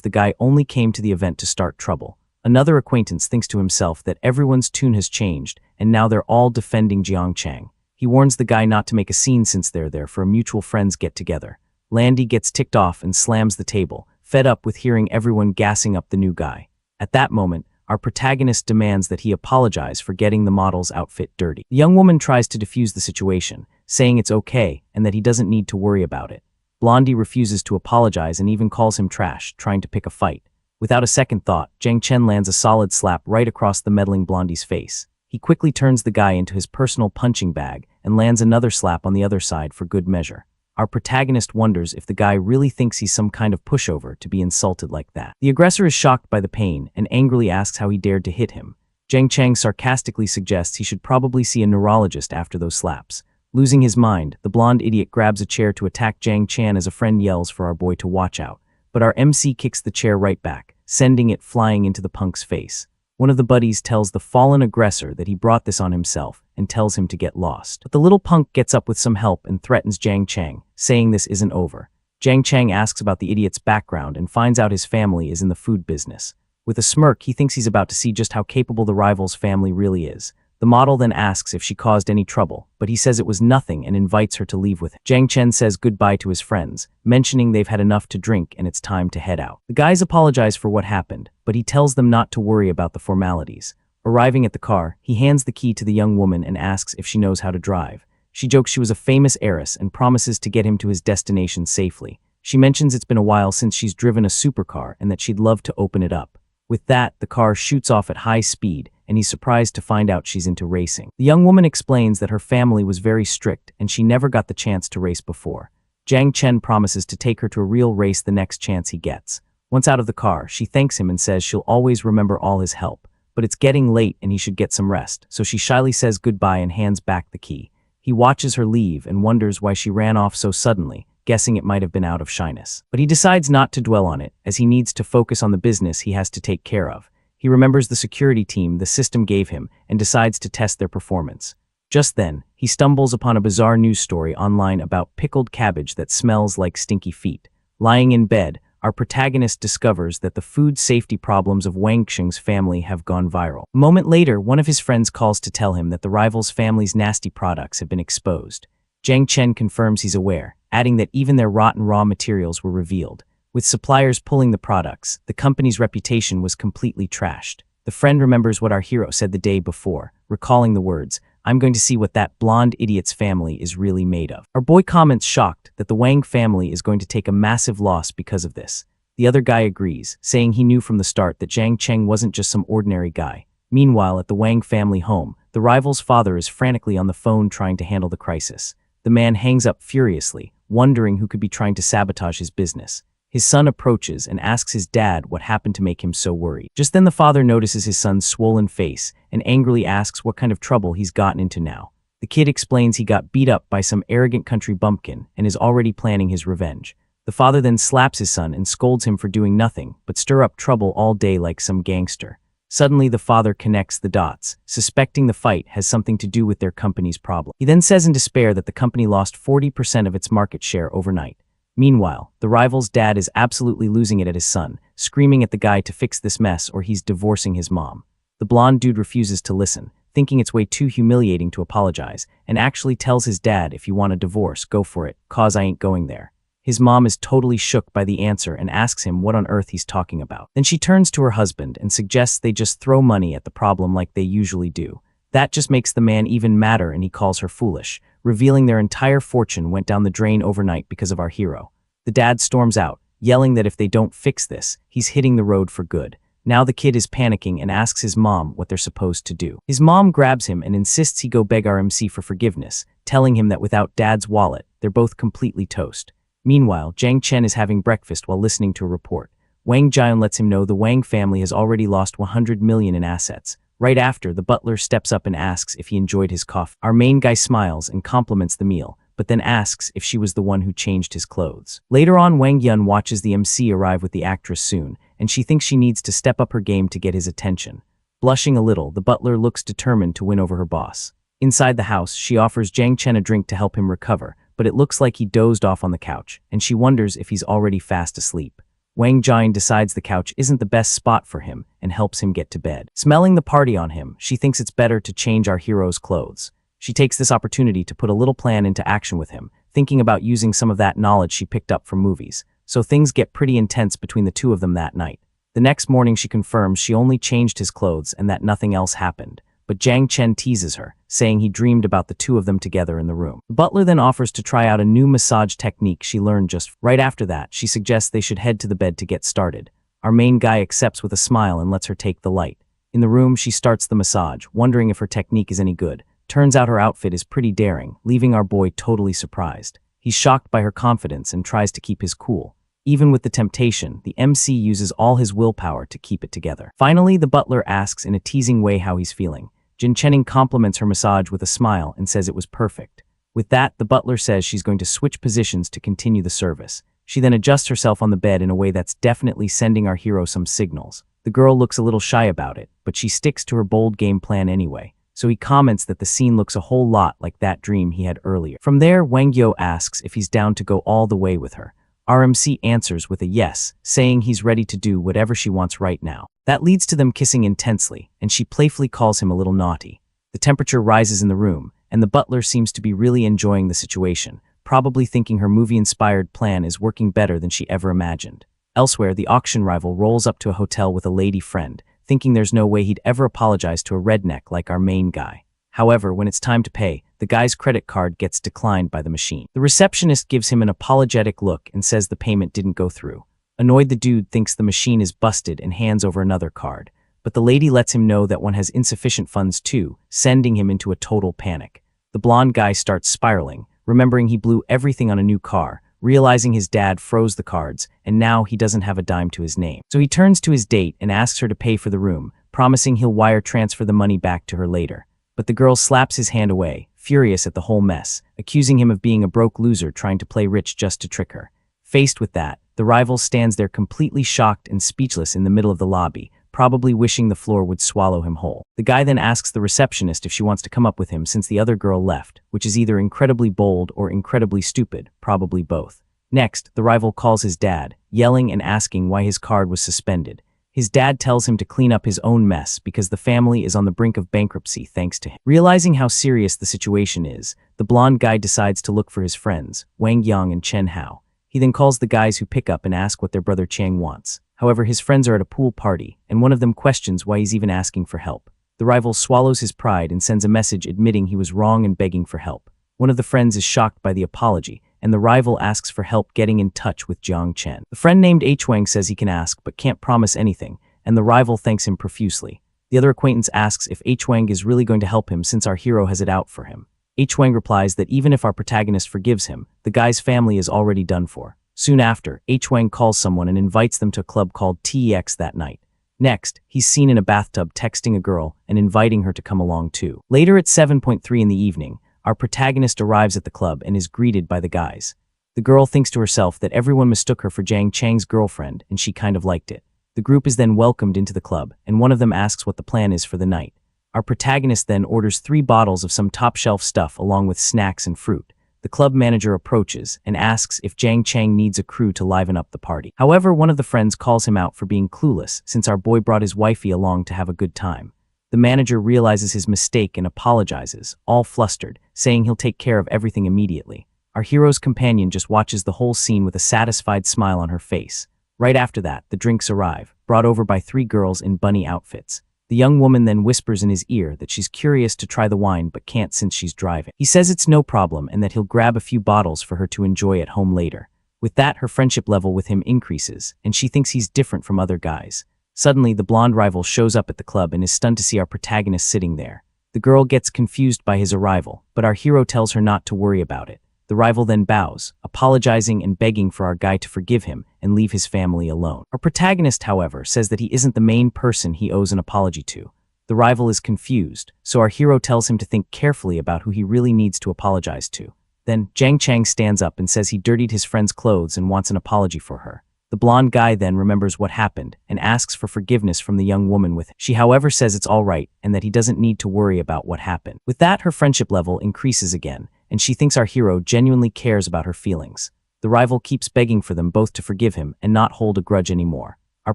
the guy only came to the event to start trouble. Another acquaintance thinks to himself that everyone's tune has changed, and now they're all defending Jiang Chang. He warns the guy not to make a scene since they're there for a mutual friends get-together. Landy gets ticked off and slams the table, fed up with hearing everyone gassing up the new guy. At that moment, our protagonist demands that he apologize for getting the model's outfit dirty. The young woman tries to defuse the situation, saying it's okay and that he doesn't need to worry about it. Blondie refuses to apologize and even calls him trash, trying to pick a fight. Without a second thought, Jiang Chen lands a solid slap right across the meddling Blondie's face. He quickly turns the guy into his personal punching bag and lands another slap on the other side for good measure. Our protagonist wonders if the guy really thinks he's some kind of pushover to be insulted like that. The aggressor is shocked by the pain and angrily asks how he dared to hit him. Jiang Chang sarcastically suggests he should probably see a neurologist after those slaps. Losing his mind, the blonde idiot grabs a chair to attack Jiang Chan as a friend yells for our boy to watch out. But our MC kicks the chair right back, sending it flying into the punk's face. One of the buddies tells the fallen aggressor that he brought this on himself and tells him to get lost. But the little punk gets up with some help and threatens Jiang Chang, saying this isn't over. Jiang Chang asks about the idiot's background and finds out his family is in the food business. With a smirk, he thinks he's about to see just how capable the rival's family really is. The model then asks if she caused any trouble, but he says it was nothing and invites her to leave with him. Jiang Chen says goodbye to his friends, mentioning they've had enough to drink and it's time to head out. The guys apologize for what happened, but he tells them not to worry about the formalities. Arriving at the car, he hands the key to the young woman and asks if she knows how to drive. She jokes she was a famous heiress and promises to get him to his destination safely. She mentions it's been a while since she's driven a supercar and that she'd love to open it up. With that, the car shoots off at high speed, and he's surprised to find out she's into racing. The young woman explains that her family was very strict and she never got the chance to race before. Jiang Chen promises to take her to a real race the next chance he gets. Once out of the car, she thanks him and says she'll always remember all his help. But it's getting late and he should get some rest, so she shyly says goodbye and hands back the key. He watches her leave and wonders why she ran off so suddenly, guessing it might have been out of shyness. But he decides not to dwell on it, as he needs to focus on the business he has to take care of. He remembers the security team the system gave him and decides to test their performance. Just then, he stumbles upon a bizarre news story online about pickled cabbage that smells like stinky feet. Lying in bed, our protagonist discovers that the food safety problems of Wang Xing's family have gone viral. A moment later, one of his friends calls to tell him that the rival's family's nasty products have been exposed. Jiang Chen confirms he's aware, adding that even their rotten raw materials were revealed. With suppliers pulling the products, the company's reputation was completely trashed. The friend remembers what our hero said the day before, recalling the words, "I'm going to see what that blonde idiot's family is really made of." Our boy comments shocked that the Wang family is going to take a massive loss because of this. The other guy agrees, saying he knew from the start that Jiang Cheng wasn't just some ordinary guy. Meanwhile, at the Wang family home, the rival's father is frantically on the phone trying to handle the crisis. The man hangs up furiously, wondering who could be trying to sabotage his business. His son approaches and asks his dad what happened to make him so worried. Just then the father notices his son's swollen face and angrily asks what kind of trouble he's gotten into now. The kid explains he got beat up by some arrogant country bumpkin and is already planning his revenge. The father then slaps his son and scolds him for doing nothing but stir up trouble all day like some gangster. Suddenly the father connects the dots, suspecting the fight has something to do with their company's problem. He then says in despair that the company lost 40% of its market share overnight. Meanwhile, the rival's dad is absolutely losing it at his son, screaming at the guy to fix this mess or he's divorcing his mom. The blonde dude refuses to listen, thinking it's way too humiliating to apologize, and actually tells his dad if you want a divorce, go for it, cause I ain't going there. His mom is totally shook by the answer and asks him what on earth he's talking about. Then she turns to her husband and suggests they just throw money at the problem like they usually do. That just makes the man even madder and he calls her foolish, revealing their entire fortune went down the drain overnight because of our hero. The dad storms out, yelling that if they don't fix this, he's hitting the road for good. Now the kid is panicking and asks his mom what they're supposed to do. His mom grabs him and insists he go beg our MC for forgiveness, telling him that without dad's wallet, they're both completely toast. Meanwhile, Jiang Chen is having breakfast while listening to a report. Wang Jian lets him know the Wang family has already lost 100 million in assets. Right after, the butler steps up and asks if he enjoyed his coffee. Our main guy smiles and compliments the meal, but then asks if she was the one who changed his clothes. Later on, Wang Yun watches the MC arrive with the actress soon, and she thinks she needs to step up her game to get his attention. Blushing a little, the butler looks determined to win over her boss. Inside the house, she offers Jiang Chen a drink to help him recover, but it looks like he dozed off on the couch, and she wonders if he's already fast asleep. Wang Jian decides the couch isn't the best spot for him and helps him get to bed. Smelling the party on him, she thinks it's better to change our hero's clothes. She takes this opportunity to put a little plan into action with him, thinking about using some of that knowledge she picked up from movies. So things get pretty intense between the two of them that night. The next morning she confirms she only changed his clothes and that nothing else happened. But Jiang Chen teases her, saying he dreamed about the two of them together in the room. The butler then offers to try out a new massage technique she learned just right after that. She suggests they should head to the bed to get started. Our main guy accepts with a smile and lets her take the light. In the room, she starts the massage, wondering if her technique is any good. Turns out her outfit is pretty daring, leaving our boy totally surprised. He's shocked by her confidence and tries to keep his cool. Even with the temptation, the MC uses all his willpower to keep it together. Finally, the butler asks in a teasing way how he's feeling. Jin Chening compliments her massage with a smile and says it was perfect. With that, the butler says she's going to switch positions to continue the service. She then adjusts herself on the bed in a way that's definitely sending our hero some signals. The girl looks a little shy about it, but she sticks to her bold game plan anyway. So he comments that the scene looks a whole lot like that dream he had earlier. From there, Wang Yo asks if he's down to go all the way with her. RMC answers with a yes, saying he's ready to do whatever she wants right now. That leads to them kissing intensely, and she playfully calls him a little naughty. The temperature rises in the room, and the butler seems to be really enjoying the situation, probably thinking her movie-inspired plan is working better than she ever imagined. Elsewhere, the auction rival rolls up to a hotel with a lady friend, thinking there's no way he'd ever apologize to a redneck like our main guy. However, when it's time to pay, the guy's credit card gets declined by the machine. The receptionist gives him an apologetic look and says the payment didn't go through. Annoyed, the dude thinks the machine is busted and hands over another card. But the lady lets him know that one has insufficient funds too, sending him into a total panic. The blonde guy starts spiraling, remembering he blew everything on a new car, realizing his dad froze the cards, and now he doesn't have a dime to his name. So he turns to his date and asks her to pay for the room, promising he'll wire transfer the money back to her later. But the girl slaps his hand away, furious at the whole mess, accusing him of being a broke loser trying to play rich just to trick her. Faced with that, the rival stands there completely shocked and speechless in the middle of the lobby, probably wishing the floor would swallow him whole. The guy then asks the receptionist if she wants to come up with him since the other girl left, which is either incredibly bold or incredibly stupid, probably both. Next, the rival calls his dad, yelling and asking why his card was suspended. His dad tells him to clean up his own mess because the family is on the brink of bankruptcy thanks to him. Realizing how serious the situation is, the blonde guy decides to look for his friends, Wang Yang and Chen Hao. He then calls the guys who pick up and ask what their brother Chang wants. However, his friends are at a pool party, and one of them questions why he's even asking for help. The rival swallows his pride and sends a message admitting he was wrong and begging for help. One of the friends is shocked by the apology, and the rival asks for help getting in touch with Jiang Chen. The friend named H. Wang says he can ask but can't promise anything, and the rival thanks him profusely. The other acquaintance asks if H. Wang is really going to help him since our hero has it out for him. H. Wang replies that even if our protagonist forgives him, the guy's family is already done for. Soon after, H. Wang calls someone and invites them to a club called TEX that night. Next, he's seen in a bathtub texting a girl and inviting her to come along too. Later at 7:03 in the evening, our protagonist arrives at the club and is greeted by the guys. The girl thinks to herself that everyone mistook her for Jiang Chang's girlfriend and she kind of liked it. The group is then welcomed into the club, and one of them asks what the plan is for the night. Our protagonist then orders 3 bottles of some top-shelf stuff along with snacks and fruit. The club manager approaches and asks if Jiang Chang needs a crew to liven up the party. However, one of the friends calls him out for being clueless since our boy brought his wifey along to have a good time. The manager realizes his mistake and apologizes, all flustered, saying he'll take care of everything immediately. Our hero's companion just watches the whole scene with a satisfied smile on her face. Right after that, the drinks arrive, brought over by 3 girls in bunny outfits. The young woman then whispers in his ear that she's curious to try the wine but can't since she's driving. He says it's no problem and that he'll grab a few bottles for her to enjoy at home later. With that, her friendship level with him increases, and she thinks he's different from other guys. Suddenly, the blonde rival shows up at the club and is stunned to see our protagonist sitting there. The girl gets confused by his arrival, but our hero tells her not to worry about it. The rival then bows, apologizing and begging for our guy to forgive him and leave his family alone. Our protagonist, however, says that he isn't the main person he owes an apology to. The rival is confused, so our hero tells him to think carefully about who he really needs to apologize to. Then, Jang Chang stands up and says he dirtied his friend's clothes and wants an apology for her. The blonde guy then remembers what happened and asks for forgiveness from the young woman with him. She however says it's all right and that he doesn't need to worry about what happened. With that, her friendship level increases again, and she thinks our hero genuinely cares about her feelings. The rival keeps begging for them both to forgive him and not hold a grudge anymore. Our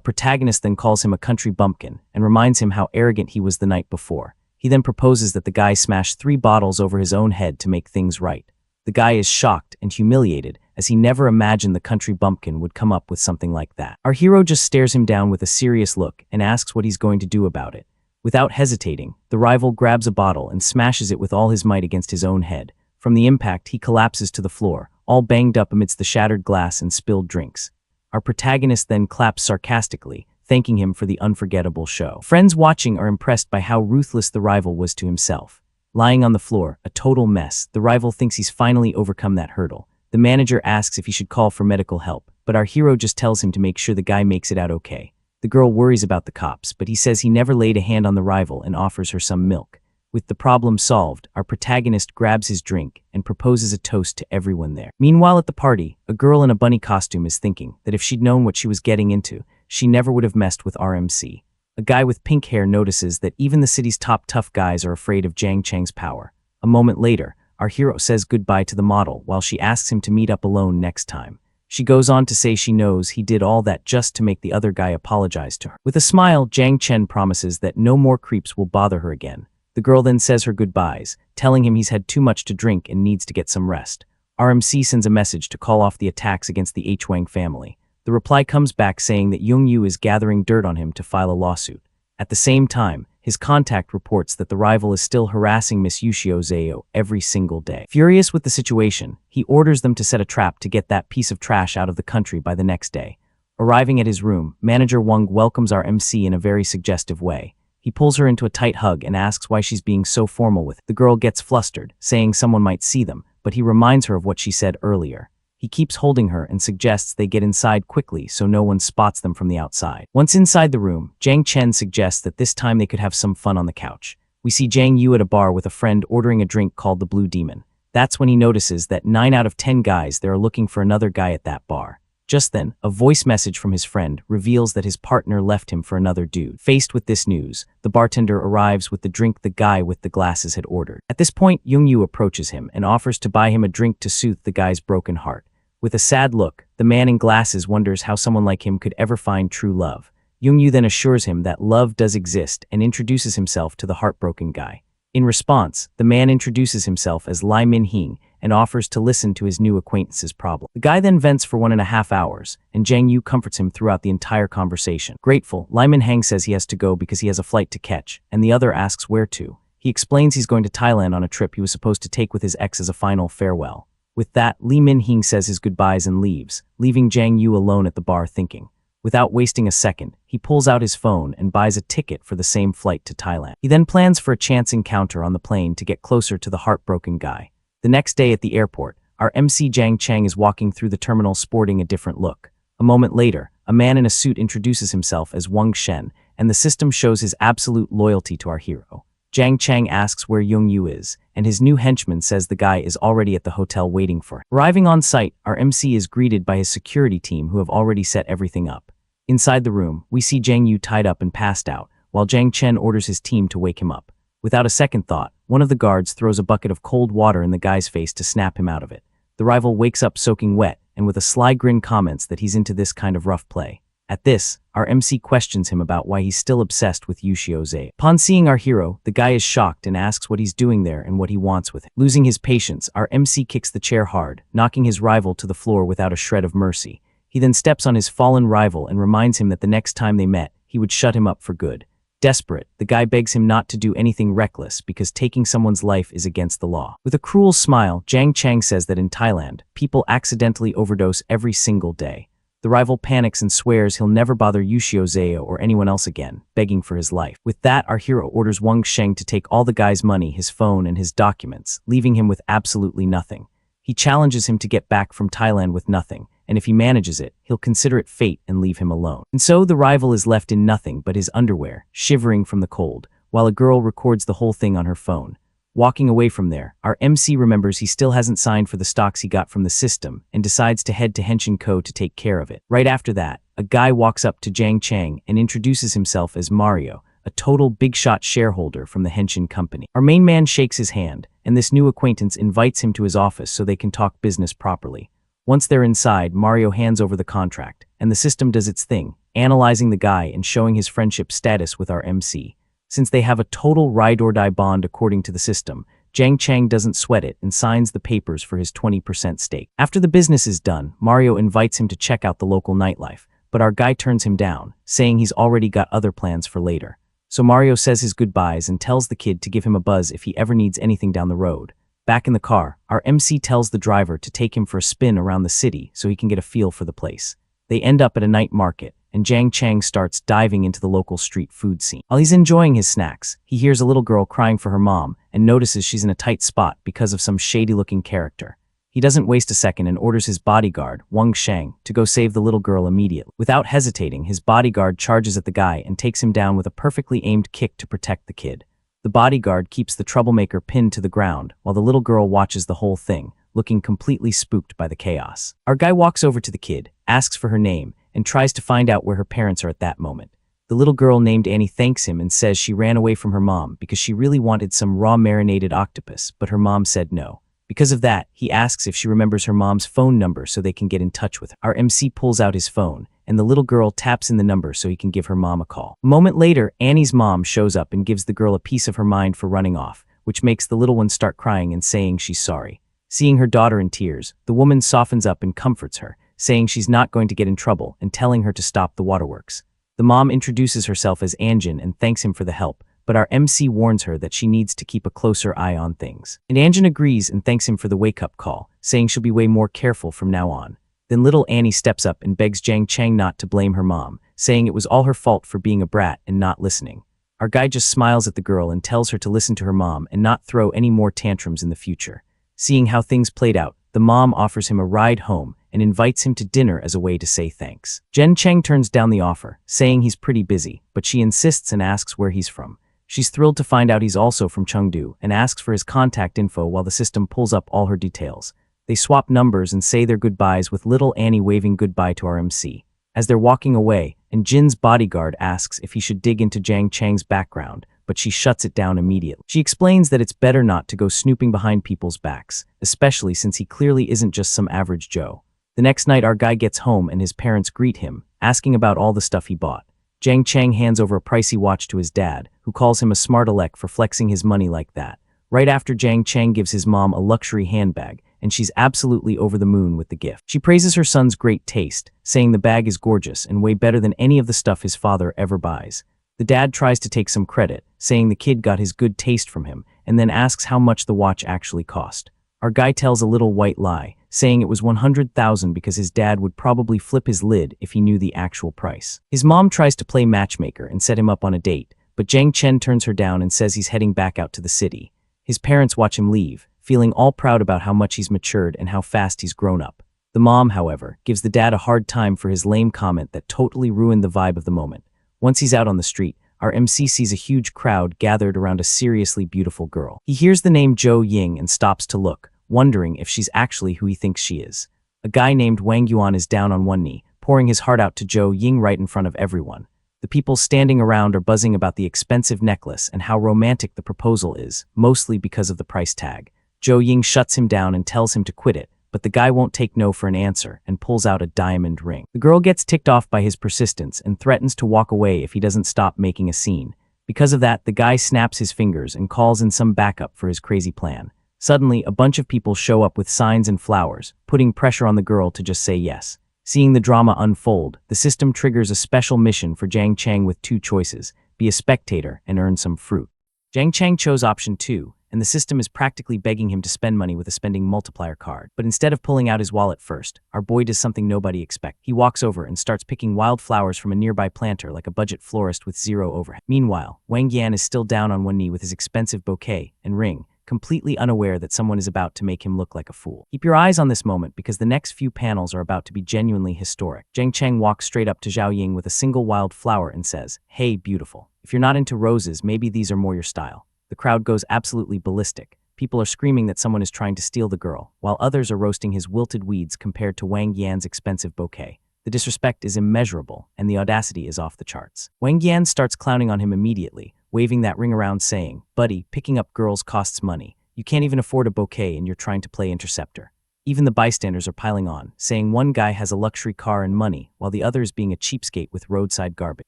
protagonist then calls him a country bumpkin and reminds him how arrogant he was the night before. He then proposes that the guy smash 3 bottles over his own head to make things right. The guy is shocked and humiliated, as he never imagined the country bumpkin would come up with something like that. Our hero just stares him down with a serious look and asks what he's going to do about it. Without hesitating, the rival grabs a bottle and smashes it with all his might against his own head. From the impact, he collapses to the floor, all banged up amidst the shattered glass and spilled drinks. Our protagonist then claps sarcastically, thanking him for the unforgettable show. Friends watching are impressed by how ruthless the rival was to himself. Lying on the floor, a total mess, the rival thinks he's finally overcome that hurdle. The manager asks if he should call for medical help, but our hero just tells him to make sure the guy makes it out okay. The girl worries about the cops, but he says he never laid a hand on the rival and offers her some milk. With the problem solved, our protagonist grabs his drink and proposes a toast to everyone there. Meanwhile at the party, a girl in a bunny costume is thinking that if she'd known what she was getting into, she never would have messed with RMC. A guy with pink hair notices that even the city's top tough guys are afraid of Jang Chang's power. A moment later, our hero says goodbye to the model while she asks him to meet up alone next time. She goes on to say she knows he did all that just to make the other guy apologize to her. With a smile, Jang Chen promises that no more creeps will bother her again. The girl then says her goodbyes, telling him he's had too much to drink and needs to get some rest. RMC sends a message to call off the attacks against the H. Wang family. The reply comes back saying that Young Yu is gathering dirt on him to file a lawsuit. At the same time, his contact reports that the rival is still harassing Miss Yushio Zayo every single day. Furious with the situation, he orders them to set a trap to get that piece of trash out of the country by the next day. Arriving at his room, manager Wang welcomes our MC in a very suggestive way. He pulls her into a tight hug and asks why she's being so formal with it. The girl gets flustered, saying someone might see them, but he reminds her of what she said earlier. He keeps holding her and suggests they get inside quickly so no one spots them from the outside. Once inside the room, Jang Chen suggests that this time they could have some fun on the couch. We see Jang Yu at a bar with a friend ordering a drink called the Blue Demon. That's when he notices that 9 out of 10 guys there are looking for another guy at that bar. Just then, a voice message from his friend reveals that his partner left him for another dude. Faced with this news, the bartender arrives with the drink the guy with the glasses had ordered. At this point, Young Yu approaches him and offers to buy him a drink to soothe the guy's broken heart. With a sad look, the man in glasses wonders how someone like him could ever find true love. Young Yu then assures him that love does exist and introduces himself to the heartbroken guy. In response, the man introduces himself as Lai Min-hing and offers to listen to his new acquaintance's problem. The guy then vents for 1.5 hours, and Jang Yu comforts him throughout the entire conversation. Grateful, Lai Min-heng says he has to go because he has a flight to catch, and the other asks where to. He explains he's going to Thailand on a trip he was supposed to take with his ex as a final farewell. With that, Lee Min-heng says his goodbyes and leaves, leaving Jang Yu alone at the bar thinking. Without wasting a second, he pulls out his phone and buys a ticket for the same flight to Thailand. He then plans for a chance encounter on the plane to get closer to the heartbroken guy. The next day at the airport, our MC Jang Chang is walking through the terminal sporting a different look. A moment later, a man in a suit introduces himself as Wang Shen, and the system shows his absolute loyalty to our hero. Jang Chang asks where Young Yu is, and his new henchman says the guy is already at the hotel waiting for him. Arriving on site, our MC is greeted by his security team who have already set everything up. Inside the room, we see Jang Yu tied up and passed out, while Jang Chen orders his team to wake him up. Without a second thought, one of the guards throws a bucket of cold water in the guy's face to snap him out of it. The rival wakes up soaking wet, and with a sly grin comments that he's into this kind of rough play. At this, our MC questions him about why he's still obsessed with Yushio. Upon seeing our hero, the guy is shocked and asks what he's doing there and what he wants with it. Losing his patience, our MC kicks the chair hard, knocking his rival to the floor without a shred of mercy. He then steps on his fallen rival and reminds him that the next time they met, he would shut him up for good. Desperate, the guy begs him not to do anything reckless because taking someone's life is against the law. With a cruel smile, Jang Chang says that in Thailand, people accidentally overdose every single day. The rival panics and swears he'll never bother Yushio or anyone else again, begging for his life. With that, our hero orders Wang Sheng to take all the guy's money, his phone, and his documents, leaving him with absolutely nothing. He challenges him to get back from Thailand with nothing, and if he manages it, he'll consider it fate and leave him alone. And so the rival is left in nothing but his underwear, shivering from the cold, while a girl records the whole thing on her phone. Walking away from there, our MC remembers he still hasn't signed for the stocks he got from the system and decides to head to Henshin Co. to take care of it. Right after that, a guy walks up to Jang Chang and introduces himself as Mario, a total big-shot shareholder from the Henshin company. Our main man shakes his hand, and this new acquaintance invites him to his office so they can talk business properly. Once they're inside, Mario hands over the contract, and the system does its thing, analyzing the guy and showing his friendship status with our MC. Since they have a total ride-or-die bond according to the system, Jang Chang doesn't sweat it and signs the papers for his 20% stake. After the business is done, Mario invites him to check out the local nightlife, but our guy turns him down, saying he's already got other plans for later. So Mario says his goodbyes and tells the kid to give him a buzz if he ever needs anything down the road. Back in the car, our MC tells the driver to take him for a spin around the city so he can get a feel for the place. They end up at a night market, and Jang Chang starts diving into the local street food scene. While he's enjoying his snacks, he hears a little girl crying for her mom and notices she's in a tight spot because of some shady-looking character. He doesn't waste a second and orders his bodyguard, Wang Sheng, to go save the little girl immediately. Without hesitating, his bodyguard charges at the guy and takes him down with a perfectly aimed kick to protect the kid. The bodyguard keeps the troublemaker pinned to the ground while the little girl watches the whole thing, looking completely spooked by the chaos. Our guy walks over to the kid, asks for her name, and tries to find out where her parents are at that moment. The little girl named Annie thanks him and says she ran away from her mom because she really wanted some raw marinated octopus, but her mom said no. Because of that, he asks if she remembers her mom's phone number so they can get in touch with her. Our MC pulls out his phone, and the little girl taps in the number so he can give her mom a call. A moment later, Annie's mom shows up and gives the girl a piece of her mind for running off, which makes the little one start crying and saying she's sorry. Seeing her daughter in tears, the woman softens up and comforts her, saying she's not going to get in trouble and telling her to stop the waterworks. The mom introduces herself as Anjin and thanks him for the help, but our MC warns her that she needs to keep a closer eye on things. And Anjin agrees and thanks him for the wake-up call, saying she'll be way more careful from now on. Then little Annie steps up and begs Jang Chang not to blame her mom, saying it was all her fault for being a brat and not listening. Our guy just smiles at the girl and tells her to listen to her mom and not throw any more tantrums in the future. Seeing how things played out, the mom offers him a ride home and invites him to dinner as a way to say thanks. Jen Cheng turns down the offer, saying he's pretty busy, but she insists and asks where he's from. She's thrilled to find out he's also from Chengdu and asks for his contact info while the system pulls up all her details. They swap numbers and say their goodbyes with little Annie waving goodbye to our MC. As they're walking away, and Jin's bodyguard asks if he should dig into Jang Chang's background, but she shuts it down immediately. She explains that it's better not to go snooping behind people's backs, especially since he clearly isn't just some average Joe. The next night our guy gets home and his parents greet him, asking about all the stuff he bought. Jang Chang hands over a pricey watch to his dad, who calls him a smart aleck for flexing his money like that. Right after Jang Chang gives his mom a luxury handbag, and she's absolutely over the moon with the gift. She praises her son's great taste, saying the bag is gorgeous and way better than any of the stuff his father ever buys. The dad tries to take some credit, saying the kid got his good taste from him, and then asks how much the watch actually cost. Our guy tells a little white lie, saying it was 100,000 because his dad would probably flip his lid if he knew the actual price. His mom tries to play matchmaker and set him up on a date, but Jang Chen turns her down and says he's heading back out to the city. His parents watch him leave, feeling all proud about how much he's matured and how fast he's grown up. The mom, however, gives the dad a hard time for his lame comment that totally ruined the vibe of the moment. Once he's out on the street, our MC sees a huge crowd gathered around a seriously beautiful girl. He hears the name Zhou Ying and stops to look, wondering if she's actually who he thinks she is. A guy named Wang Yuan is down on one knee, pouring his heart out to Zhou Ying right in front of everyone. The people standing around are buzzing about the expensive necklace and how romantic the proposal is, mostly because of the price tag. Zhou Ying shuts him down and tells him to quit it, but the guy won't take no for an answer and pulls out a diamond ring. The girl gets ticked off by his persistence and threatens to walk away if he doesn't stop making a scene. Because of that, the guy snaps his fingers and calls in some backup for his crazy plan. Suddenly, a bunch of people show up with signs and flowers, putting pressure on the girl to just say yes. Seeing the drama unfold, the system triggers a special mission for Jiang Chang with two choices: be a spectator and earn some fruit. Jiang Chang chose option 2, and the system is practically begging him to spend money with a spending multiplier card. But instead of pulling out his wallet first, our boy does something nobody expects. He walks over and starts picking wildflowers from a nearby planter like a budget florist with zero overhead. Meanwhile, Wang Yan is still down on one knee with his expensive bouquet and ring, completely unaware that someone is about to make him look like a fool. Keep your eyes on this moment because the next few panels are about to be genuinely historic. Jiang Chang walks straight up to Zhao Ying with a single wild flower and says, "Hey, beautiful. If you're not into roses, maybe these are more your style." The crowd goes absolutely ballistic. People are screaming that someone is trying to steal the girl, while others are roasting his wilted weeds compared to Wang Yan's expensive bouquet. The disrespect is immeasurable, and the audacity is off the charts. Wang Yan starts clowning on him immediately, waving that ring around saying, "Buddy, picking up girls costs money. You can't even afford a bouquet and you're trying to play interceptor." Even the bystanders are piling on, saying one guy has a luxury car and money, while the other is being a cheapskate with roadside garbage.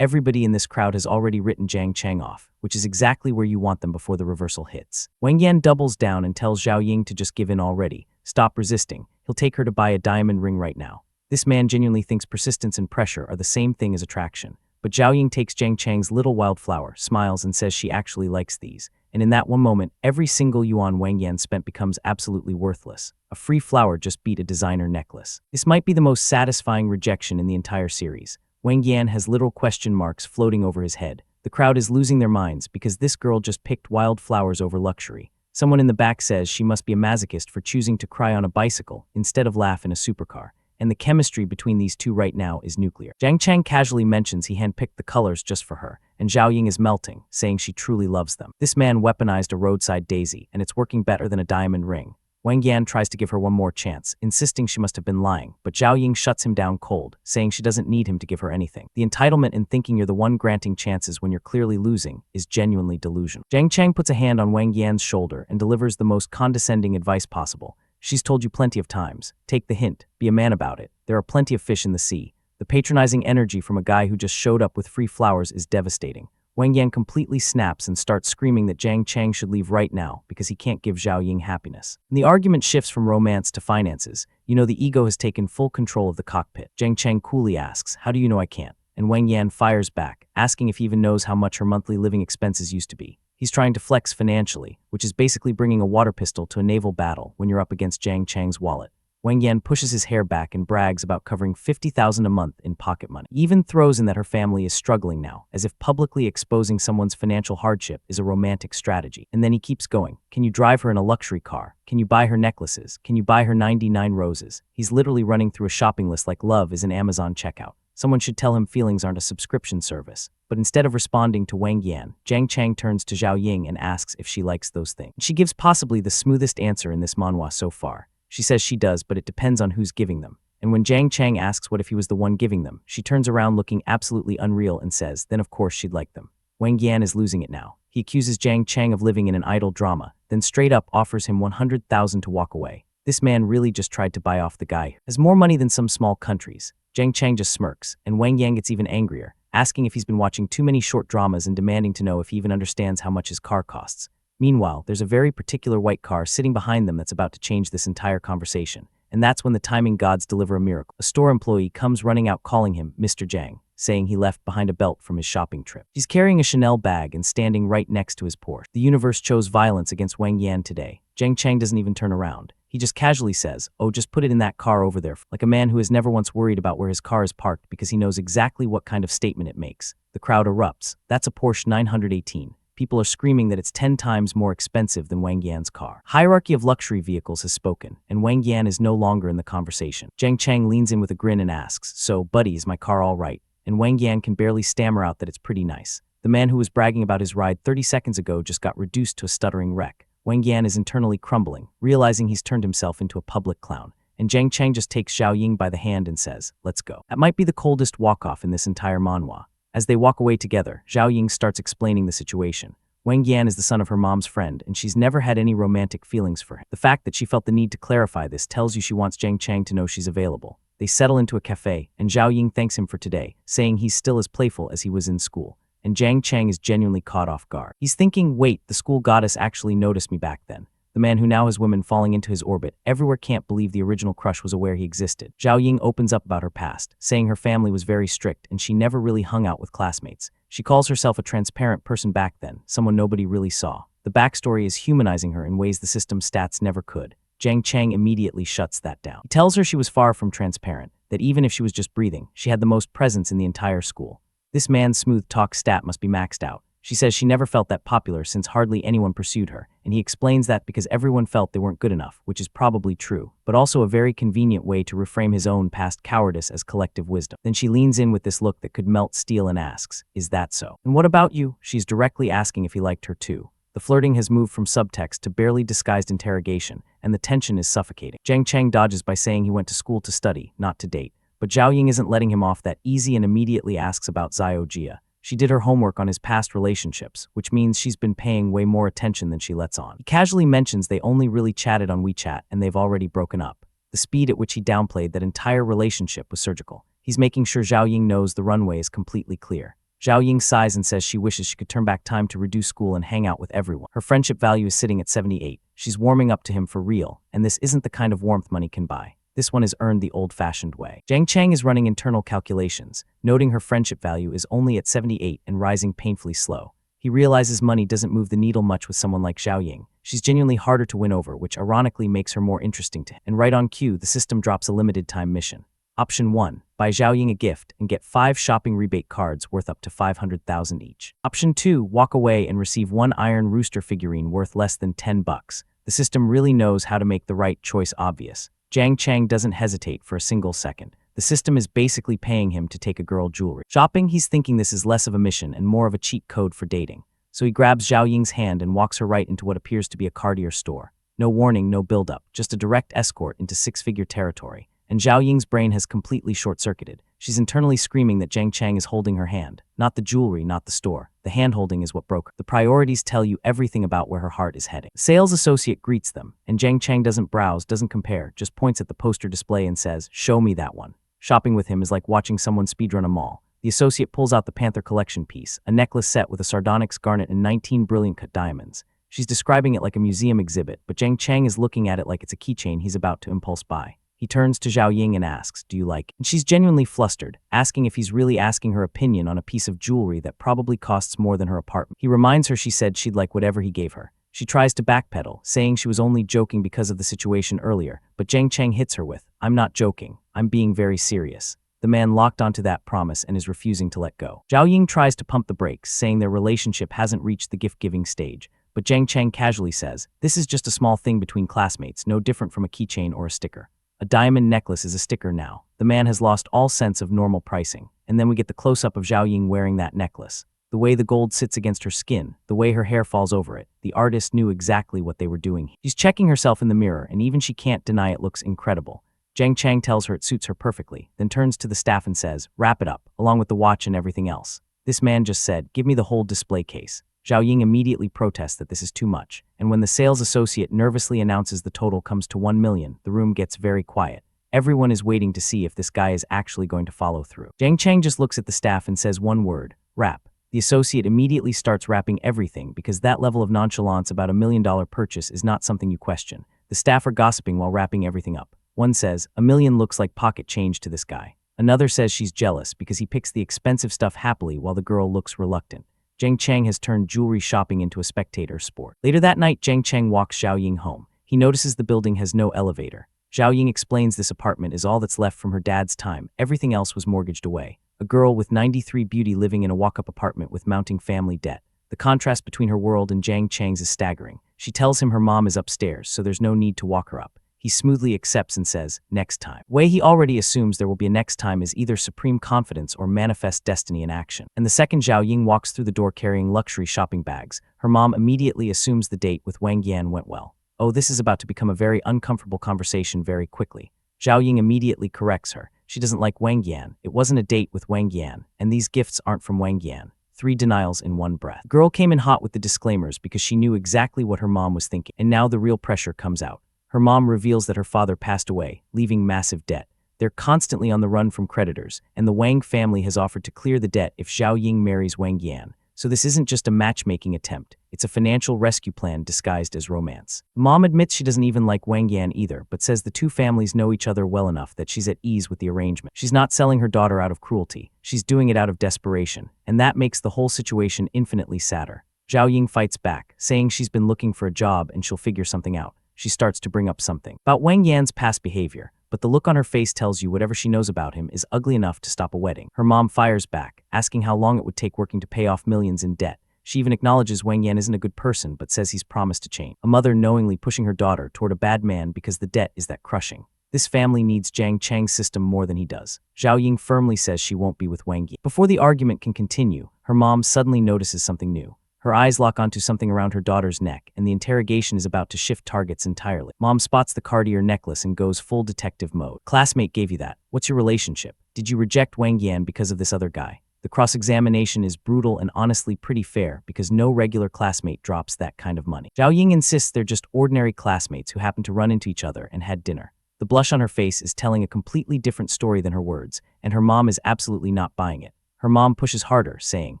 Everybody in this crowd has already written Jiang Chang off, which is exactly where you want them before the reversal hits. Wang Yan doubles down and tells Zhao Ying to just give in already. Stop resisting. He'll take her to buy a diamond ring right now. This man genuinely thinks persistence and pressure are the same thing as attraction. But Zhao Ying takes Jiang Chang's little wildflower, smiles and says she actually likes these. And in that one moment, every single yuan Wang Yan spent becomes absolutely worthless. A free flower just beat a designer necklace. This might be the most satisfying rejection in the entire series. Wang Yan has literal question marks floating over his head. The crowd is losing their minds because this girl just picked wildflowers over luxury. Someone in the back says she must be a masochist for choosing to cry on a bicycle instead of laugh in a supercar. And the chemistry between these two right now is nuclear. Jiang Chang casually mentions he handpicked the colors just for her, and Zhao Ying is melting, saying she truly loves them. This man weaponized a roadside daisy, and it's working better than a diamond ring. Wang Yan tries to give her one more chance, insisting she must have been lying, but Zhao Ying shuts him down cold, saying she doesn't need him to give her anything. The entitlement in thinking you're the one granting chances when you're clearly losing is genuinely delusional. Jiang Chang puts a hand on Wang Yan's shoulder and delivers the most condescending advice possible. "She's told you plenty of times. Take the hint. Be a man about it. There are plenty of fish in the sea." The patronizing energy from a guy who just showed up with free flowers is devastating. Wang Yan completely snaps and starts screaming that Jiang Chang should leave right now because he can't give Zhao Ying happiness. And the argument shifts from romance to finances. The ego has taken full control of the cockpit. Jiang Chang coolly asks, "How do you know I can't?" And Wang Yan fires back, asking if he even knows how much her monthly living expenses used to be. He's trying to flex financially, which is basically bringing a water pistol to a naval battle when you're up against Jiang Chang's wallet. Wang Yan pushes his hair back and brags about covering $50,000 a month in pocket money. He even throws in that her family is struggling now, as if publicly exposing someone's financial hardship is a romantic strategy. And then he keeps going. Can you drive her in a luxury car? Can you buy her necklaces? Can you buy her 99 roses? He's literally running through a shopping list like love is an Amazon checkout. Someone should tell him feelings aren't a subscription service. But instead of responding to Wang Yan, Jiang Chang turns to Zhao Ying and asks if she likes those things. She gives possibly the smoothest answer in this manhwa so far. She says she does, but it depends on who's giving them. And when Jiang Chang asks what if he was the one giving them, she turns around looking absolutely unreal and says, then of course she'd like them. Wang Yan is losing it now. He accuses Jiang Chang of living in an idle drama, then straight up offers him 100,000 to walk away. This man really just tried to buy off the guy. Has more money than some small countries. Jiang Chang just smirks, and Wang Yan gets even angrier, asking if he's been watching too many short dramas and demanding to know if he even understands how much his car costs. Meanwhile, there's a very particular white car sitting behind them that's about to change this entire conversation. And that's when the timing gods deliver a miracle. A store employee comes running out calling him Mr. Jiang, saying he left behind a belt from his shopping trip. He's carrying a Chanel bag and standing right next to his Porsche. The universe chose violence against Wang Yan today. Jiang Chang doesn't even turn around. He just casually says, "Oh, just put it in that car over there," like a man who has never once worried about where his car is parked because he knows exactly what kind of statement it makes. The crowd erupts. That's a Porsche 918. People are screaming that it's 10 times more expensive than Wang Yan's car. Hierarchy of luxury vehicles has spoken, and Wang Yan is no longer in the conversation. Jiang Chang leans in with a grin and asks, "So, buddy, is my car all right?" And Wang Yan can barely stammer out that it's pretty nice. The man who was bragging about his ride 30 seconds ago just got reduced to a stuttering wreck. Wang Yan is internally crumbling, realizing he's turned himself into a public clown. And Jiang Chang just takes Zhao Ying by the hand and says, "Let's go." That might be the coldest walk-off in this entire manhwa. As they walk away together, Zhao Ying starts explaining the situation. Wang Yan is the son of her mom's friend, and she's never had any romantic feelings for him. The fact that she felt the need to clarify this tells you she wants Jiang Chang to know she's available. They settle into a cafe, and Zhao Ying thanks him for today, saying he's still as playful as he was in school. And Jiang Chang is genuinely caught off guard. He's thinking, wait, the school goddess actually noticed me back then. The man who now has women falling into his orbit everywhere can't believe the original crush was aware he existed. Zhao Ying opens up about her past, saying her family was very strict and she never really hung out with classmates. She calls herself a transparent person back then, someone nobody really saw. The backstory is humanizing her in ways the system's stats never could. Jiang Chang immediately shuts that down. He tells her she was far from transparent, that even if she was just breathing, she had the most presence in the entire school. This man's smooth talk stat must be maxed out. She says she never felt that popular since hardly anyone pursued her, and he explains that because everyone felt they weren't good enough, which is probably true, but also a very convenient way to reframe his own past cowardice as collective wisdom. Then she leans in with this look that could melt steel and asks, "Is that so? And what about you?" She's directly asking if he liked her too. The flirting has moved from subtext to barely disguised interrogation, and the tension is suffocating. Jiang Chang dodges by saying he went to school to study, not to date, but Zhao Ying isn't letting him off that easy and immediately asks about Xiao Jia. She did her homework on his past relationships, which means she's been paying way more attention than she lets on. He casually mentions they only really chatted on WeChat and they've already broken up. The speed at which he downplayed that entire relationship was surgical. He's making sure Zhao Ying knows the runway is completely clear. Zhao Ying sighs and says she wishes she could turn back time to reduce school and hang out with everyone. Her friendship value is sitting at 78. She's warming up to him for real, and this isn't the kind of warmth money can buy. This one is earned the old-fashioned way. Jiang Chang is running internal calculations, noting her friendship value is only at 78 and rising painfully slow. He realizes money doesn't move the needle much with someone like Zhao Ying. She's genuinely harder to win over, which ironically makes her more interesting to him. And right on cue, the system drops a limited-time mission. Option 1. Buy Zhao Ying a gift and get 5 shopping rebate cards worth up to 500,000 each. Option 2. Walk away and receive 1 Iron Rooster figurine worth less than $10. The system really knows how to make the right choice obvious. Jiang Chang doesn't hesitate for a single second. The system is basically paying him to take a girl jewelry. Shopping, he's thinking this is less of a mission and more of a cheat code for dating. So he grabs Zhao Ying's hand and walks her right into what appears to be a Cartier store. No warning, no build-up, just a direct escort into 6-figure territory. And Zhao Ying's brain has completely short-circuited. She's internally screaming that Jiang Chang is holding her hand. Not the jewelry, not the store. The hand-holding is what broke her. The priorities tell you everything about where her heart is heading. The sales associate greets them, and Jiang Chang doesn't browse, doesn't compare, just points at the poster display and says, "Show me that one." Shopping with him is like watching someone speedrun a mall. The associate pulls out the Panther collection piece, a necklace set with a sardonyx garnet and 19 brilliant cut diamonds. She's describing it like a museum exhibit, but Jiang Chang is looking at it like it's a keychain he's about to impulse buy. He turns to Zhao Ying and asks, "Do you like it?" And she's genuinely flustered, asking if he's really asking her opinion on a piece of jewelry that probably costs more than her apartment. He reminds her she said she'd like whatever he gave her. She tries to backpedal, saying she was only joking because of the situation earlier, but Jiang Chang hits her with, "I'm not joking, I'm being very serious." The man locked onto that promise and is refusing to let go. Zhao Ying tries to pump the brakes, saying their relationship hasn't reached the gift-giving stage, but Jiang Chang casually says, "This is just a small thing between classmates, no different from a keychain or a sticker." A diamond necklace is a sticker now. The man has lost all sense of normal pricing. And then we get the close-up of Zhao Ying wearing that necklace. The way the gold sits against her skin, the way her hair falls over it, the artist knew exactly what they were doing. She's checking herself in the mirror, and even she can't deny it looks incredible. Jiang Chang tells her it suits her perfectly, then turns to the staff and says, "Wrap it up, along with the watch and everything else." This man just said, "Give me the whole display case." Zhao Ying immediately protests that this is too much, and when the sales associate nervously announces the total comes to 1 million, the room gets very quiet. Everyone is waiting to see if this guy is actually going to follow through. Jiang Chang just looks at the staff and says one word, "Wrap." The associate immediately starts wrapping everything because that level of nonchalance about $1 million purchase is not something you question. The staff are gossiping while wrapping everything up. One says, "$1 million looks like pocket change to this guy." Another says she's jealous because he picks the expensive stuff happily while the girl looks reluctant. Jiang Chang has turned jewelry shopping into a spectator sport. Later that night, Jiang Chang walks Zhao Ying home. He notices the building has no elevator. Zhao Ying explains this apartment is all that's left from her dad's time. Everything else was mortgaged away. A girl with 93 beauty living in a walk-up apartment with mounting family debt. The contrast between her world and Jiang Chang's is staggering. She tells him her mom is upstairs, so there's no need to walk her up. He smoothly accepts and says, "Next time." The way he already assumes there will be a next time is either supreme confidence or manifest destiny in action. And the second Zhao Ying walks through the door carrying luxury shopping bags, her mom immediately assumes the date with Wang Yan went well. Oh, this is about to become a very uncomfortable conversation very quickly. Zhao Ying immediately corrects her. She doesn't like Wang Yan. It wasn't a date with Wang Yan, and these gifts aren't from Wang Yan. 3 denials in one breath. The girl came in hot with the disclaimers because she knew exactly what her mom was thinking, and now the real pressure comes out. Her mom reveals that her father passed away, leaving massive debt. They're constantly on the run from creditors, and the Wang family has offered to clear the debt if Zhao Ying marries Wang Yan. So this isn't just a matchmaking attempt, it's a financial rescue plan disguised as romance. Mom admits she doesn't even like Wang Yan either, but says the two families know each other well enough that she's at ease with the arrangement. She's not selling her daughter out of cruelty, she's doing it out of desperation, and that makes the whole situation infinitely sadder. Zhao Ying fights back, saying she's been looking for a job and she'll figure something out. She starts to bring up something about Wang Yan's past behavior, but the look on her face tells you whatever she knows about him is ugly enough to stop a wedding. Her mom fires back, asking how long it would take working to pay off millions in debt. She even acknowledges Wang Yan isn't a good person, but says he's promised to change. A mother knowingly pushing her daughter toward a bad man because the debt is that crushing. This family needs Jiang Chang's system more than he does. Zhao Ying firmly says she won't be with Wang Yan. Before the argument can continue, her mom suddenly notices something new. Her eyes lock onto something around her daughter's neck, and the interrogation is about to shift targets entirely. Mom spots the Cartier necklace and goes full detective mode. Classmate gave you that. What's your relationship? Did you reject Wang Yan because of this other guy? The cross-examination is brutal and honestly pretty fair because no regular classmate drops that kind of money. Zhao Ying insists they're just ordinary classmates who happen to run into each other and had dinner. The blush on her face is telling a completely different story than her words, and her mom is absolutely not buying it. Her mom pushes harder, saying,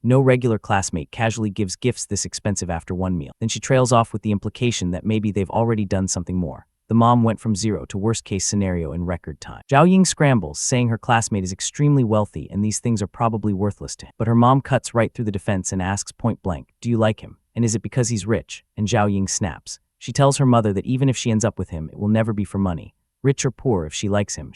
no regular classmate casually gives gifts this expensive after one meal. Then she trails off with the implication that maybe they've already done something more. The mom went from zero to worst-case scenario in record time. Zhao Ying scrambles, saying her classmate is extremely wealthy and these things are probably worthless to him. But her mom cuts right through the defense and asks point blank, do you like him? And is it because he's rich? And Zhao Ying snaps. She tells her mother that even if she ends up with him, it will never be for money. Rich or poor, if she likes him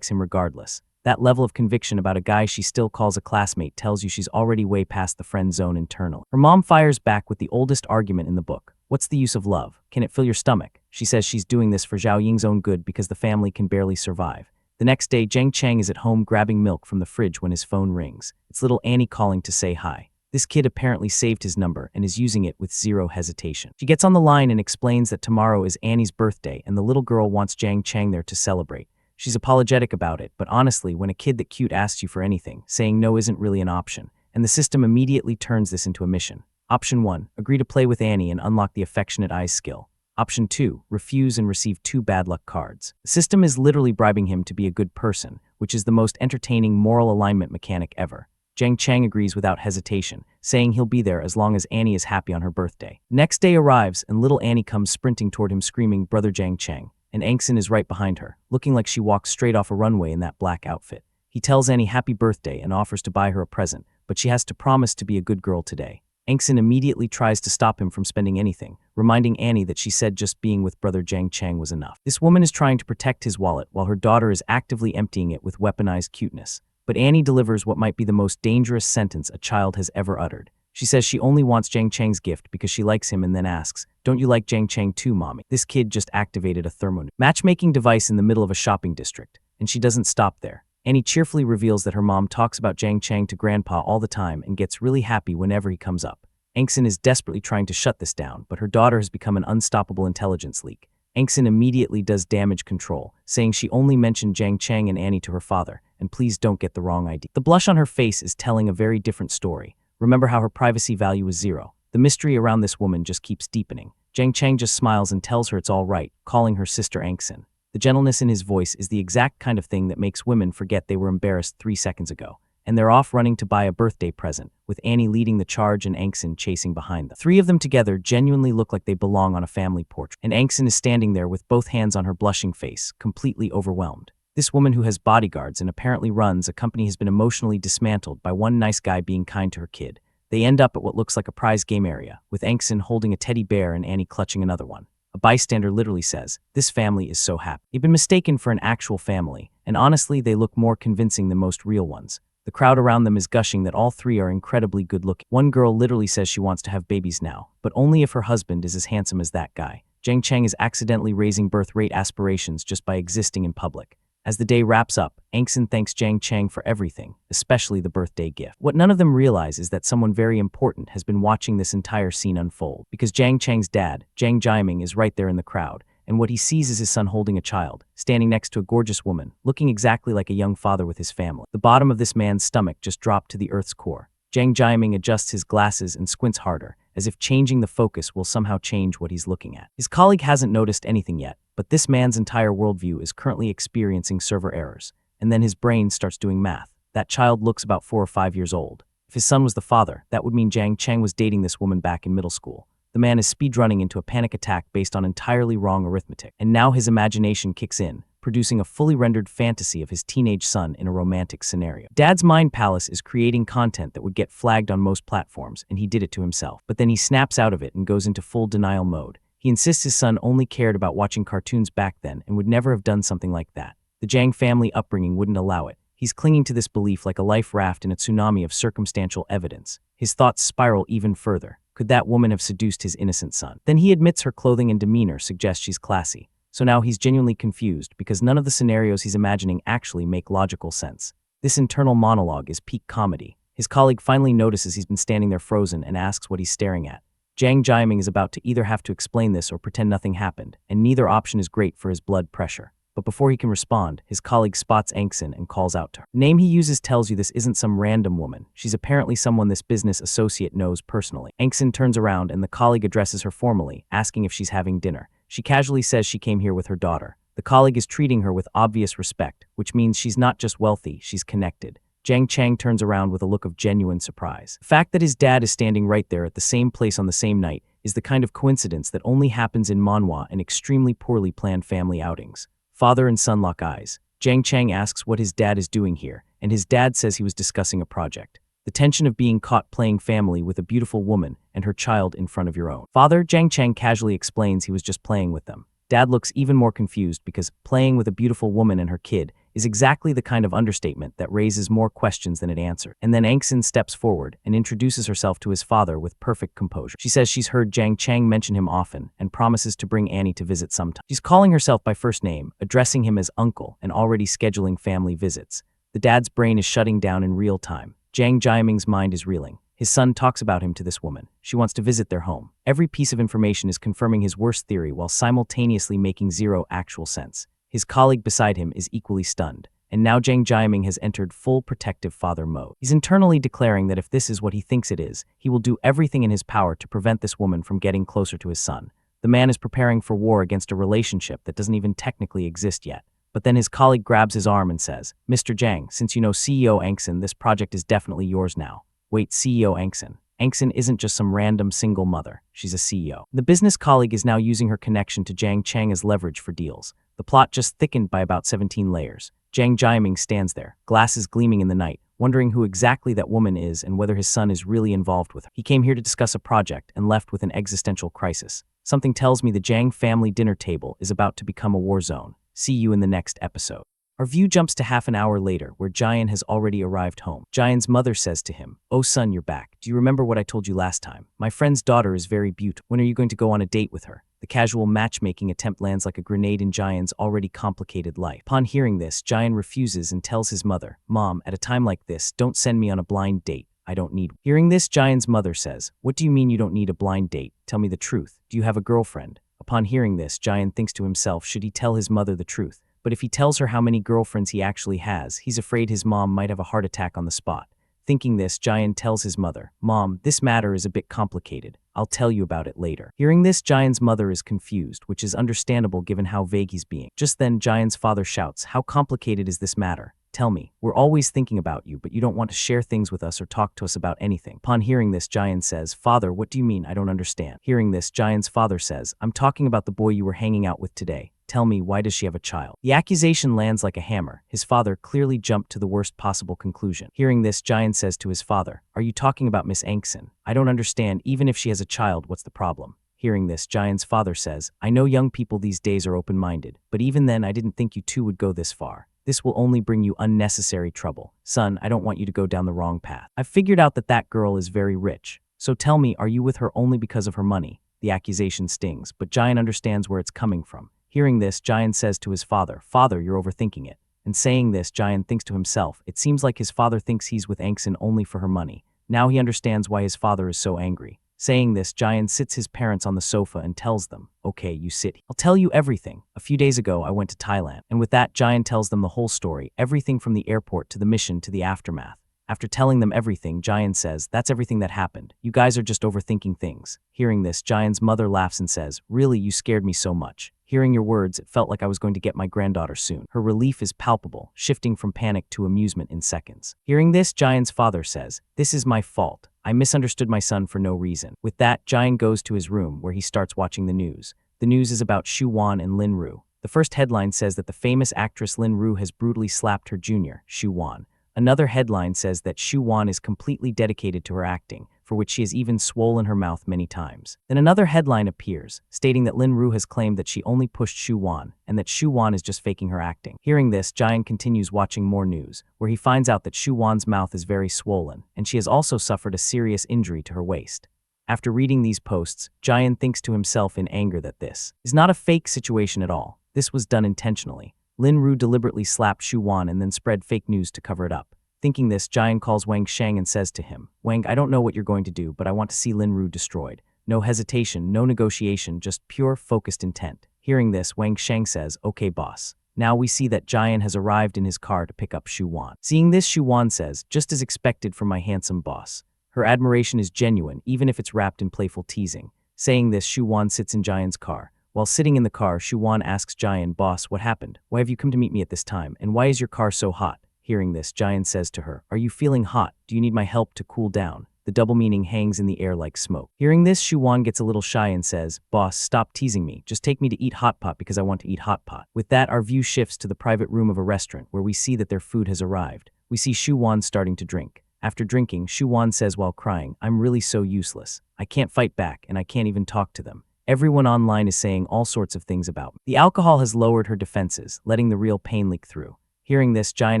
regardless. That level of conviction about a guy she still calls a classmate tells you she's already way past the friend zone internally. Her mom fires back with the oldest argument in the book. What's the use of love? Can it fill your stomach? She says she's doing this for Zhao Ying's own good because the family can barely survive. The next day, Jiang Chang is at home grabbing milk from the fridge when his phone rings. It's little Annie calling to say hi. This kid apparently saved his number and is using it with zero hesitation. She gets on the line and explains that tomorrow is Annie's birthday and the little girl wants Jiang Chang there to celebrate. She's apologetic about it, but honestly, when a kid that cute asks you for anything, saying no isn't really an option, and the system immediately turns this into a mission. Option 1, agree to play with Annie and unlock the affectionate eyes skill. Option 2, refuse and receive 2 bad luck cards. The system is literally bribing him to be a good person, which is the most entertaining moral alignment mechanic ever. Jiang Chang agrees without hesitation, saying he'll be there as long as Annie is happy on her birthday. Next day arrives, and little Annie comes sprinting toward him screaming, "Brother Jiang Chang." And Angson is right behind her, looking like she walks straight off a runway in that black outfit. He tells Annie happy birthday and offers to buy her a present, but she has to promise to be a good girl today. Angson immediately tries to stop him from spending anything, reminding Annie that she said just being with Brother Jiang Chang was enough. This woman is trying to protect his wallet while her daughter is actively emptying it with weaponized cuteness. But Annie delivers what might be the most dangerous sentence a child has ever uttered. She says she only wants Jiang Chang's gift because she likes him and then asks, don't you like Jiang Chang too, mommy? This kid just activated a thermonuclear matchmaking device in the middle of a shopping district, and she doesn't stop there. Annie cheerfully reveals that her mom talks about Jiang Chang to grandpa all the time and gets really happy whenever he comes up. Angson is desperately trying to shut this down, but her daughter has become an unstoppable intelligence leak. Angson immediately does damage control, saying she only mentioned Jiang Chang and Annie to her father, and please don't get the wrong idea. The blush on her face is telling a very different story. Remember how her privacy value is 0. The mystery around this woman just keeps deepening. Jiang Chang just smiles and tells her it's all right, calling her sister Angson. The gentleness in his voice is the exact kind of thing that makes women forget they were embarrassed 3 seconds ago. And they're off running to buy a birthday present, with Annie leading the charge and Angson chasing behind them. 3 of them together genuinely look like they belong on a family portrait. And Angson is standing there with both hands on her blushing face, completely overwhelmed. This woman who has bodyguards and apparently runs a company has been emotionally dismantled by one nice guy being kind to her kid. They end up at what looks like a prize game area, with Angson holding a teddy bear and Annie clutching another one. A bystander literally says, this family is so happy. They've been mistaken for an actual family, and honestly they look more convincing than most real ones. The crowd around them is gushing that all 3 are incredibly good looking. One girl literally says she wants to have babies now, but only if her husband is as handsome as that guy. Jiang Chang is accidentally raising birth rate aspirations just by existing in public. As the day wraps up, Angson thanks Jiang Chang for everything, especially the birthday gift. What none of them realize is that someone very important has been watching this entire scene unfold, because Jiang Chang's dad, Jiang Jiaming, is right there in the crowd, and what he sees is his son holding a child, standing next to a gorgeous woman, looking exactly like a young father with his family. The bottom of this man's stomach just dropped to the earth's core. Jiang Jiaming adjusts his glasses and squints harder, as if changing the focus will somehow change what he's looking at. His colleague hasn't noticed anything yet, but this man's entire worldview is currently experiencing server errors, and then his brain starts doing math. That child looks about 4 or 5 years old. If his son was the father, that would mean Jiang Cheng was dating this woman back in middle school. The man is speedrunning into a panic attack based on entirely wrong arithmetic, and now his imagination kicks in, producing a fully rendered fantasy of his teenage son in a romantic scenario. Dad's mind palace is creating content that would get flagged on most platforms, and he did it to himself. But then he snaps out of it and goes into full denial mode. He insists his son only cared about watching cartoons back then and would never have done something like that. The Jiang family upbringing wouldn't allow it. He's clinging to this belief like a life raft in a tsunami of circumstantial evidence. His thoughts spiral even further. Could that woman have seduced his innocent son? Then he admits her clothing and demeanor suggest she's classy. So now he's genuinely confused because none of the scenarios he's imagining actually make logical sense. This internal monologue is peak comedy. His colleague finally notices he's been standing there frozen and asks what he's staring at. Jiang Jiaming is about to either have to explain this or pretend nothing happened, and neither option is great for his blood pressure. But before he can respond, his colleague spots Angsin and calls out to her. The name he uses tells you this isn't some random woman. She's apparently someone this business associate knows personally. Angsin turns around and the colleague addresses her formally, asking if she's having dinner. She casually says she came here with her daughter. The colleague is treating her with obvious respect, which means she's not just wealthy, she's connected. Jiang Cheng turns around with a look of genuine surprise. The fact that his dad is standing right there at the same place on the same night is the kind of coincidence that only happens in manhwa and extremely poorly planned family outings. Father and son lock eyes. Jiang Cheng asks what his dad is doing here, and his dad says he was discussing a project. The tension of being caught playing family with a beautiful woman and her child in front of your own. Father, Jiang Cheng casually explains he was just playing with them. Dad looks even more confused because playing with a beautiful woman and her kid is exactly the kind of understatement that raises more questions than it answers. And then Angsin steps forward and introduces herself to his father with perfect composure. She says she's heard Jiang Cheng mention him often and promises to bring Annie to visit sometime. She's calling herself by first name, addressing him as uncle, and already scheduling family visits. The dad's brain is shutting down in real time. Jiang Jiaming's mind is reeling. His son talks about him to this woman. She wants to visit their home. Every piece of information is confirming his worst theory while simultaneously making zero actual sense. His colleague beside him is equally stunned. And now Jiang Jiaming has entered full protective father mode. He's internally declaring that if this is what he thinks it is, he will do everything in his power to prevent this woman from getting closer to his son. The man is preparing for war against a relationship that doesn't even technically exist yet. But then his colleague grabs his arm and says, "Mr. Jiang, since you know CEO Angsin, this project is definitely yours now." Wait, CEO Angsin. Angsin isn't just some random single mother. She's a CEO. The business colleague is now using her connection to Jiang Cheng as leverage for deals. The plot just thickened by about 17 layers. Jiang Jiaming stands there, glasses gleaming in the night, wondering who exactly that woman is and whether his son is really involved with her. He came here to discuss a project and left with an existential crisis. Something tells me the Jiang family dinner table is about to become a war zone. See you in the next episode. Our view jumps to half an hour later, where Jian has already arrived home. Jian's mother says to him, "Oh son, you're back. Do you remember what I told you last time? My friend's daughter is very beautiful. When are you going to go on a date with her?" The casual matchmaking attempt lands like a grenade in Jian's already complicated life. Upon hearing this, Jian refuses and tells his mother, "Mom, at a time like this, don't send me on a blind date. I don't need." Hearing this, Jian's mother says, "What do you mean you don't need a blind date? Tell me the truth. Do you have a girlfriend?" Upon hearing this, Jian thinks to himself, should he tell his mother the truth? But if he tells her how many girlfriends he actually has, he's afraid his mom might have a heart attack on the spot. Thinking this, Jian tells his mother, "Mom, this matter is a bit complicated. I'll tell you about it later." Hearing this, Jian's mother is confused, which is understandable given how vague he's being. Just then, Jian's father shouts, "How complicated is this matter? Tell me. We're always thinking about you, but you don't want to share things with us or talk to us about anything." Upon hearing this, Jian says, "Father, what do you mean? I don't understand." Hearing this, Jian's father says, "I'm talking about the boy you were hanging out with today. Tell me, why does she have a child?" The accusation lands like a hammer. His father clearly jumped to the worst possible conclusion. Hearing this, Jian says to his father, "Are you talking about Miss Angsin? I don't understand. Even if she has a child, what's the problem?" Hearing this, Jian's father says, "I know young people these days are open-minded, but even then I didn't think you two would go this far. This will only bring you unnecessary trouble. Son, I don't want you to go down the wrong path. I've figured out that that girl is very rich. So tell me, are you with her only because of her money?" The accusation stings, but Jian understands where it's coming from. Hearing this, Jian says to his father, "Father, you're overthinking it." And saying this, Jian thinks to himself, it seems like his father thinks he's with Angsin only for her money. Now he understands why his father is so angry. Saying this, Jian sits his parents on the sofa and tells them, "Okay, you sit. I'll tell you everything. A few days ago, I went to Thailand." And with that, Jian tells them the whole story, everything from the airport to the mission to the aftermath. After telling them everything, Jian says, "That's everything that happened. You guys are just overthinking things." Hearing this, Jian's mother laughs and says, "Really, you scared me so much. Hearing your words, it felt like I was going to get my granddaughter soon." Her relief is palpable, shifting from panic to amusement in seconds. Hearing this, Jian's father says, "This is my fault. I misunderstood my son for no reason." With that, Jian goes to his room where he starts watching the news. The news is about Xu Wan and Lin Ru. The first headline says that the famous actress Lin Ru has brutally slapped her junior, Xu Wan. Another headline says that Xu Wan is completely dedicated to her acting, for which she has even swollen her mouth many times. Then another headline appears, stating that Lin Ru has claimed that she only pushed Xu Wan, and that Xu Wan is just faking her acting. Hearing this, Jian continues watching more news, where he finds out that Xu Wan's mouth is very swollen, and she has also suffered a serious injury to her waist. After reading these posts, Jian thinks to himself in anger that this is not a fake situation at all. This was done intentionally. Lin Ru deliberately slapped Xu Wan and then spread fake news to cover it up. Thinking this, Jian calls Wang Shang and says to him, "Wang, I don't know what you're going to do, but I want to see Lin Ru destroyed. No hesitation, no negotiation, just pure focused intent." Hearing this, Wang Shang says, "Okay, boss." Now we see that Jian has arrived in his car to pick up Xu Wan. Seeing this, Xu Wan says, "Just as expected from my handsome boss." Her admiration is genuine, even if it's wrapped in playful teasing. Saying this, Xu Wan sits in Jian's car. While sitting in the car, Xu Wan asks Jian, "Boss, what happened? Why have you come to meet me at this time? And why is your car so hot?" Hearing this, Jian says to her, "Are you feeling hot? Do you need my help to cool down?" The double meaning hangs in the air like smoke. Hearing this, Xu Wan gets a little shy and says, "Boss, stop teasing me. Just take me to eat hot pot because I want to eat hot pot." With that, our view shifts to the private room of a restaurant where we see that their food has arrived. We see Xu Wan starting to drink. After drinking, Xu Wan says while crying, "I'm really so useless. I can't fight back and I can't even talk to them. Everyone online is saying all sorts of things about me." The alcohol has lowered her defenses, letting the real pain leak through. Hearing this, Jian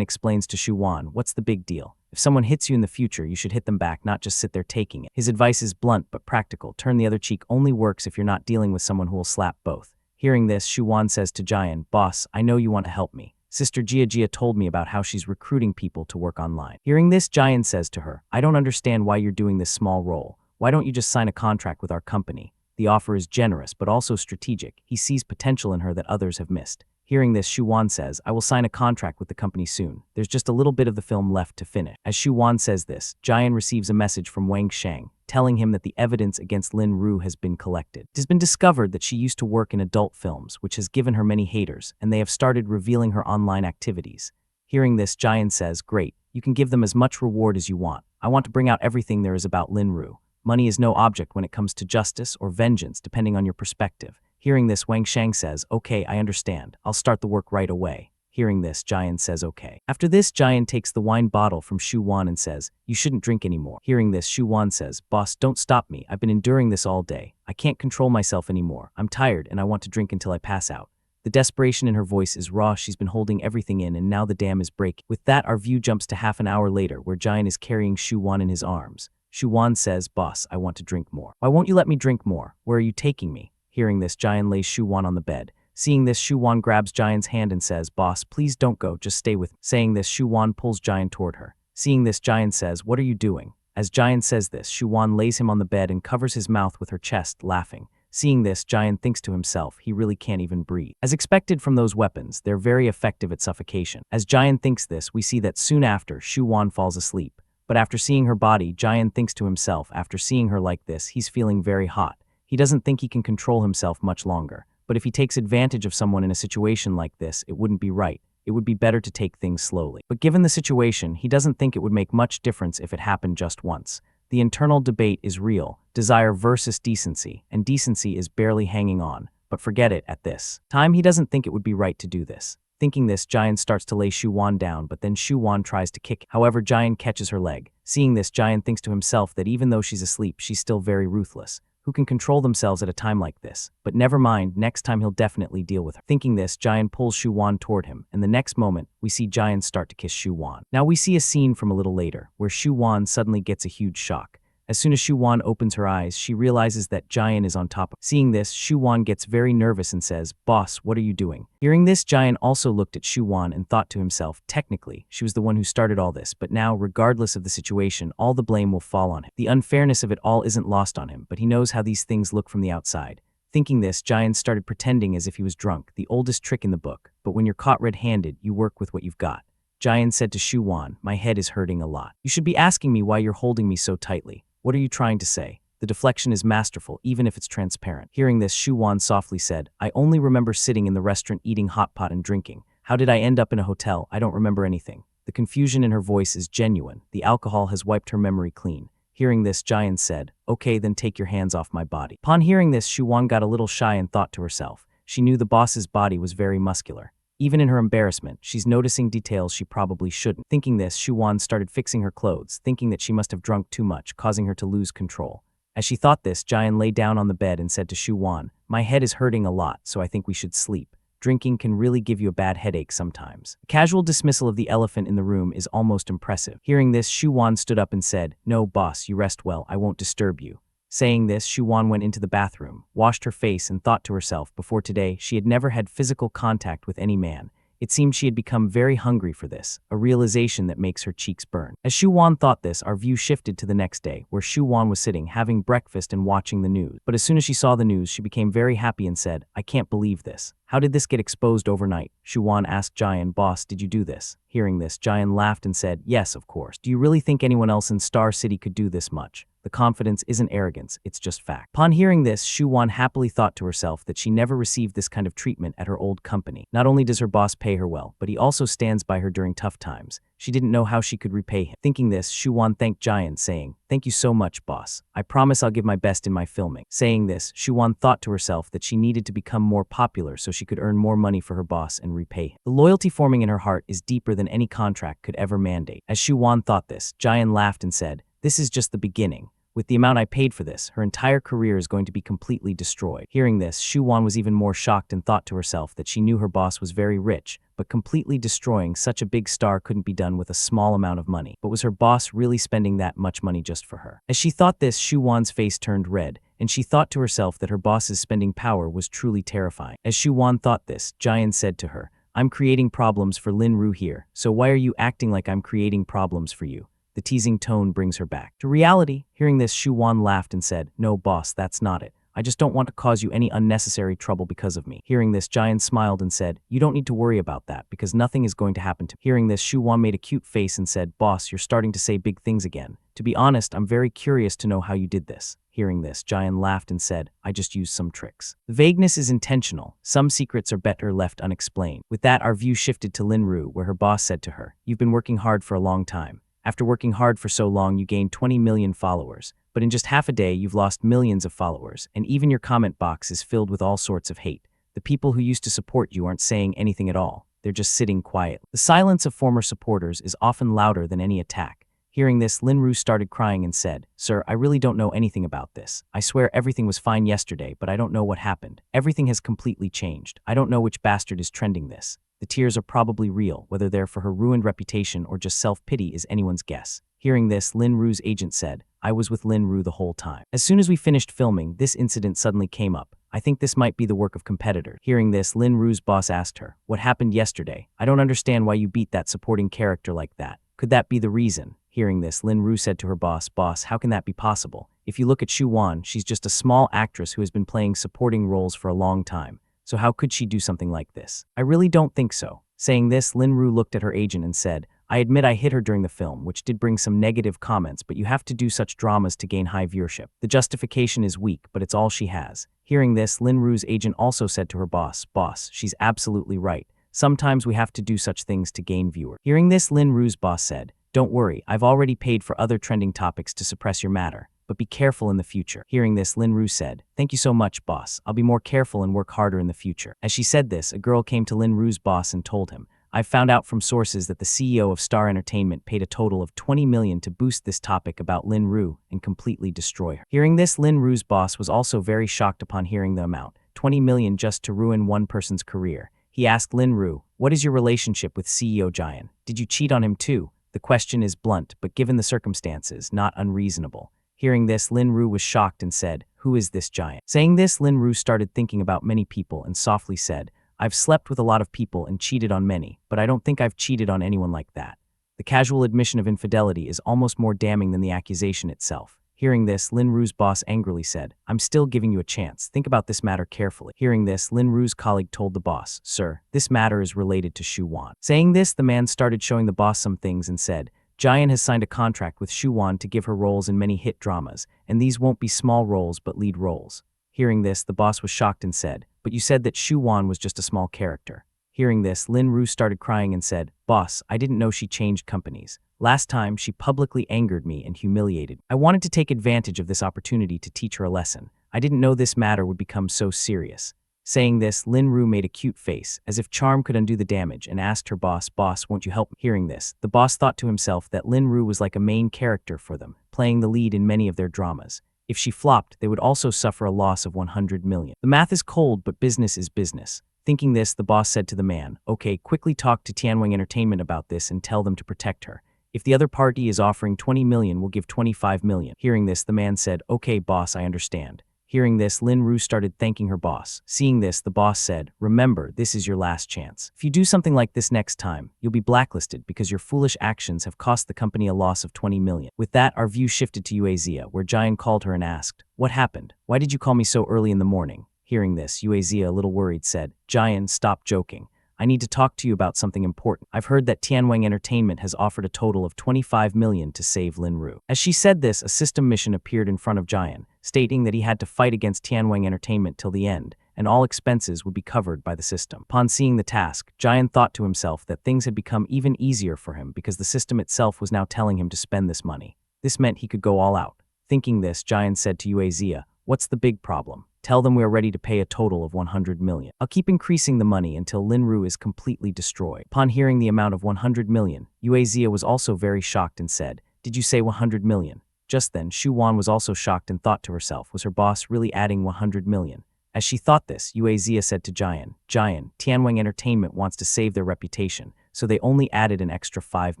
explains to Xu Wan, "What's the big deal? If someone hits you in the future, you should hit them back, not just sit there taking it." His advice is blunt but practical. Turn the other cheek only works if you're not dealing with someone who will slap both. Hearing this, Xu Wan says to Jian, "Boss, I know you want to help me. Sister Jia told me about how she's recruiting people to work online." Hearing this, Jian says to her, "I don't understand why you're doing this small role. Why don't you just sign a contract with our company? The offer is generous, but also strategic. He sees potential in her that others have missed." Hearing this, Xu Wan says, "I will sign a contract with the company soon. There's just a little bit of the film left to finish." As Xu Wan says this, Jian receives a message from Wang Shang, telling him that the evidence against Lin Ru has been collected. It has been discovered that she used to work in adult films, which has given her many haters, and they have started revealing her online activities. Hearing this, Jian says, "Great, you can give them as much reward as you want. I want to bring out everything there is about Lin Ru. Money is no object when it comes to justice or vengeance, depending on your perspective." Hearing this, Wang Shang says, "Okay, I understand. I'll start the work right away." Hearing this, Jian says okay. After this, Jian takes the wine bottle from Xu Wan and says, "You shouldn't drink anymore." Hearing this, Xu Wan says, "Boss, don't stop me. I've been enduring this all day. I can't control myself anymore. I'm tired and I want to drink until I pass out." The desperation in her voice is raw. She's been holding everything in and now the dam is breaking. With that, our view jumps to half an hour later where Jian is carrying Xu Wan in his arms. Xu Wan says, "Boss, I want to drink more." "Why won't you let me drink more? Where are you taking me?" Hearing this, Jian lays Xu Wan on the bed. Seeing this, Xu Wan grabs Jian's hand and says, "Boss, please don't go, just stay with me." Saying this, Xu Wan pulls Jian toward her. Seeing this, Jian says, "What are you doing?" As Jian says this, Xu Wan lays him on the bed and covers his mouth with her chest, laughing. Seeing this, Jian thinks to himself, he really can't even breathe. As expected from those weapons, they're very effective at suffocation. As Jian thinks this, we see that soon after, Xu Wan falls asleep. But after seeing her body, Jian thinks to himself, after seeing her like this, he's feeling very hot. He doesn't think he can control himself much longer. But if he takes advantage of someone in a situation like this, it wouldn't be right. It would be better to take things slowly. But given the situation, he doesn't think it would make much difference if it happened just once. The internal debate is real, desire versus decency, and decency is barely hanging on. But forget it at this time, he doesn't think it would be right to do this. Thinking this, Jian starts to lay Xu Wan down, but then Xu Wan tries to kick. However, Jian catches her leg. Seeing this, Jian thinks to himself that even though she's asleep, she's still very ruthless. Who can control themselves at a time like this? But never mind, next time he'll definitely deal with her. Thinking this, Jian pulls Xu Wan toward him, and the next moment, we see Jian start to kiss Xu Wan. Now we see a scene from a little later, where Xu Wan suddenly gets a huge shock. As soon as Xu Wan opens her eyes, she realizes that Jian is on top of her. Seeing this, Xu Wan gets very nervous and says, "Boss, what are you doing?" Hearing this, Jian also looked at Xu Wan and thought to himself, technically, she was the one who started all this, but now, regardless of the situation, all the blame will fall on him. The unfairness of it all isn't lost on him, but he knows how these things look from the outside. Thinking this, Jian started pretending as if he was drunk, the oldest trick in the book. But when you're caught red-handed, you work with what you've got. Jian said to Shu Wan, my head is hurting a lot. You should be asking me why you're holding me so tightly. What are you trying to say? The deflection is masterful, even if it's transparent. Hearing this, Shu Wan softly said, I only remember sitting in the restaurant eating hot pot and drinking. How did I end up in a hotel? I don't remember anything. The confusion in her voice is genuine. The alcohol has wiped her memory clean. Hearing this, Jian said, okay, then take your hands off my body. Upon hearing this, Shu Wan got a little shy and thought to herself. She knew the boss's body was very muscular. Even in her embarrassment, she's noticing details she probably shouldn't. Thinking this, Shu Wan started fixing her clothes, thinking that she must have drunk too much, causing her to lose control. As she thought this, Jian lay down on the bed and said to Shu Wan, my head is hurting a lot, so I think we should sleep. Drinking can really give you a bad headache sometimes. The casual dismissal of the elephant in the room is almost impressive. Hearing this, Shu Wan stood up and said, no, boss, you rest well, I won't disturb you. Saying this, Shu Wan went into the bathroom, washed her face and thought to herself, before today, she had never had physical contact with any man. It seemed she had become very hungry for this, a realization that makes her cheeks burn. As Shu Wan thought this, our view shifted to the next day, where Shu Wan was sitting, having breakfast and watching the news. But as soon as she saw the news, she became very happy and said, I can't believe this. How did this get exposed overnight? Shu Wan asked Jian, boss, did you do this? Hearing this, Jian laughed and said, yes, of course. Do you really think anyone else in Star City could do this much? The confidence isn't arrogance, it's just fact. Upon hearing this, Shu Wan happily thought to herself that she never received this kind of treatment at her old company. Not only does her boss pay her well, but he also stands by her during tough times. She didn't know how she could repay him. Thinking this, Shu Wan thanked Jian, saying, thank you so much, boss. I promise I'll give my best in my filming. Saying this, Shu Wan thought to herself that she needed to become more popular so she could earn more money for her boss and repay him. The loyalty forming in her heart is deeper than any contract could ever mandate. As Shu Wan thought this, Jian laughed and said, this is just the beginning. With the amount I paid for this, her entire career is going to be completely destroyed. Hearing this, Shu Wan was even more shocked and thought to herself that she knew her boss was very rich, but completely destroying such a big star couldn't be done with a small amount of money. But was her boss really spending that much money just for her? As she thought this, Shu Wan's face turned red, and she thought to herself that her boss's spending power was truly terrifying. As Shu Wan thought this, Jian said to her, I'm creating problems for Lin Ru here, so why are you acting like I'm creating problems for you? The teasing tone brings her back to reality. Hearing this, Shu Wan laughed and said, no, boss, that's not it. I just don't want to cause you any unnecessary trouble because of me. Hearing this, Jian smiled and said, you don't need to worry about that because nothing is going to happen to me. Hearing this, Shu Wan made a cute face and said, boss, you're starting to say big things again. To be honest, I'm very curious to know how you did this. Hearing this, Jian laughed and said, I just used some tricks. The vagueness is intentional. Some secrets are better left unexplained. With that, our view shifted to Lin Ru, where her boss said to her, you've been working hard for a long time. After working hard for so long, you gained 20 million followers. But in just half a day, you've lost millions of followers, and even your comment box is filled with all sorts of hate. The people who used to support you aren't saying anything at all. They're just sitting quiet. The silence of former supporters is often louder than any attack. Hearing this, Lin Ru started crying and said, sir, I really don't know anything about this. I swear everything was fine yesterday, but I don't know what happened. Everything has completely changed. I don't know which bastard is trending this. The tears are probably real, whether they're for her ruined reputation or just self-pity is anyone's guess. Hearing this, Lin Ru's agent said, I was with Lin Ru the whole time. As soon as we finished filming, this incident suddenly came up. I think this might be the work of competitors. Hearing this, Lin Ru's boss asked her, what happened yesterday? I don't understand why you beat that supporting character like that. Could that be the reason? Hearing this, Lin Ru said to her boss, boss, how can that be possible? If you look at Shu Wan, she's just a small actress who has been playing supporting roles for a long time. So how could she do something like this? I really don't think so. Saying this, Lin Ru looked at her agent and said, I admit I hit her during the film, which did bring some negative comments, but you have to do such dramas to gain high viewership. The justification is weak, but it's all she has. Hearing this, Lin Ru's agent also said to her boss, boss, she's absolutely right. Sometimes we have to do such things to gain viewers. Hearing this, Lin Ru's boss said, don't worry, I've already paid for other trending topics to suppress your matter. But be careful in the future. Hearing this, Lin Ru said, thank you so much, boss. I'll be more careful and work harder in the future. As she said this, a girl came to Lin Ru's boss and told him, I've found out from sources that the CEO of Star Entertainment paid a total of 20 million to boost this topic about Lin Ru and completely destroy her. Hearing this, Lin Ru's boss was also very shocked upon hearing the amount, 20 million just to ruin one person's career. He asked Lin Ru, what is your relationship with CEO Jian? Did you cheat on him too? The question is blunt, but given the circumstances, not unreasonable. Hearing this, Lin Ru was shocked and said, who is this giant? Saying this, Lin Ru started thinking about many people and softly said, I've slept with a lot of people and cheated on many, but I don't think I've cheated on anyone like that. The casual admission of infidelity is almost more damning than the accusation itself. Hearing this, Lin Ru's boss angrily said, I'm still giving you a chance. Think about this matter carefully. Hearing this, Lin Ru's colleague told the boss, Sir, this matter is related to Shu Wan. Saying this, the man started showing the boss some things and said, Jian has signed a contract with Shu Wan to give her roles in many hit dramas, and these won't be small roles but lead roles. Hearing this, the boss was shocked and said, But you said that Shu Wan was just a small character. Hearing this, Lin Ru started crying and said, Boss, I didn't know she changed companies. Last time, she publicly angered me and humiliated me. I wanted to take advantage of this opportunity to teach her a lesson. I didn't know this matter would become so serious. Saying this, Lin Ru made a cute face, as if charm could undo the damage, and asked her boss, Boss, won't you help me? Hearing this, the boss thought to himself that Lin Ru was like a main character for them, playing the lead in many of their dramas. If she flopped, they would also suffer a loss of 100 million. The math is cold, but business is business. Thinking this, the boss said to the man, Okay, quickly talk to Tianwang Entertainment about this and tell them to protect her. If the other party is offering 20 million, we'll give 25 million. Hearing this, the man said, Okay, boss, I understand. Hearing this, Lin Ru started thanking her boss. Seeing this, the boss said, Remember, this is your last chance. If you do something like this next time, you'll be blacklisted because your foolish actions have cost the company a loss of 20 million. With that, our view shifted to Uazia, where Jian called her and asked, What happened? Why did you call me so early in the morning? Hearing this, Uazia, a little worried, said, Jian, stop joking. I need to talk to you about something important. I've heard that Tianwang Entertainment has offered a total of 25 million to save Lin Ru. As she said this, a system mission appeared in front of Jian, stating that he had to fight against Tianwang Entertainment till the end, and all expenses would be covered by the system. Upon seeing the task, Jian thought to himself that things had become even easier for him because the system itself was now telling him to spend this money. This meant he could go all out. Thinking this, Jian said to Uazia, What's the big problem? Tell them we are ready to pay a total of 100 million. I'll keep increasing the money until Lin Ru is completely destroyed. Upon hearing the amount of 100 million, Uazia was also very shocked and said, Did you say 100 million? Just then, Shu Wan was also shocked and thought to herself, was her boss really adding 100 million? As she thought this, Uazia said to Jian, Tianwang Entertainment wants to save their reputation, so they only added an extra 5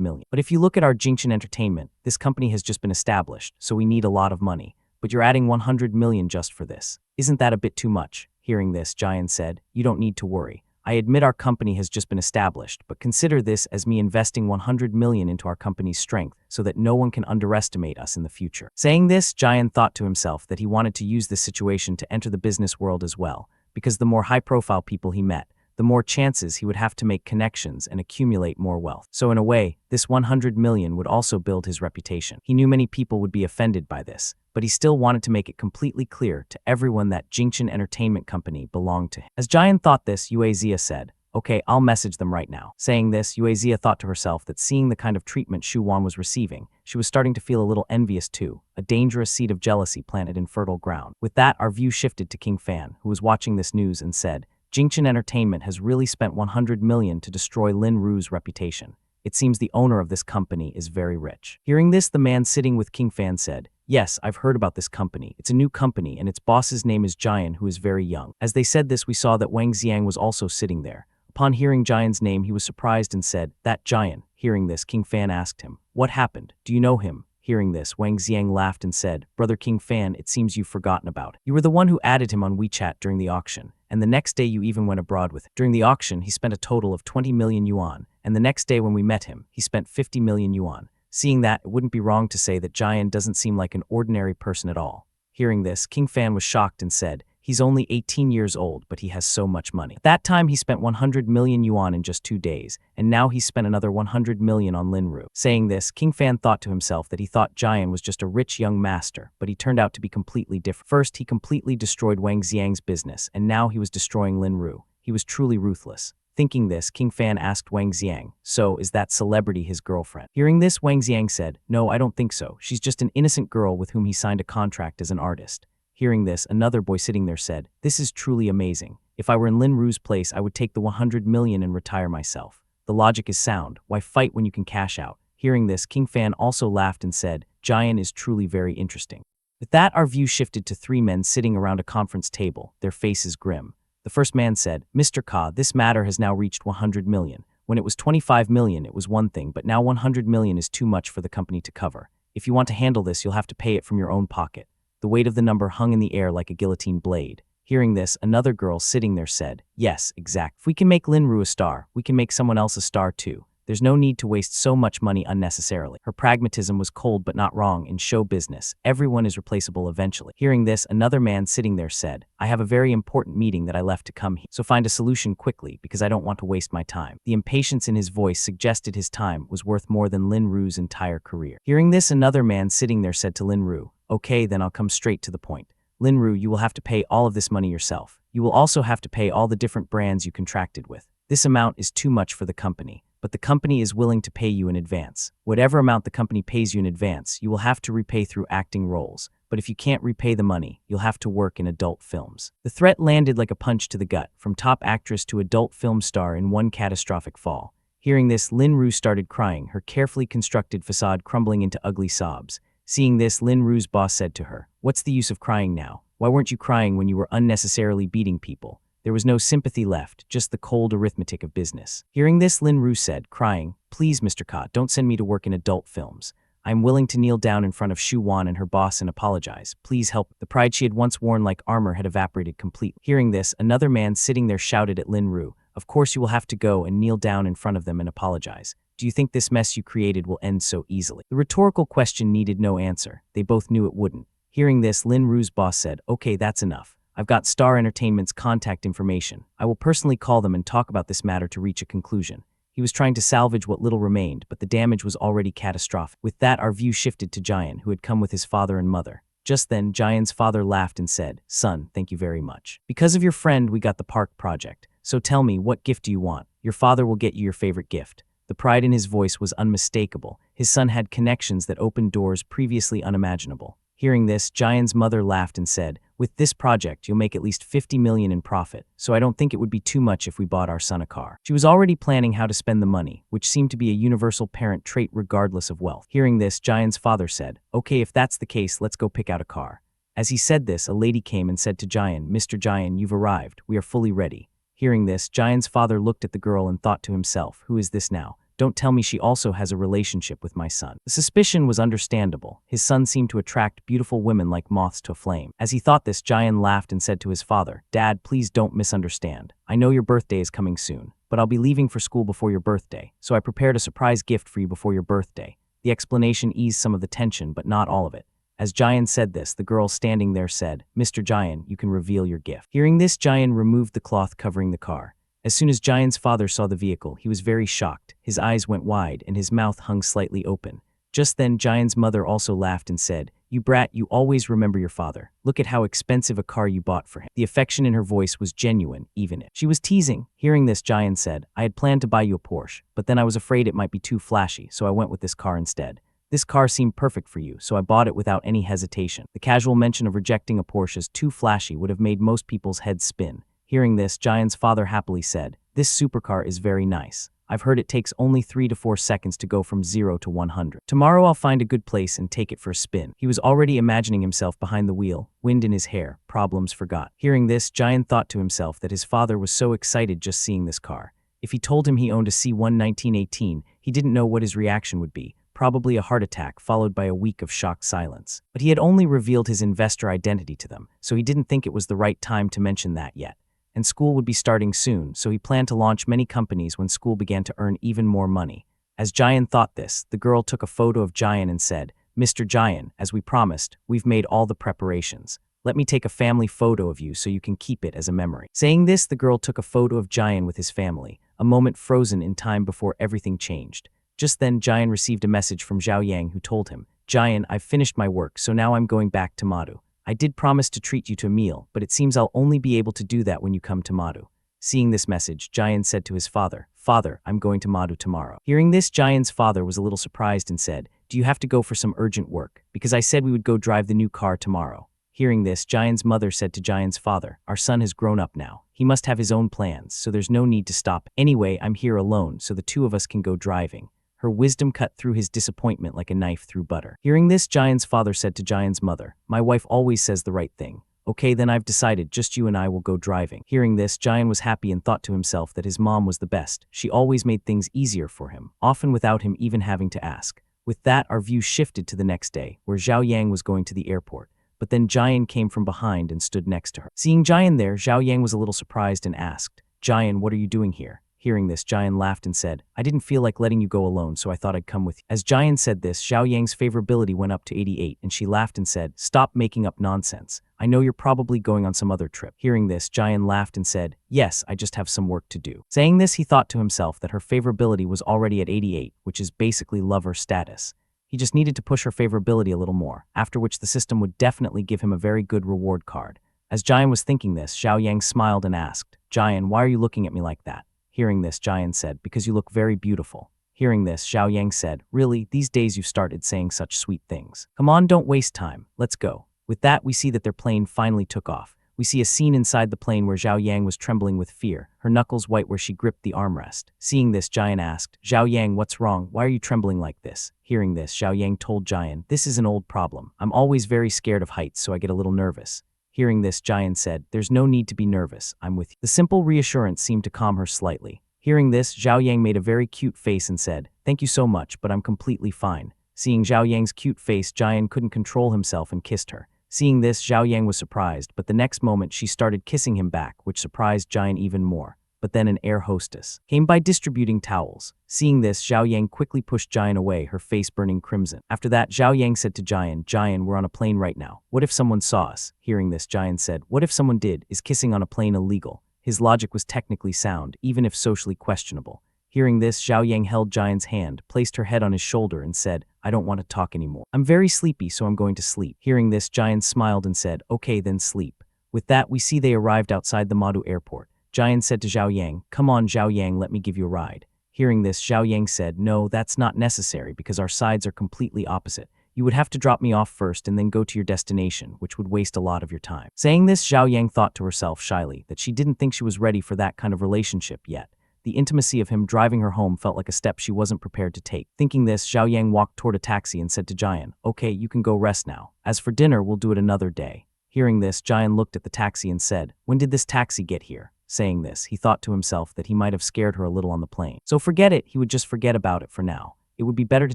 million. But if you look at our Jingchen Entertainment, this company has just been established, so we need a lot of money. But you're adding 100 million just for this. Isn't that a bit too much? Hearing this, Jian said, You don't need to worry. I admit our company has just been established, but consider this as me investing 100 million into our company's strength so that no one can underestimate us in the future. Saying this, Jian thought to himself that he wanted to use this situation to enter the business world as well, because the more high-profile people he met, the more chances he would have to make connections and accumulate more wealth. So in a way, this 100 million would also build his reputation. He knew many people would be offended by this, but he still wanted to make it completely clear to everyone that Jingchen Entertainment Company belonged to him. As Jian thought this, Uazia said, Okay, I'll message them right now. Saying this, Uazia thought to herself that seeing the kind of treatment Shu Wan was receiving, she was starting to feel a little envious too, a dangerous seed of jealousy planted in fertile ground. With that, our view shifted to King Fan, who was watching this news and said, Jingchen Entertainment has really spent 100 million to destroy Lin Ru's reputation. It seems the owner of this company is very rich. Hearing this, the man sitting with King Fan said, Yes, I've heard about this company. It's a new company, and its boss's name is Jian, who is very young. As they said this, we saw that Wang Xiang was also sitting there. Upon hearing Jian's name, he was surprised and said, That Jian. Hearing this, King Fan asked him, What happened? Do you know him? Hearing this, Wang Xiang laughed and said, Brother King Fan, it seems you've forgotten about. You were the one who added him on WeChat during the auction, and the next day you even went abroad with him. During the auction, he spent a total of 20 million yuan, and the next day when we met him, he spent 50 million yuan. Seeing that, it wouldn't be wrong to say that Jian doesn't seem like an ordinary person at all. Hearing this, King Fan was shocked and said, He's only 18 years old, but he has so much money. At that time, he spent 100 million yuan in just 2 days, and now he's spent another 100 million on Lin Ru. Saying this, King Fan thought to himself that he thought Jian was just a rich young master, but he turned out to be completely different. First, he completely destroyed Wang Xiang's business, and now he was destroying Lin Ru. He was truly ruthless. Thinking this, King Fan asked Wang Xiang, So, is that celebrity his girlfriend? Hearing this, Wang Xiang said, No, I don't think so. She's just an innocent girl with whom he signed a contract as an artist. Hearing this, another boy sitting there said, This is truly amazing. If I were in Lin Ru's place, I would take the 100 million and retire myself. The logic is sound. Why fight when you can cash out? Hearing this, King Fan also laughed and said, Jian is truly very interesting. With that, our view shifted to 3 men sitting around a conference table, their faces grim. The first man said, Mr. Ka, this matter has now reached 100 million. When it was 25 million, it was one thing, but now 100 million is too much for the company to cover. If you want to handle this, you'll have to pay it from your own pocket. The weight of the number hung in the air like a guillotine blade. Hearing this, another girl sitting there said, Yes, exact. If we can make Lin Ru a star, we can make someone else a star too. There's no need to waste so much money unnecessarily. Her pragmatism was cold but not wrong. In show business, everyone is replaceable eventually. Hearing this, another man sitting there said, I have a very important meeting that I left to come here, so find a solution quickly because I don't want to waste my time. The impatience in his voice suggested his time was worth more than Lin Ru's entire career. Hearing this, another man sitting there said to Lin Ru, okay, then I'll come straight to the point. Lin Ru, you will have to pay all of this money yourself. You will also have to pay all the different brands you contracted with. This amount is too much for the company, but the company is willing to pay you in advance. Whatever amount the company pays you in advance, you will have to repay through acting roles. But if you can't repay the money, you'll have to work in adult films. The threat landed like a punch to the gut, from top actress to adult film star in one catastrophic fall. Hearing this, Lin Ru started crying, her carefully constructed facade crumbling into ugly sobs. Seeing this, Lin Ru's boss said to her, what's the use of crying now? Why weren't you crying when you were unnecessarily beating people? There was no sympathy left, just the cold arithmetic of business. Hearing this, Lin Ru said, crying, please, Mr. Ka, don't send me to work in adult films. I am willing to kneel down in front of Shu Wan and her boss and apologize. Please help. The pride she had once worn like armor had evaporated completely. Hearing this, another man sitting there shouted at Lin Ru, of course you will have to go and kneel down in front of them and apologize. Do you think this mess you created will end so easily? The rhetorical question needed no answer. They both knew it wouldn't. Hearing this, Lin Ru's boss said, okay, that's enough. I've got Star Entertainment's contact information. I will personally call them and talk about this matter to reach a conclusion. He was trying to salvage what little remained, but the damage was already catastrophic. With that, our view shifted to Jian, who had come with his father and mother. Just then, Jian's father laughed and said, son, thank you very much. Because of your friend, we got the park project. So tell me, what gift do you want? Your father will get you your favorite gift. The pride in his voice was unmistakable. His son had connections that opened doors previously unimaginable. Hearing this, Jian's mother laughed and said, with this project, you'll make at least 50 million in profit, so I don't think it would be too much if we bought our son a car. She was already planning how to spend the money, which seemed to be a universal parent trait regardless of wealth. Hearing this, Jian's father said, okay, if that's the case, let's go pick out a car. As he said this, a lady came and said to Jian, Mr. Jian, you've arrived. We are fully ready. Hearing this, Jian's father looked at the girl and thought to himself, who is this now? Don't tell me she also has a relationship with my son. The suspicion was understandable. His son seemed to attract beautiful women like moths to a flame. As he thought this, Jian laughed and said to his father, Dad, please don't misunderstand. I know your birthday is coming soon, but I'll be leaving for school before your birthday, so I prepared a surprise gift for you before your birthday. The explanation eased some of the tension, but not all of it. As Jian said this, the girl standing there said, Mr. Jian, you can reveal your gift. Hearing this, Jian removed the cloth covering the car. As soon as Jian's father saw the vehicle, he was very shocked. His eyes went wide and his mouth hung slightly open. Just then, Jian's mother also laughed and said, you brat, you always remember your father. Look at how expensive a car you bought for him. The affection in her voice was genuine, even if she was teasing. Hearing this, Jian said, I had planned to buy you a Porsche, but then I was afraid it might be too flashy, so I went with this car instead. This car seemed perfect for you, so I bought it without any hesitation. The casual mention of rejecting a Porsche as too flashy would have made most people's heads spin. Hearing this, Jian's father happily said, this supercar is very nice. I've heard it takes only 3 to 4 seconds to go from 0 to 100. Tomorrow I'll find a good place and take it for a spin. He was already imagining himself behind the wheel, wind in his hair, problems forgot. Hearing this, Jian thought to himself that his father was so excited just seeing this car. If he told him he owned a C1 1918, he didn't know what his reaction would be. Probably a heart attack followed by a week of shocked silence. But he had only revealed his investor identity to them, so he didn't think it was the right time to mention that yet. And school would be starting soon, so he planned to launch many companies when school began to earn even more money. As Jian thought this, the girl took a photo of Jian and said, Mr. Jian, as we promised, we've made all the preparations. Let me take a family photo of you so you can keep it as a memory. Saying this, the girl took a photo of Jian with his family, a moment frozen in time before everything changed. Just then, Jian received a message from Zhao Yang who told him, Jian, I've finished my work, so now I'm going back to Madu. I did promise to treat you to a meal, but it seems I'll only be able to do that when you come to Madu. Seeing this message, Jian said to his father, Father, I'm going to Madu tomorrow. Hearing this, Jian's father was a little surprised and said, do you have to go for some urgent work? Because I said we would go drive the new car tomorrow. Hearing this, Jian's mother said to Jian's father, our son has grown up now. He must have his own plans, so there's no need to stop. Anyway, I'm here alone, so the two of us can go driving. Her wisdom cut through his disappointment like a knife through butter. Hearing this, Jian's father said to Jian's mother, my wife always says the right thing. Okay, then I've decided, just you and I will go driving. Hearing this, Jian was happy and thought to himself that his mom was the best. She always made things easier for him, often without him even having to ask. With that, our view shifted to the next day, where Zhao Yang was going to the airport. But then Jian came from behind and stood next to her. Seeing Jian there, Zhao Yang was a little surprised and asked, Jian, what are you doing here? Hearing this, Jian laughed and said, I didn't feel like letting you go alone, so I thought I'd come with you. As Jian said this, Zhao Yang's favorability went up to 88 and she laughed and said, Stop making up nonsense. I know you're probably going on some other trip. Hearing this, Jian laughed and said, Yes, I just have some work to do. Saying this, he thought to himself that her favorability was already at 88, which is basically lover status. He just needed to push her favorability a little more, after which the system would definitely give him a very good reward card. As Jian was thinking this, Zhao Yang smiled and asked, Jian, why are you looking at me like that? Hearing this, Jian said, Because you look very beautiful. Hearing this, Zhao Yang said, Really, these days you've started saying such sweet things. Come on, don't waste time. Let's go. With that, we see that their plane finally took off. We see a scene inside the plane where Zhao Yang was trembling with fear, her knuckles white where she gripped the armrest. Seeing this, Jian asked, Zhao Yang, what's wrong? Why are you trembling like this? Hearing this, Zhao Yang told Jian, This is an old problem. I'm always very scared of heights, so I get a little nervous. Hearing this, Jian said, There's no need to be nervous. I'm with you. The simple reassurance seemed to calm her slightly. Hearing this, Zhao Yang made a very cute face and said, Thank you so much, but I'm completely fine. Seeing Zhao Yang's cute face, Jian couldn't control himself and kissed her. Seeing this, Zhao Yang was surprised, but the next moment she started kissing him back, which surprised Jian even more. But then an air hostess came by distributing towels. Seeing this, Zhao Yang quickly pushed Jian away, her face burning crimson. After that, Zhao Yang said to Jian, Jian, we're on a plane right now. What if someone saw us? Hearing this, Jian said, What if someone did? Is kissing on a plane illegal? His logic was technically sound, even if socially questionable. Hearing this, Zhao Yang held Jian's hand, placed her head on his shoulder and said, I don't want to talk anymore. I'm very sleepy, so I'm going to sleep. Hearing this, Jian smiled and said, Okay, then sleep. With that, we see they arrived outside the Madu airport. Jian said to Zhao Yang, Come on, Zhao Yang, let me give you a ride. Hearing this, Zhao Yang said, No, that's not necessary because our sides are completely opposite. You would have to drop me off first and then go to your destination, which would waste a lot of your time. Saying this, Zhao Yang thought to herself shyly that she didn't think she was ready for that kind of relationship yet. The intimacy of him driving her home felt like a step she wasn't prepared to take. Thinking this, Zhao Yang walked toward a taxi and said to Jian, Okay, you can go rest now. As for dinner, we'll do it another day. Hearing this, Jian looked at the taxi and said, When did this taxi get here? Saying this, he thought to himself that he might have scared her a little on the plane. So forget it, he would just forget about it for now. It would be better to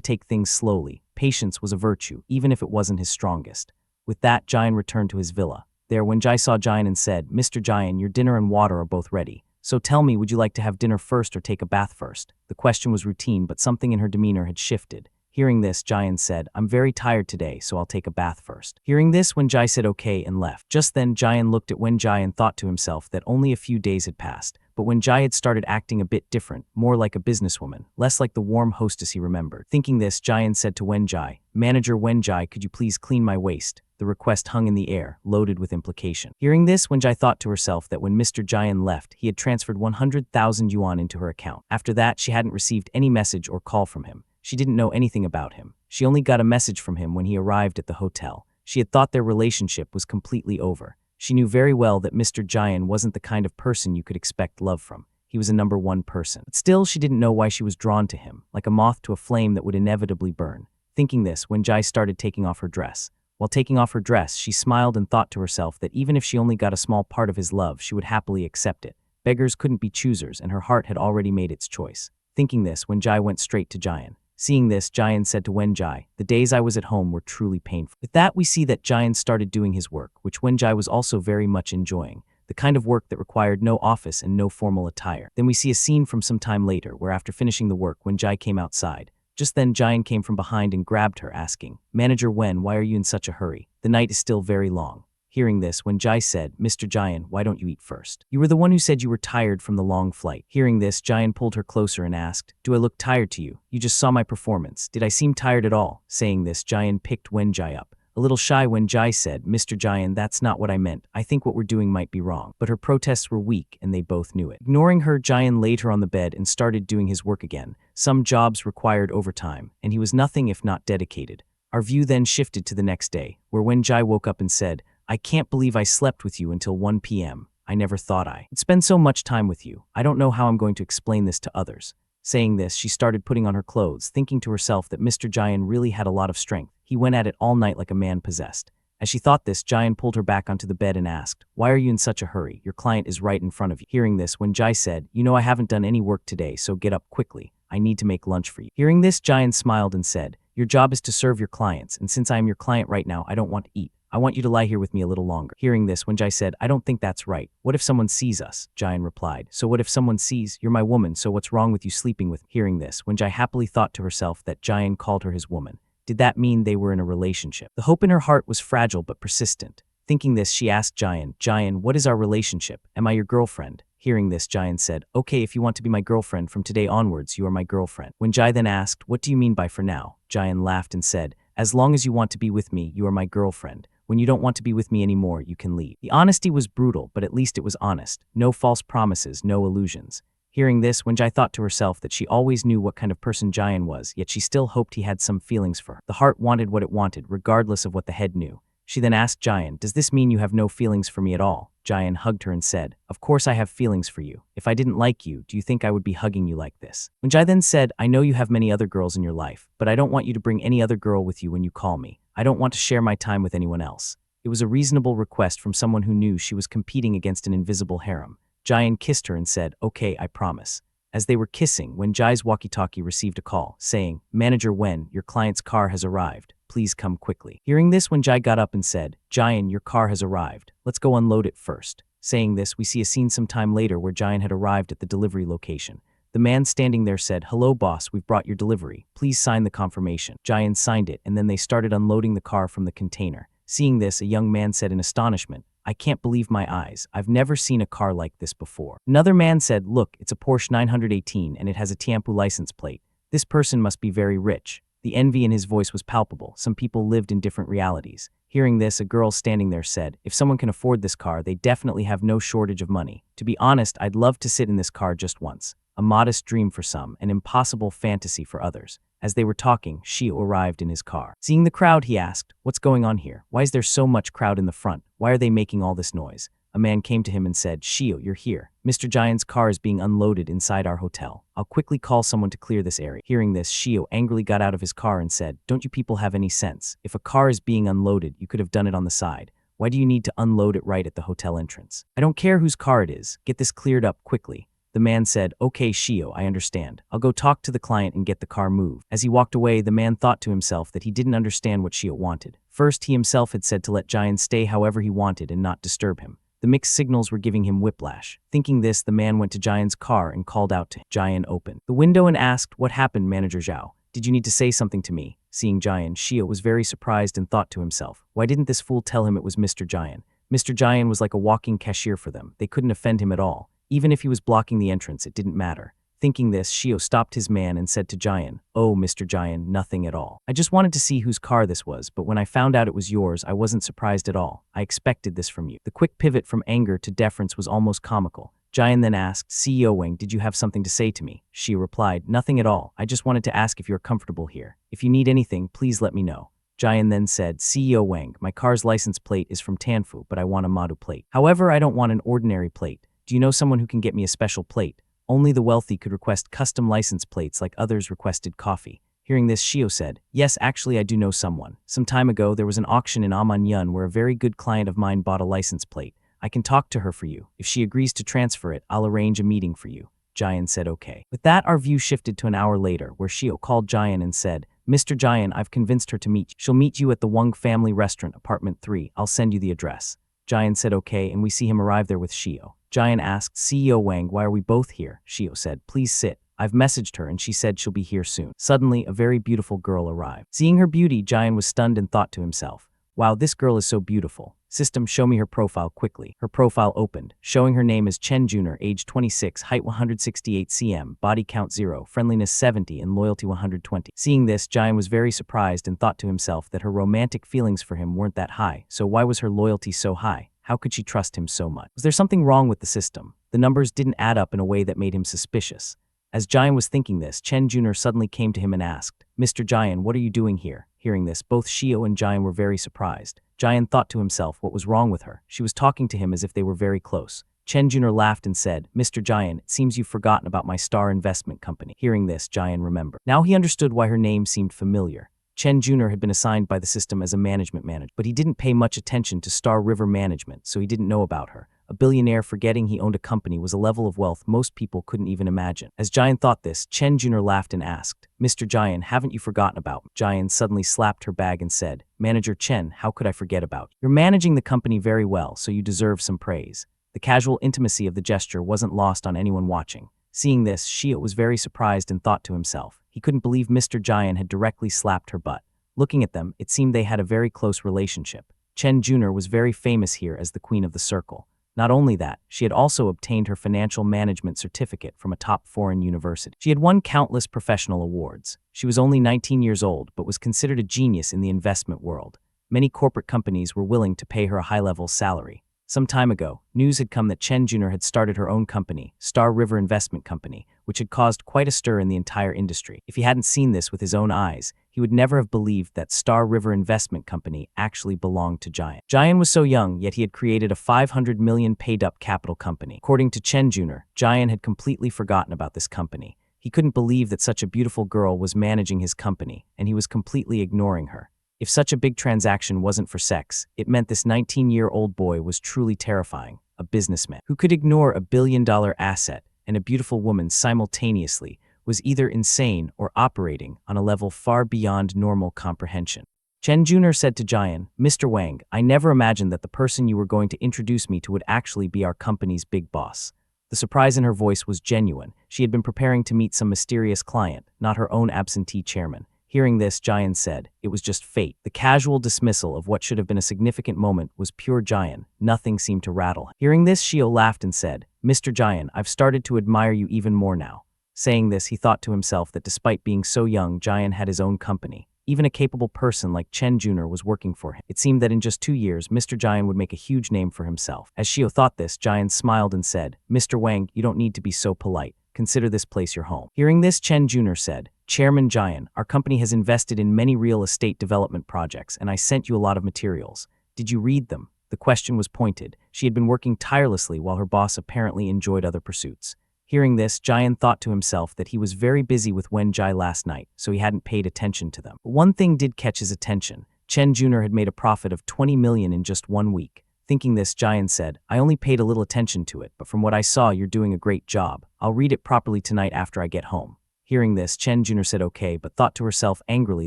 take things slowly. Patience was a virtue, even if it wasn't his strongest. With that, Jian returned to his villa. There, when Jai saw Jian and said, Mr. Jian, your dinner and water are both ready. So tell me, would you like to have dinner first or take a bath first? The question was routine, but something in her demeanor had shifted. Hearing this, Jian said, I'm very tired today, so I'll take a bath first. Hearing this, Wenjai said okay and left. Just then, Jian looked at Wenjai and thought to himself that only a few days had passed, but Wenjai had started acting a bit different, more like a businesswoman, less like the warm hostess he remembered. Thinking this, Jian said to Wenjai, Manager Wenjai, could you please clean my waist? The request hung in the air, loaded with implication. Hearing this, Wenjai thought to herself that when Mr. Jian left, he had transferred 100,000 yuan into her account. After that, she hadn't received any message or call from him. She didn't know anything about him. She only got a message from him when he arrived at the hotel. She had thought their relationship was completely over. She knew very well that Mr. Jian wasn't the kind of person you could expect love from. He was a number one person. But still, she didn't know why she was drawn to him, like a moth to a flame that would inevitably burn. Thinking this, Wenjai started taking off her dress. While taking off her dress, she smiled and thought to herself that even if she only got a small part of his love, she would happily accept it. Beggars couldn't be choosers, and her heart had already made its choice. Thinking this, Wenjai went straight to Jian. Seeing this, Jian said to Wenjai, the days I was at home were truly painful. With that, we see that Jian started doing his work, which Wenjai was also very much enjoying, the kind of work that required no office and no formal attire. Then we see a scene from some time later, where after finishing the work, Wenjai came outside. Just then, Jian came from behind and grabbed her, asking, Manager Wen, why are you in such a hurry? The night is still very long. Hearing this, Wenjai said, Mr. Jian, why don't you eat first? You were the one who said you were tired from the long flight. Hearing this, Jian pulled her closer and asked, Do I look tired to you? You just saw my performance. Did I seem tired at all? Saying this, Jian picked Wenjai up. A little shy, Wenjai said, Mr. Jian, that's not what I meant. I think what we're doing might be wrong. But her protests were weak, and they both knew it. Ignoring her, Jian laid her on the bed and started doing his work again. Some jobs required overtime, and he was nothing if not dedicated. Our view then shifted to the next day, where Wenjai woke up and said, I can't believe I slept with you until 1 p.m. I never thought I would spend so much time with you. I don't know how I'm going to explain this to others. Saying this, she started putting on her clothes, thinking to herself that Mr. Jian really had a lot of strength. He went at it all night like a man possessed. As she thought this, Jian pulled her back onto the bed and asked, Why are you in such a hurry? Your client is right in front of you. Hearing this, Wenjai said, You know I haven't done any work today, so get up quickly. I need to make lunch for you. Hearing this, Jian smiled and said, Your job is to serve your clients, and since I am your client right now, I don't want to eat. I want you to lie here with me a little longer. Hearing this, Wenjai said, I don't think that's right. What if someone sees us? Jian replied. So what if someone sees? You're my woman, so what's wrong with you sleeping with me? Hearing this, Wenjai happily thought to herself that Jian called her his woman. Did that mean they were in a relationship? The hope in her heart was fragile but persistent. Thinking this, she asked Jian, what is our relationship? Am I your girlfriend? Hearing this, Jian said, okay, if you want to be my girlfriend from today onwards, you are my girlfriend. When Jai then asked, what do you mean by for now? Jian laughed and said, as long as you want to be with me, you are my girlfriend. When you don't want to be with me anymore, you can leave. The honesty was brutal, but at least it was honest. No false promises, no illusions. Hearing this, Wenjai thought to herself that she always knew what kind of person Jian was, yet she still hoped he had some feelings for her. The heart wanted what it wanted, regardless of what the head knew. She then asked Jian, does this mean you have no feelings for me at all? Jian hugged her and said, of course I have feelings for you. If I didn't like you, do you think I would be hugging you like this? Wenjai then said, I know you have many other girls in your life, but I don't want you to bring any other girl with you when you call me. I don't want to share my time with anyone else. It was a reasonable request from someone who knew she was competing against an invisible harem. Jian kissed her and said, okay, I promise. As they were kissing, Wenjai's walkie-talkie received a call, saying, Manager Wen, your client's car has arrived. Please come quickly. Hearing this, Wenjai got up and said, Jian, your car has arrived. Let's go unload it first. Saying this, we see a scene some time later where Jian had arrived at the delivery location. The man standing there said, hello boss, we've brought your delivery. Please sign the confirmation. Jian signed it, and then they started unloading the car from the container. Seeing this, a young man said in astonishment, I can't believe my eyes. I've never seen a car like this before. Another man said, look, it's a Porsche 918 and it has a Tianpu license plate. This person must be very rich. The envy in his voice was palpable. Some people lived in different realities. Hearing this, a girl standing there said, if someone can afford this car, they definitely have no shortage of money. To be honest, I'd love to sit in this car just once. A modest dream for some, an impossible fantasy for others. As they were talking, Shio arrived in his car. Seeing the crowd, he asked, what's going on here? Why is there so much crowd in the front? Why are they making all this noise? A man came to him and said, Shio, you're here. Mr. Jian's car is being unloaded inside our hotel. I'll quickly call someone to clear this area. Hearing this, Shio angrily got out of his car and said, don't you people have any sense? If a car is being unloaded, you could have done it on the side. Why do you need to unload it right at the hotel entrance? I don't care whose car it is. Get this cleared up quickly. The man said, okay, Shio, I understand. I'll go talk to the client and get the car moved. As he walked away, the man thought to himself that he didn't understand what Shio wanted. First, he himself had said to let Jian stay however he wanted and not disturb him. The mixed signals were giving him whiplash. Thinking this, the man went to Jian's car and called out to him. Jian opened the window and asked, what happened, Manager Zhao? Did you need to say something to me? Seeing Jian, Shio was very surprised and thought to himself, why didn't this fool tell him it was Mr. Jian? Mr. Jian was like a walking cashier for them. They couldn't offend him at all. Even if he was blocking the entrance, it didn't matter. Thinking this, Shio stopped his man and said to Jian, oh, Mr. Jian, nothing at all. I just wanted to see whose car this was, but when I found out it was yours, I wasn't surprised at all. I expected this from you. The quick pivot from anger to deference was almost comical. Jian then asked, CEO Wang, did you have something to say to me? Shio replied, nothing at all. I just wanted to ask if you're comfortable here. If you need anything, please let me know. Jian then said, CEO Wang, my car's license plate is from Tanfu, but I want a Madu plate. However, I don't want an ordinary plate. Do you know someone who can get me a special plate? Only the wealthy could request custom license plates like others requested coffee. Hearing this, Shio said, yes, actually I do know someone. Some time ago, there was an auction in Amanyun where a very good client of mine bought a license plate. I can talk to her for you. If she agrees to transfer it, I'll arrange a meeting for you. Jian said okay. With that, our view shifted to an hour later, where Shio called Jian and said, Mr. Jian, I've convinced her to meet you. She'll meet you at the Wang Family Restaurant, Apartment 3. I'll send you the address. Jian said okay, and we see him arrive there with Shio. Jian asked, CEO Wang, why are we both here? Shio said, please sit. I've messaged her and she said she'll be here soon. Suddenly, a very beautiful girl arrived. Seeing her beauty, Jian was stunned and thought to himself, wow, this girl is so beautiful. System, show me her profile quickly. Her profile opened, showing her name as Chen Juner, age 26, height 168 cm, body count 0, friendliness 70, and loyalty 120. Seeing this, Jian was very surprised and thought to himself that her romantic feelings for him weren't that high, so why was her loyalty so high? How could she trust him so much? Was there something wrong with the system? The numbers didn't add up in a way that made him suspicious. As Jian was thinking this, Chen Juner suddenly came to him and asked, Mr. Jian, what are you doing here? Hearing this, both Shio and Jian were very surprised. Jian thought to himself what was wrong with her. She was talking to him as if they were very close. Chen Juner laughed and said, Mr. Jian, it seems you've forgotten about my Star Investment Company. Hearing this, Jian remembered. Now he understood why her name seemed familiar. Chen Juner had been assigned by the system as a management manager, but he didn't pay much attention to Star River Management, so he didn't know about her. A billionaire forgetting he owned a company was a level of wealth most people couldn't even imagine. As Jian thought this, Chen Junior laughed and asked, "Mr. Jian, haven't you forgotten about me?" Jian suddenly slapped her bag and said, "Manager Chen, how could I forget about you? You're managing the company very well, so you deserve some praise." The casual intimacy of the gesture wasn't lost on anyone watching. Seeing this, Shio was very surprised and thought to himself, he couldn't believe Mr. Jian had directly slapped her butt. Looking at them, it seemed they had a very close relationship. Chen Junior was very famous here as the queen of the circle. Not only that, she had also obtained her financial management certificate from a top foreign university. She had won countless professional awards. She was only 19 years old, but was considered a genius in the investment world. Many corporate companies were willing to pay her a high-level salary. Some time ago, news had come that Chen Junior had started her own company, Star River Investment Company, which had caused quite a stir in the entire industry. If he hadn't seen this with his own eyes, he would never have believed that Star River Investment Company actually belonged to Jian. Jian was so young, yet he had created a 500 million paid-up capital company. According to Chen Junior, Jian had completely forgotten about this company. He couldn't believe that such a beautiful girl was managing his company, and he was completely ignoring her. If such a big transaction wasn't for sex, it meant this 19-year-old boy was truly terrifying, a businessman who could ignore a billion-dollar asset and a beautiful woman simultaneously, was either insane or operating on a level far beyond normal comprehension. Chen Junior said to Jian, "Mr. Wang, I never imagined that the person you were going to introduce me to would actually be our company's big boss." The surprise in her voice was genuine. She had been preparing to meet some mysterious client, not her own absentee chairman. Hearing this, Jian said, "It was just fate." The casual dismissal of what should have been a significant moment was pure Jian. Nothing seemed to rattle him. Hearing this, Shio laughed and said, "Mr. Jian, I've started to admire you even more now." Saying this, he thought to himself that despite being so young, Jian had his own company. Even a capable person like Chen Junior was working for him. It seemed that in just 2 years, Mr. Jian would make a huge name for himself. As Shio thought this, Jian smiled and said, "Mr. Wang, you don't need to be so polite. Consider this place your home." Hearing this, Chen Junior said, "Chairman Jian, our company has invested in many real estate development projects, and I sent you a lot of materials. Did you read them?" The question was pointed. She had been working tirelessly while her boss apparently enjoyed other pursuits. Hearing this, Jian thought to himself that he was very busy with Wen Jai last night, so he hadn't paid attention to them. But one thing did catch his attention. Chen Junior had made a profit of 20 million in just 1 week. Thinking this, Jian said, "I only paid a little attention to it, but from what I saw, you're doing a great job. I'll read it properly tonight after I get home." Hearing this, Chen Junior said okay, but thought to herself angrily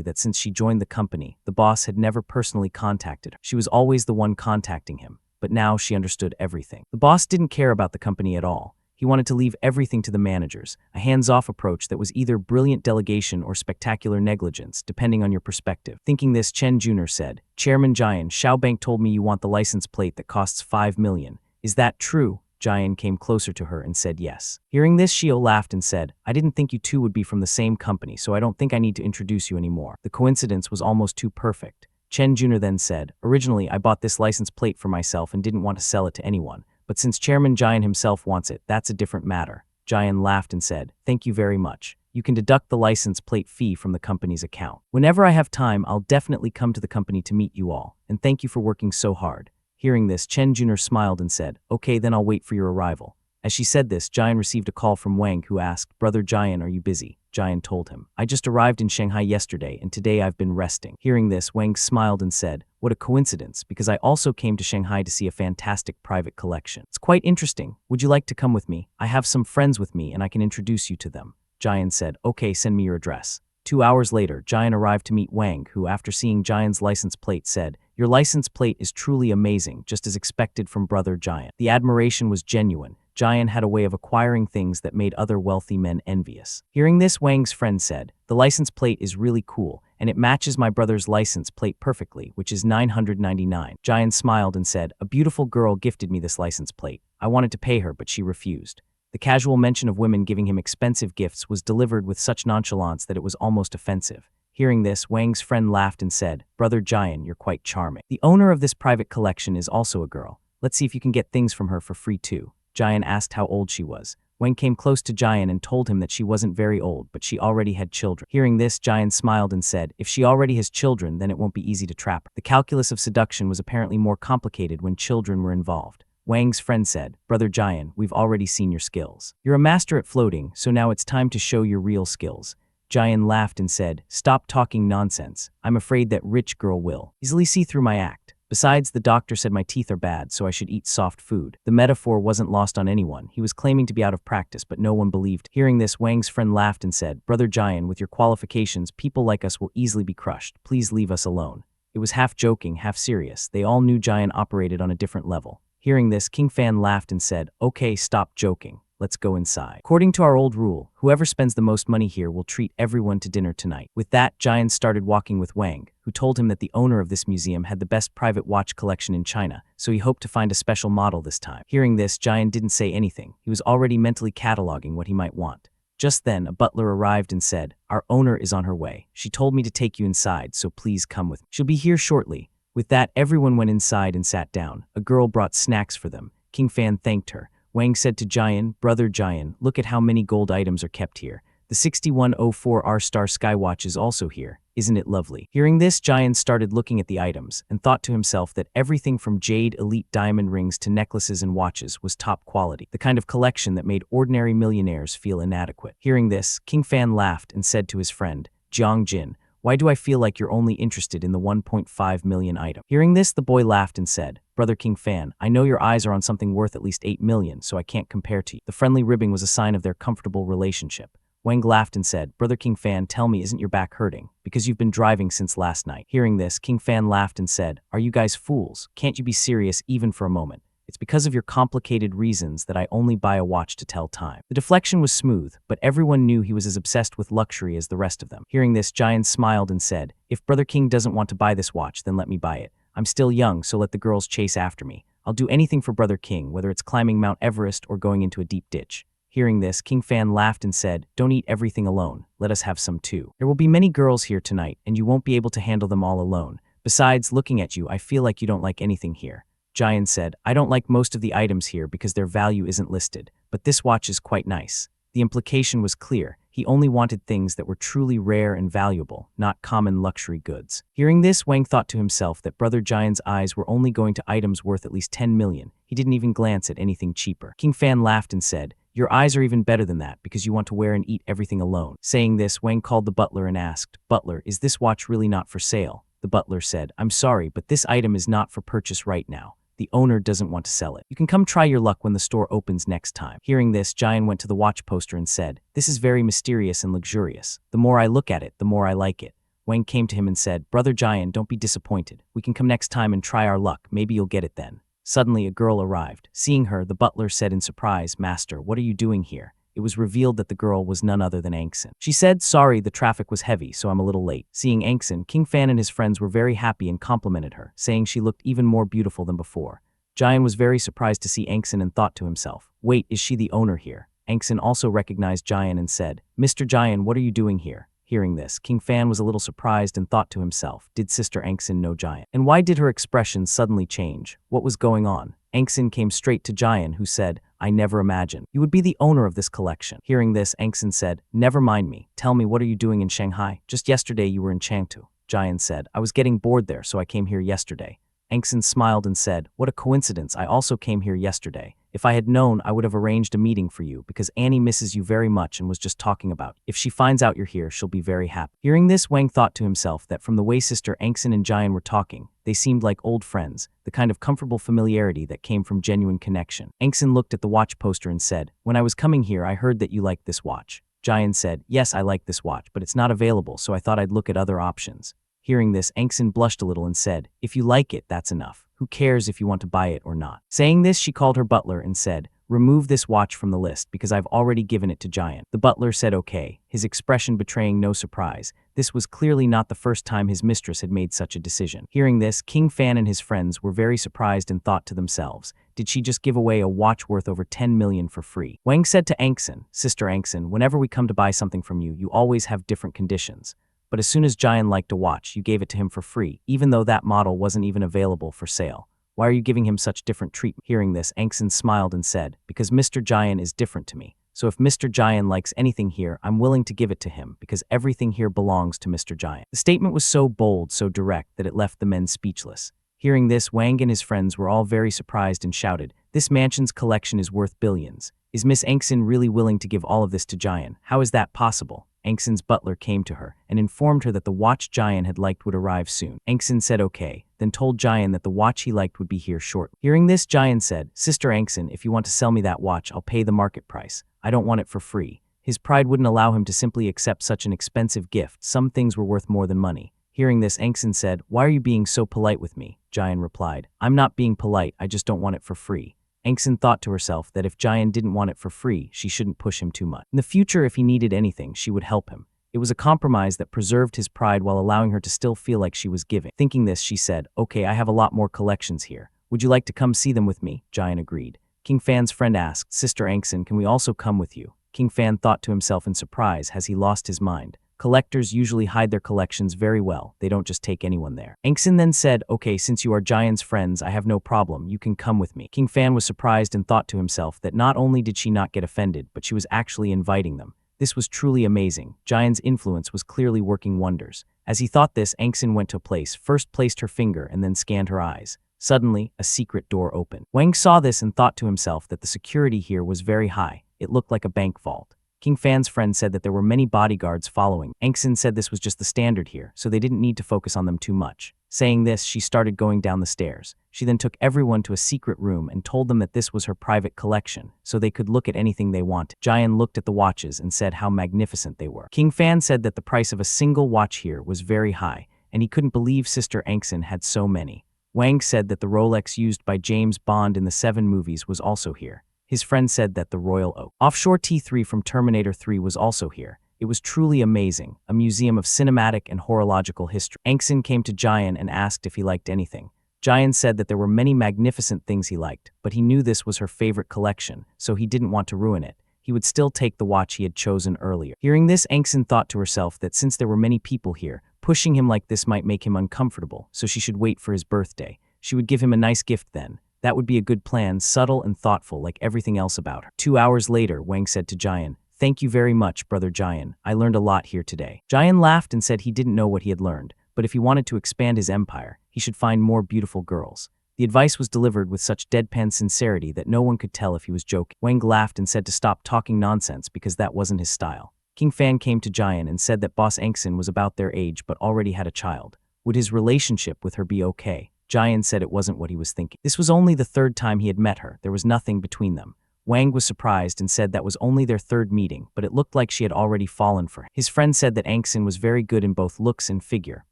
that since she joined the company, the boss had never personally contacted her. She was always the one contacting him, but now she understood everything. The boss didn't care about the company at all. He wanted to leave everything to the managers, a hands-off approach that was either brilliant delegation or spectacular negligence, depending on your perspective. Thinking this, Chen Junior said, "Chairman Jian, Xiaobank told me you want the license plate that costs 5 million. Is that true?" Jian came closer to her and said yes. Hearing this, Shio laughed and said, "I didn't think you two would be from the same company, so I don't think I need to introduce you anymore." The coincidence was almost too perfect. Chen Junior then said, "Originally, I bought this license plate for myself and didn't want to sell it to anyone. But since Chairman Jian himself wants it, that's a different matter." Jian laughed and said, "Thank you very much. You can deduct the license plate fee from the company's account. Whenever I have time, I'll definitely come to the company to meet you all, and thank you for working so hard." Hearing this, Chen Junior smiled and said, "Okay, then I'll wait for your arrival." As she said this, Jian received a call from Wang, who asked, "Brother Jian, are you busy?" Jian told him, "I just arrived in Shanghai yesterday, and today I've been resting." Hearing this, Wang smiled and said, "What a coincidence, because I also came to Shanghai to see a fantastic private collection. It's quite interesting. Would you like to come with me? I have some friends with me, and I can introduce you to them." Jian said, "Okay, send me your address." 2 hours later, Jian arrived to meet Wang, who, after seeing Jian's license plate, said, "Your license plate is truly amazing, just as expected from Brother Jian." The admiration was genuine. Jian had a way of acquiring things that made other wealthy men envious. Hearing this, Wang's friend said, "The license plate is really cool, and it matches my brother's license plate perfectly, which is 999. Jian smiled and said, "A beautiful girl gifted me this license plate. I wanted to pay her, but she refused." The casual mention of women giving him expensive gifts was delivered with such nonchalance that it was almost offensive. Hearing this, Wang's friend laughed and said, "Brother Jian, you're quite charming. The owner of this private collection is also a girl. Let's see if you can get things from her for free too." Jian asked how old she was. Wang came close to Jian and told him that she wasn't very old, but she already had children. Hearing this, Jian smiled and said, "If she already has children, then it won't be easy to trap her." The calculus of seduction was apparently more complicated when children were involved. Wang's friend said, "Brother Jian, we've already seen your skills. You're a master at floating, so now it's time to show your real skills." Jian laughed and said, "Stop talking nonsense. I'm afraid that rich girl will easily see through my act." Besides, the doctor said my teeth are bad, so I should eat soft food. The metaphor wasn't lost on anyone. He was claiming to be out of practice, but no one believed. Hearing this, Wang's friend laughed and said, Brother Jian, with your qualifications, people like us will easily be crushed. Please leave us alone. It was half joking, half serious. They all knew Jian operated on a different level. Hearing this, King Fan laughed and said, Okay, stop joking. Let's go inside. According to our old rule, whoever spends the most money here will treat everyone to dinner tonight. With that, Jian started walking with Wang, who told him that the owner of this museum had the best private watch collection in China, so he hoped to find a special model this time. Hearing this, Jian didn't say anything. He was already mentally cataloging what he might want. Just then, a butler arrived and said, Our owner is on her way. She told me to take you inside, so please come with me. She'll be here shortly. With that, everyone went inside and sat down. A girl brought snacks for them. King Fan thanked her. Wang said to Jian, Brother Jian, look at how many gold items are kept here. The 6104 R-Star Skywatch is also here. Isn't it lovely? Hearing this, Jian started looking at the items and thought to himself that everything from jade elite diamond rings to necklaces and watches was top quality, the kind of collection that made ordinary millionaires feel inadequate. Hearing this, King Fan laughed and said to his friend, Jiang Jin, why do I feel like you're only interested in the 1.5 million item? Hearing this, the boy laughed and said, Brother King Fan, I know your eyes are on something worth at least 8 million, so I can't compare to you. The friendly ribbing was a sign of their comfortable relationship. Wang laughed and said, Brother King Fan, tell me, isn't your back hurting? Because you've been driving since last night. Hearing this, King Fan laughed and said, Are you guys fools? Can't you be serious even for a moment? It's because of your complicated reasons that I only buy a watch to tell time. The deflection was smooth, but everyone knew he was as obsessed with luxury as the rest of them. Hearing this, Jian smiled and said, If Brother King doesn't want to buy this watch, then let me buy it. I'm still young, so let the girls chase after me. I'll do anything for Brother King, whether it's climbing Mount Everest or going into a deep ditch. Hearing this, King Fan laughed and said, Don't eat everything alone. Let us have some too. There will be many girls here tonight, and you won't be able to handle them all alone. Besides, looking at you, I feel like you don't like anything here. Jian said, I don't like most of the items here because their value isn't listed, but this watch is quite nice. The implication was clear. He only wanted things that were truly rare and valuable, not common luxury goods. Hearing this, Wang thought to himself that Brother Jian's eyes were only going to items worth at least 10 million. He didn't even glance at anything cheaper. King Fan laughed and said, Your eyes are even better than that because you want to wear and eat everything alone. Saying this, Wang called the butler and asked, Butler, is this watch really not for sale? The butler said, I'm sorry, but this item is not for purchase right now. The owner doesn't want to sell it. You can come try your luck when the store opens next time. Hearing this, Jian went to the watch poster and said, This is very mysterious and luxurious. The more I look at it, the more I like it. Wang came to him and said, Brother Jian, don't be disappointed. We can come next time and try our luck. Maybe you'll get it then. Suddenly, a girl arrived. Seeing her, the butler said in surprise, Master, what are you doing here? It was revealed that the girl was none other than Angson. She said, Sorry, the traffic was heavy, so I'm a little late. Seeing Angson, King Fan and his friends were very happy and complimented her, saying she looked even more beautiful than before. Jian was very surprised to see Angson and thought to himself, Wait, is she the owner here? Angson also recognized Jian and said, Mr. Jian, what are you doing here? Hearing this, King Fan was a little surprised and thought to himself, Did Sister Angson know Jian? And why did her expression suddenly change? What was going on? Angson came straight to Jian, who said, I never imagined you would be the owner of this collection. Hearing this, Angson said, Never mind me. Tell me, what are you doing in Shanghai? Just yesterday you were in Chengdu. Jian said, I was getting bored there, so I came here yesterday. Angson smiled and said, What a coincidence, I also came here yesterday. If I had known, I would have arranged a meeting for you because Annie misses you very much and was just talking about. If she finds out you're here, she'll be very happy. Hearing this, Wang thought to himself that from the way Sister Angson and Jian were talking, they seemed like old friends, the kind of comfortable familiarity that came from genuine connection. Angson looked at the watch poster and said, When I was coming here, I heard that you liked this watch. Jian said, Yes, I like this watch, but it's not available, so I thought I'd look at other options. Hearing this, Angson blushed a little and said, If you like it, that's enough. Who cares if you want to buy it or not? Saying this, she called her butler and said, Remove this watch from the list because I've already given it to Jian. The butler said okay, his expression betraying no surprise. This was clearly not the first time his mistress had made such a decision. Hearing this, King Fan and his friends were very surprised and thought to themselves, Did she just give away a watch worth over 10 million for free? Wang said to Angson, Sister Angson, whenever we come to buy something from you, you always have different conditions. But as soon as Jian liked a watch, you gave it to him for free, even though that model wasn't even available for sale. Why are you giving him such different treatment? Hearing this, Angson smiled and said, Because Mr. Jian is different to me. So if Mr. Jian likes anything here, I'm willing to give it to him because everything here belongs to Mr. Jian. The statement was so bold, so direct, that it left the men speechless. Hearing this, Wang and his friends were all very surprised and shouted, This mansion's collection is worth billions. Is Miss Angson really willing to give all of this to Jian? How is that possible? Angson's butler came to her and informed her that the watch Jian had liked would arrive soon. Angson said okay. Then then told Jian that the watch he liked would be here shortly. Hearing this, Jian said, "Sister Angson, if you want to sell me that watch, I'll pay the market price. I don't want it for free." His pride wouldn't allow him to simply accept such an expensive gift. Some things were worth more than money. Hearing this, Angson said, "Why are you being so polite with me?" Jian replied, "I'm not being polite, I just don't want it for free." Angson thought to herself that if Jian didn't want it for free, she shouldn't push him too much. In the future, if he needed anything, she would help him. It was a compromise that preserved his pride while allowing her to still feel like she was giving. Thinking this, she said, "Okay, I have a lot more collections here. Would you like to come see them with me?" Jian agreed. King Fan's friend asked, "Sister Angson, can we also come with you?" King Fan thought to himself in surprise as he lost his mind. Collectors usually hide their collections very well. They don't just take anyone there. Angson then said, "Okay, since you are Jian's friends, I have no problem. You can come with me." King Fan was surprised and thought to himself that not only did she not get offended, but she was actually inviting them. This was truly amazing. Jian's influence was clearly working wonders. As he thought this, Angson went to a place, first placed her finger and then scanned her eyes. Suddenly, a secret door opened. Wang saw this and thought to himself that the security here was very high. It looked like a bank vault. King Fan's friend said that there were many bodyguards following. Angson said this was just the standard here, so they didn't need to focus on them too much. Saying this, she started going down the stairs. She then took everyone to a secret room and told them that this was her private collection, so they could look at anything they wanted. Jian looked at the watches and said how magnificent they were. King Fan said that the price of a single watch here was very high, and he couldn't believe Sister Angson had so many. Wang said that the Rolex used by James Bond in the 7 movies was also here. His friend said that the Royal Oak Offshore T3 from Terminator 3 was also here. It was truly amazing, a museum of cinematic and horological history. Angson came to Jian and asked if he liked anything. Jian said that there were many magnificent things he liked, but he knew this was her favorite collection, so he didn't want to ruin it. He would still take the watch he had chosen earlier. Hearing this, Angson thought to herself that since there were many people here, pushing him like this might make him uncomfortable, so she should wait for his birthday. She would give him a nice gift then. That would be a good plan, subtle and thoughtful like everything else about her. 2 hours later, Wang said to Jian, "Thank you very much, Brother Jian. I learned a lot here today." Jian laughed and said he didn't know what he had learned, but if he wanted to expand his empire, he should find more beautiful girls. The advice was delivered with such deadpan sincerity that no one could tell if he was joking. Wang laughed and said to stop talking nonsense because that wasn't his style. King Fan came to Jian and said that Boss Angson was about their age but already had a child. Would his relationship with her be okay? Jian said it wasn't what he was thinking. This was only the 3rd time he had met her. There was nothing between them. Wang was surprised and said that was only their 3rd meeting, but it looked like she had already fallen for him. His friend said that Angson was very good in both looks and figure,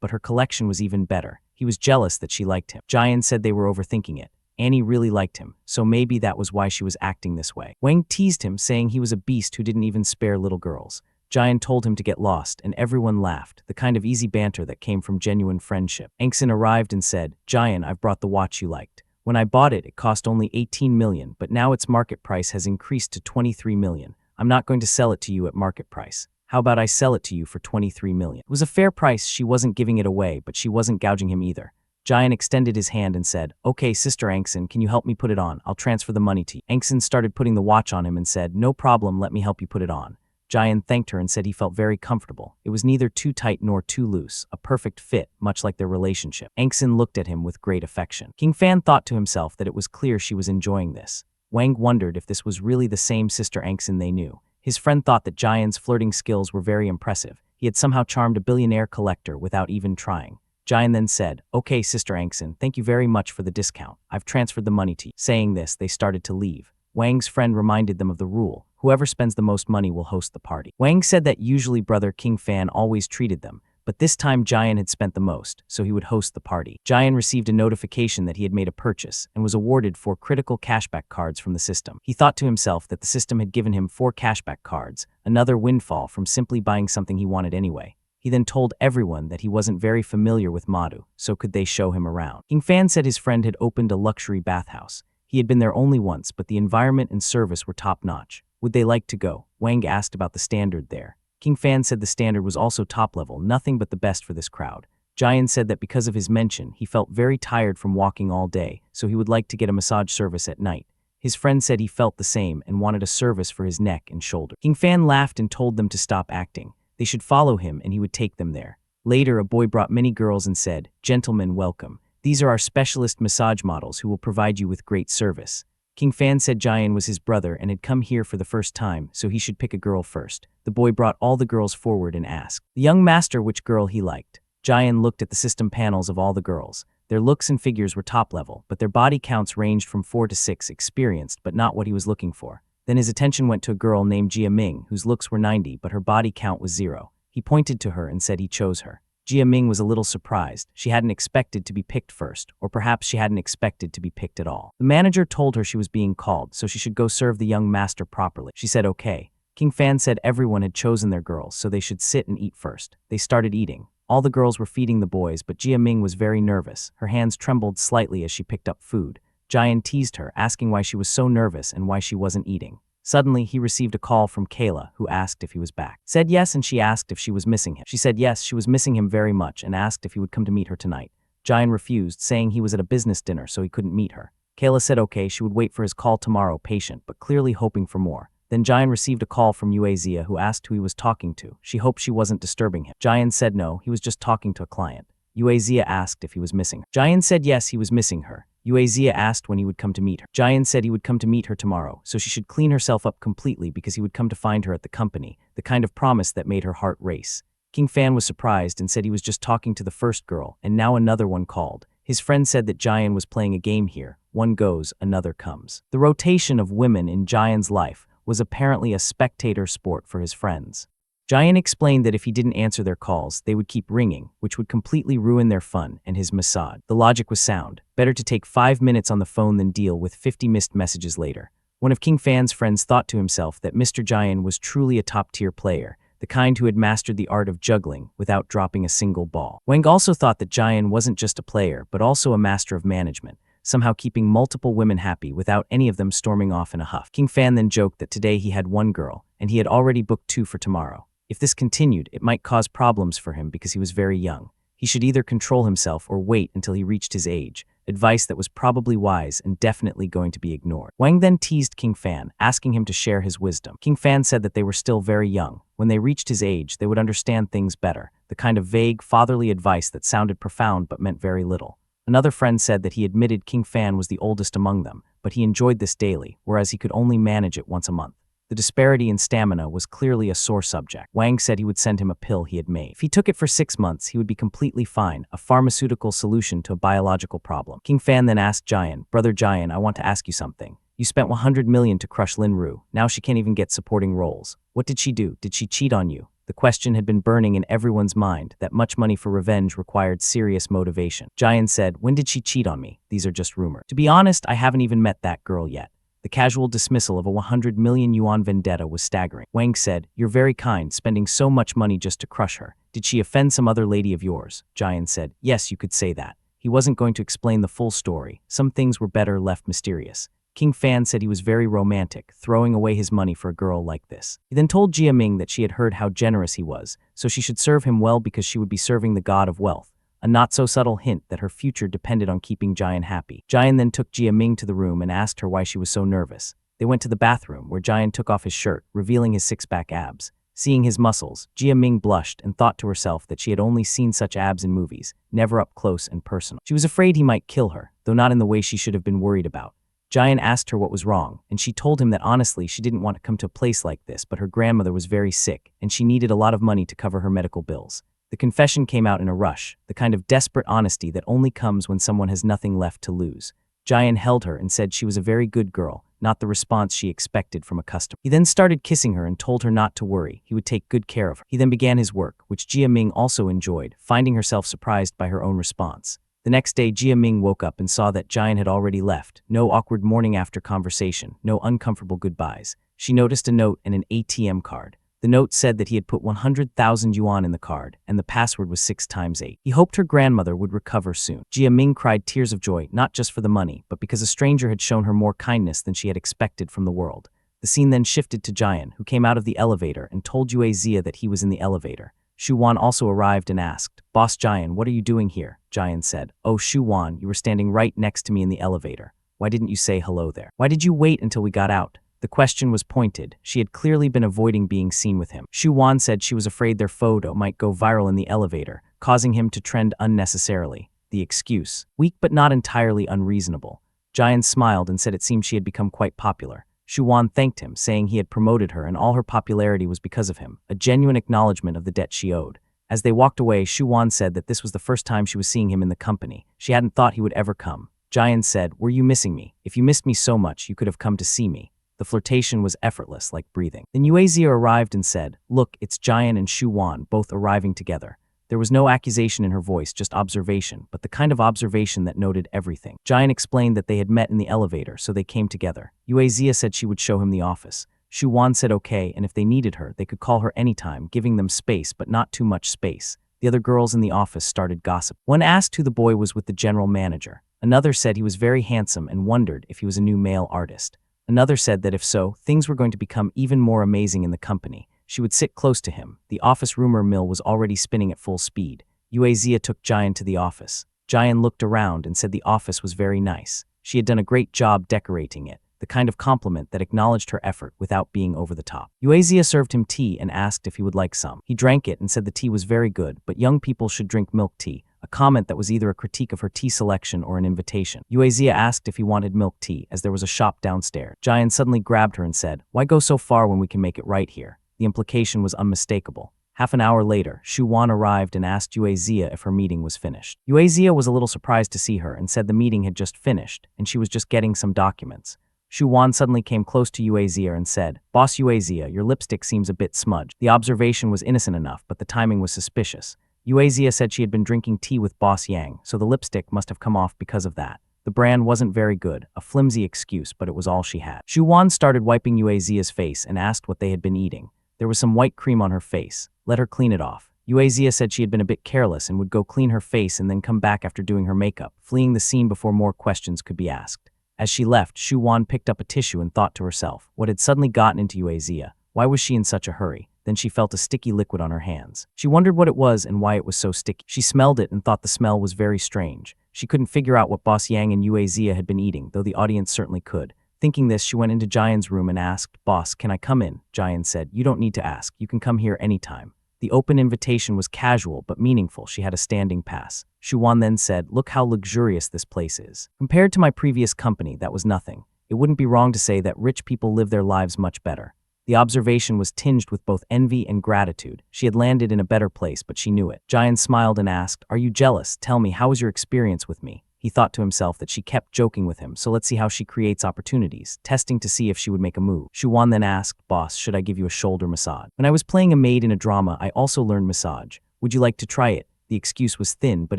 but her collection was even better. He was jealous that she liked him. Jian said they were overthinking it. Annie really liked him, so maybe that was why she was acting this way. Wang teased him, saying he was a beast who didn't even spare little girls. Jian told him to get lost, and everyone laughed, the kind of easy banter that came from genuine friendship. Angson arrived and said, "Jian, I've brought the watch you liked. When I bought it, it cost only 18 million, but now its market price has increased to 23 million. I'm not going to sell it to you at market price. How about I sell it to you for 23 million? It was a fair price. She wasn't giving it away, but she wasn't gouging him either. Jian extended his hand and said, "Okay, Sister Angson, can you help me put it on? I'll transfer the money to you." Angson started putting the watch on him and said, "No problem, let me help you put it on." Jian thanked her and said he felt very comfortable. It was neither too tight nor too loose, a perfect fit, much like their relationship. Angson looked at him with great affection. King Fan thought to himself that it was clear she was enjoying this. Wang wondered if this was really the same Sister Angson they knew. His friend thought that Jian's flirting skills were very impressive. He had somehow charmed a billionaire collector without even trying. Jian then said, "Okay, Sister Angson, thank you very much for the discount. I've transferred the money to you." Saying this, they started to leave. Wang's friend reminded them of the rule. Whoever spends the most money will host the party. Wang said that usually Brother King Fan always treated them, but this time Jian had spent the most, so he would host the party. Jian received a notification that he had made a purchase and was awarded 4 critical cashback cards from the system. He thought to himself that the system had given him 4 cashback cards, another windfall from simply buying something he wanted anyway. He then told everyone that he wasn't very familiar with Madu, so could they show him around. King Fan said his friend had opened a luxury bathhouse. He had been there only once, but the environment and service were top-notch. Would they like to go? Wang asked about the standard there. King Fan said the standard was also top-level, nothing but the best for this crowd. Jian said that because of his mention, he felt very tired from walking all day, so he would like to get a massage service at night. His friend said he felt the same and wanted a service for his neck and shoulder. King Fan laughed and told them to stop acting. They should follow him and he would take them there. Later, a boy brought many girls and said, "Gentlemen, welcome. These are our specialist massage models who will provide you with great service." King Fan said Jian was his brother and had come here for the first time, so he should pick a girl first. The boy brought all the girls forward and asked the young master which girl he liked. Jian looked at the system panels of all the girls. Their looks and figures were top level, but their body counts ranged from 4 to 6, experienced but not what he was looking for. Then his attention went to a girl named Jia Ming, whose looks were 90, but her body count was 0. He pointed to her and said he chose her. Jia Ming was a little surprised. She hadn't expected to be picked first, or perhaps she hadn't expected to be picked at all. The manager told her she was being called, so she should go serve the young master properly. She said okay. King Fan said everyone had chosen their girls, so they should sit and eat first. They started eating. All the girls were feeding the boys, but Jia Ming was very nervous. Her hands trembled slightly as she picked up food. Jian teased her, asking why she was so nervous and why she wasn't eating. Suddenly, he received a call from Kayla, who asked if he was back. Said yes, and she asked if she was missing him. She said yes, she was missing him very much, and asked if he would come to meet her tonight. Jian refused, saying he was at a business dinner, so he couldn't meet her. Kayla said okay, she would wait for his call tomorrow, patient, but clearly hoping for more. Then Jian received a call from Yuezia, who asked who he was talking to. She hoped she wasn't disturbing him. Jian said no, he was just talking to a client. Yuezia asked if he was missing her. Jian said yes, he was missing her. Yuezia asked when he would come to meet her. Jian said he would come to meet her tomorrow, so she should clean herself up completely because he would come to find her at the company, the kind of promise that made her heart race. King Fan was surprised and said he was just talking to the first girl, and now another one called. His friend said that Jian was playing a game here. One goes, another comes. The rotation of women in Jian's life was apparently a spectator sport for his friends. Jian explained that if he didn't answer their calls, they would keep ringing, which would completely ruin their fun and his massage. The logic was sound. Better to take 5 minutes on the phone than deal with 50 missed messages later. One of King Fan's friends thought to himself that Mr. Jian was truly a top-tier player, the kind who had mastered the art of juggling without dropping a single ball. Wang also thought that Jian wasn't just a player, but also a master of management, somehow keeping multiple women happy without any of them storming off in a huff. King Fan then joked that today he had 1 girl, and he had already booked 2 for tomorrow. If this continued, it might cause problems for him because he was very young. He should either control himself or wait until he reached his age, advice that was probably wise and definitely going to be ignored. Wang then teased King Fan, asking him to share his wisdom. King Fan said that they were still very young. When they reached his age, they would understand things better, the kind of vague, fatherly advice that sounded profound but meant very little. Another friend said that he admitted King Fan was the oldest among them, but he enjoyed this daily, whereas he could only manage it once a month. The disparity in stamina was clearly a sore subject. Wang said he would send him a pill he had made. If he took it for 6 months, he would be completely fine, a pharmaceutical solution to a biological problem. King Fan then asked Jian, "Brother Jian, I want to ask you something. You spent 100 million to crush Lin Ru. Now she can't even get supporting roles. What did she do? Did she cheat on you?" The question had been burning in everyone's mind. That much money for revenge required serious motivation. Jian said, "When did she cheat on me? These are just rumors. To be honest, I haven't even met that girl yet." The casual dismissal of a 100 million yuan vendetta was staggering. Wang said, "You're very kind, spending so much money just to crush her. Did she offend some other lady of yours?" Jian said, "Yes, you could say that." He wasn't going to explain the full story. Some things were better left mysterious. King Fan said he was very romantic, throwing away his money for a girl like this. He then told Jia Ming that she had heard how generous he was, so she should serve him well because she would be serving the god of wealth. A not-so-subtle hint that her future depended on keeping Jian happy. Jian then took Jia Ming to the room and asked her why she was so nervous. They went to the bathroom, where Jian took off his shirt, revealing his six-pack abs. Seeing his muscles, Jia Ming blushed and thought to herself that she had only seen such abs in movies, never up close and personal. She was afraid he might kill her, though not in the way she should have been worried about. Jian asked her what was wrong, and she told him that honestly she didn't want to come to a place like this, but her grandmother was very sick, and she needed a lot of money to cover her medical bills. The confession came out in a rush, the kind of desperate honesty that only comes when someone has nothing left to lose. Jian held her and said she was a very good girl, not the response she expected from a customer. He then started kissing her and told her not to worry, he would take good care of her. He then began his work, which Jia Ming also enjoyed, finding herself surprised by her own response. The next day, Jia Ming woke up and saw that Jian had already left. No awkward morning after conversation, no uncomfortable goodbyes. She noticed a note and an ATM card. The note said that he had put 100,000 yuan in the card, and the password was 6 times 8. He hoped her grandmother would recover soon. Jia Ming cried tears of joy, not just for the money, but because a stranger had shown her more kindness than she had expected from the world. The scene then shifted to Jian, who came out of the elevator and told Yuezia that he was in the elevator. Shu Wan also arrived and asked, "Boss Jian, what are you doing here?" Jian said, "Oh, Shu Wan, you were standing right next to me in the elevator. Why didn't you say hello there? Why did you wait until we got out?" The question was pointed. She had clearly been avoiding being seen with him. Shu Wan said she was afraid their photo might go viral in the elevator, causing him to trend unnecessarily. The excuse, weak but not entirely unreasonable. Jian smiled and said it seemed she had become quite popular. Shu Wan thanked him, saying he had promoted her and all her popularity was because of him, a genuine acknowledgement of the debt she owed. As they walked away, Shu-wan said that this was the first time she was seeing him in the company. She hadn't thought he would ever come. Jian said, "Were you missing me? If you missed me so much, you could have come to see me." The flirtation was effortless, like breathing. Then Yuezia arrived and said, "Look, it's Jian and Shu-wan, both arriving together." There was no accusation in her voice, just observation, but the kind of observation that noted everything. Jian explained that they had met in the elevator, so they came together. Yuezia said she would show him the office. Shu-wan said okay, and if they needed her, they could call her anytime, giving them space but not too much space. The other girls in the office started gossip. One asked who the boy was with the general manager. Another said he was very handsome and wondered if he was a new male artist. Another said that if so, things were going to become even more amazing in the company. She would sit close to him. The office rumor mill was already spinning at full speed. Yuezia took Jian to the office. Jian looked around and said the office was very nice. She had done a great job decorating it, the kind of compliment that acknowledged her effort without being over the top. Yuezia served him tea and asked if he would like some. He drank it and said the tea was very good, but young people should drink milk tea, a comment that was either a critique of her tea selection or an invitation. Yuezia asked if he wanted milk tea, as there was a shop downstairs. Jian suddenly grabbed her and said, "Why go so far when we can make it right here?" The implication was unmistakable. Half an hour later, Shu-wan arrived and asked Yuezia if her meeting was finished. Yuezia was a little surprised to see her and said the meeting had just finished, and she was just getting some documents. Shu-wan suddenly came close to Yuezia and said, "Boss Yuezia, your lipstick seems a bit smudged." The observation was innocent enough, but the timing was suspicious. Yuezia said she had been drinking tea with Boss Yang, so the lipstick must have come off because of that. The brand wasn't very good, a flimsy excuse, but it was all she had. Shu-wan started wiping Yuezia's face and asked what they had been eating. There was some white cream on her face. Let her clean it off. Yuezia said she had been a bit careless and would go clean her face and then come back after doing her makeup, fleeing the scene before more questions could be asked. As she left, Shu-wan picked up a tissue and thought to herself, what had suddenly gotten into Yuezia? Why was she in such a hurry? Then she felt a sticky liquid on her hands. She wondered what it was and why it was so sticky. She smelled it and thought the smell was very strange. She couldn't figure out what Boss Yang and Yuezia had been eating, though the audience certainly could. Thinking this, she went into Jian's room and asked, "Boss, can I come in?" Jian said, "You don't need to ask. You can come here anytime." The open invitation was casual but meaningful. She had a standing pass. Shu-wan then said, "Look how luxurious this place is. Compared to my previous company, that was nothing. It wouldn't be wrong to say that rich people live their lives much better." The observation was tinged with both envy and gratitude. She had landed in a better place, but she knew it. Jian smiled and asked, "Are you jealous? Tell me, how was your experience with me?" He thought to himself that she kept joking with him, so let's see how she creates opportunities, testing to see if she would make a move. Shu-wan then asked, "Boss, should I give you a shoulder massage? When I was playing a maid in a drama, I also learned massage. Would you like to try it?" The excuse was thin, but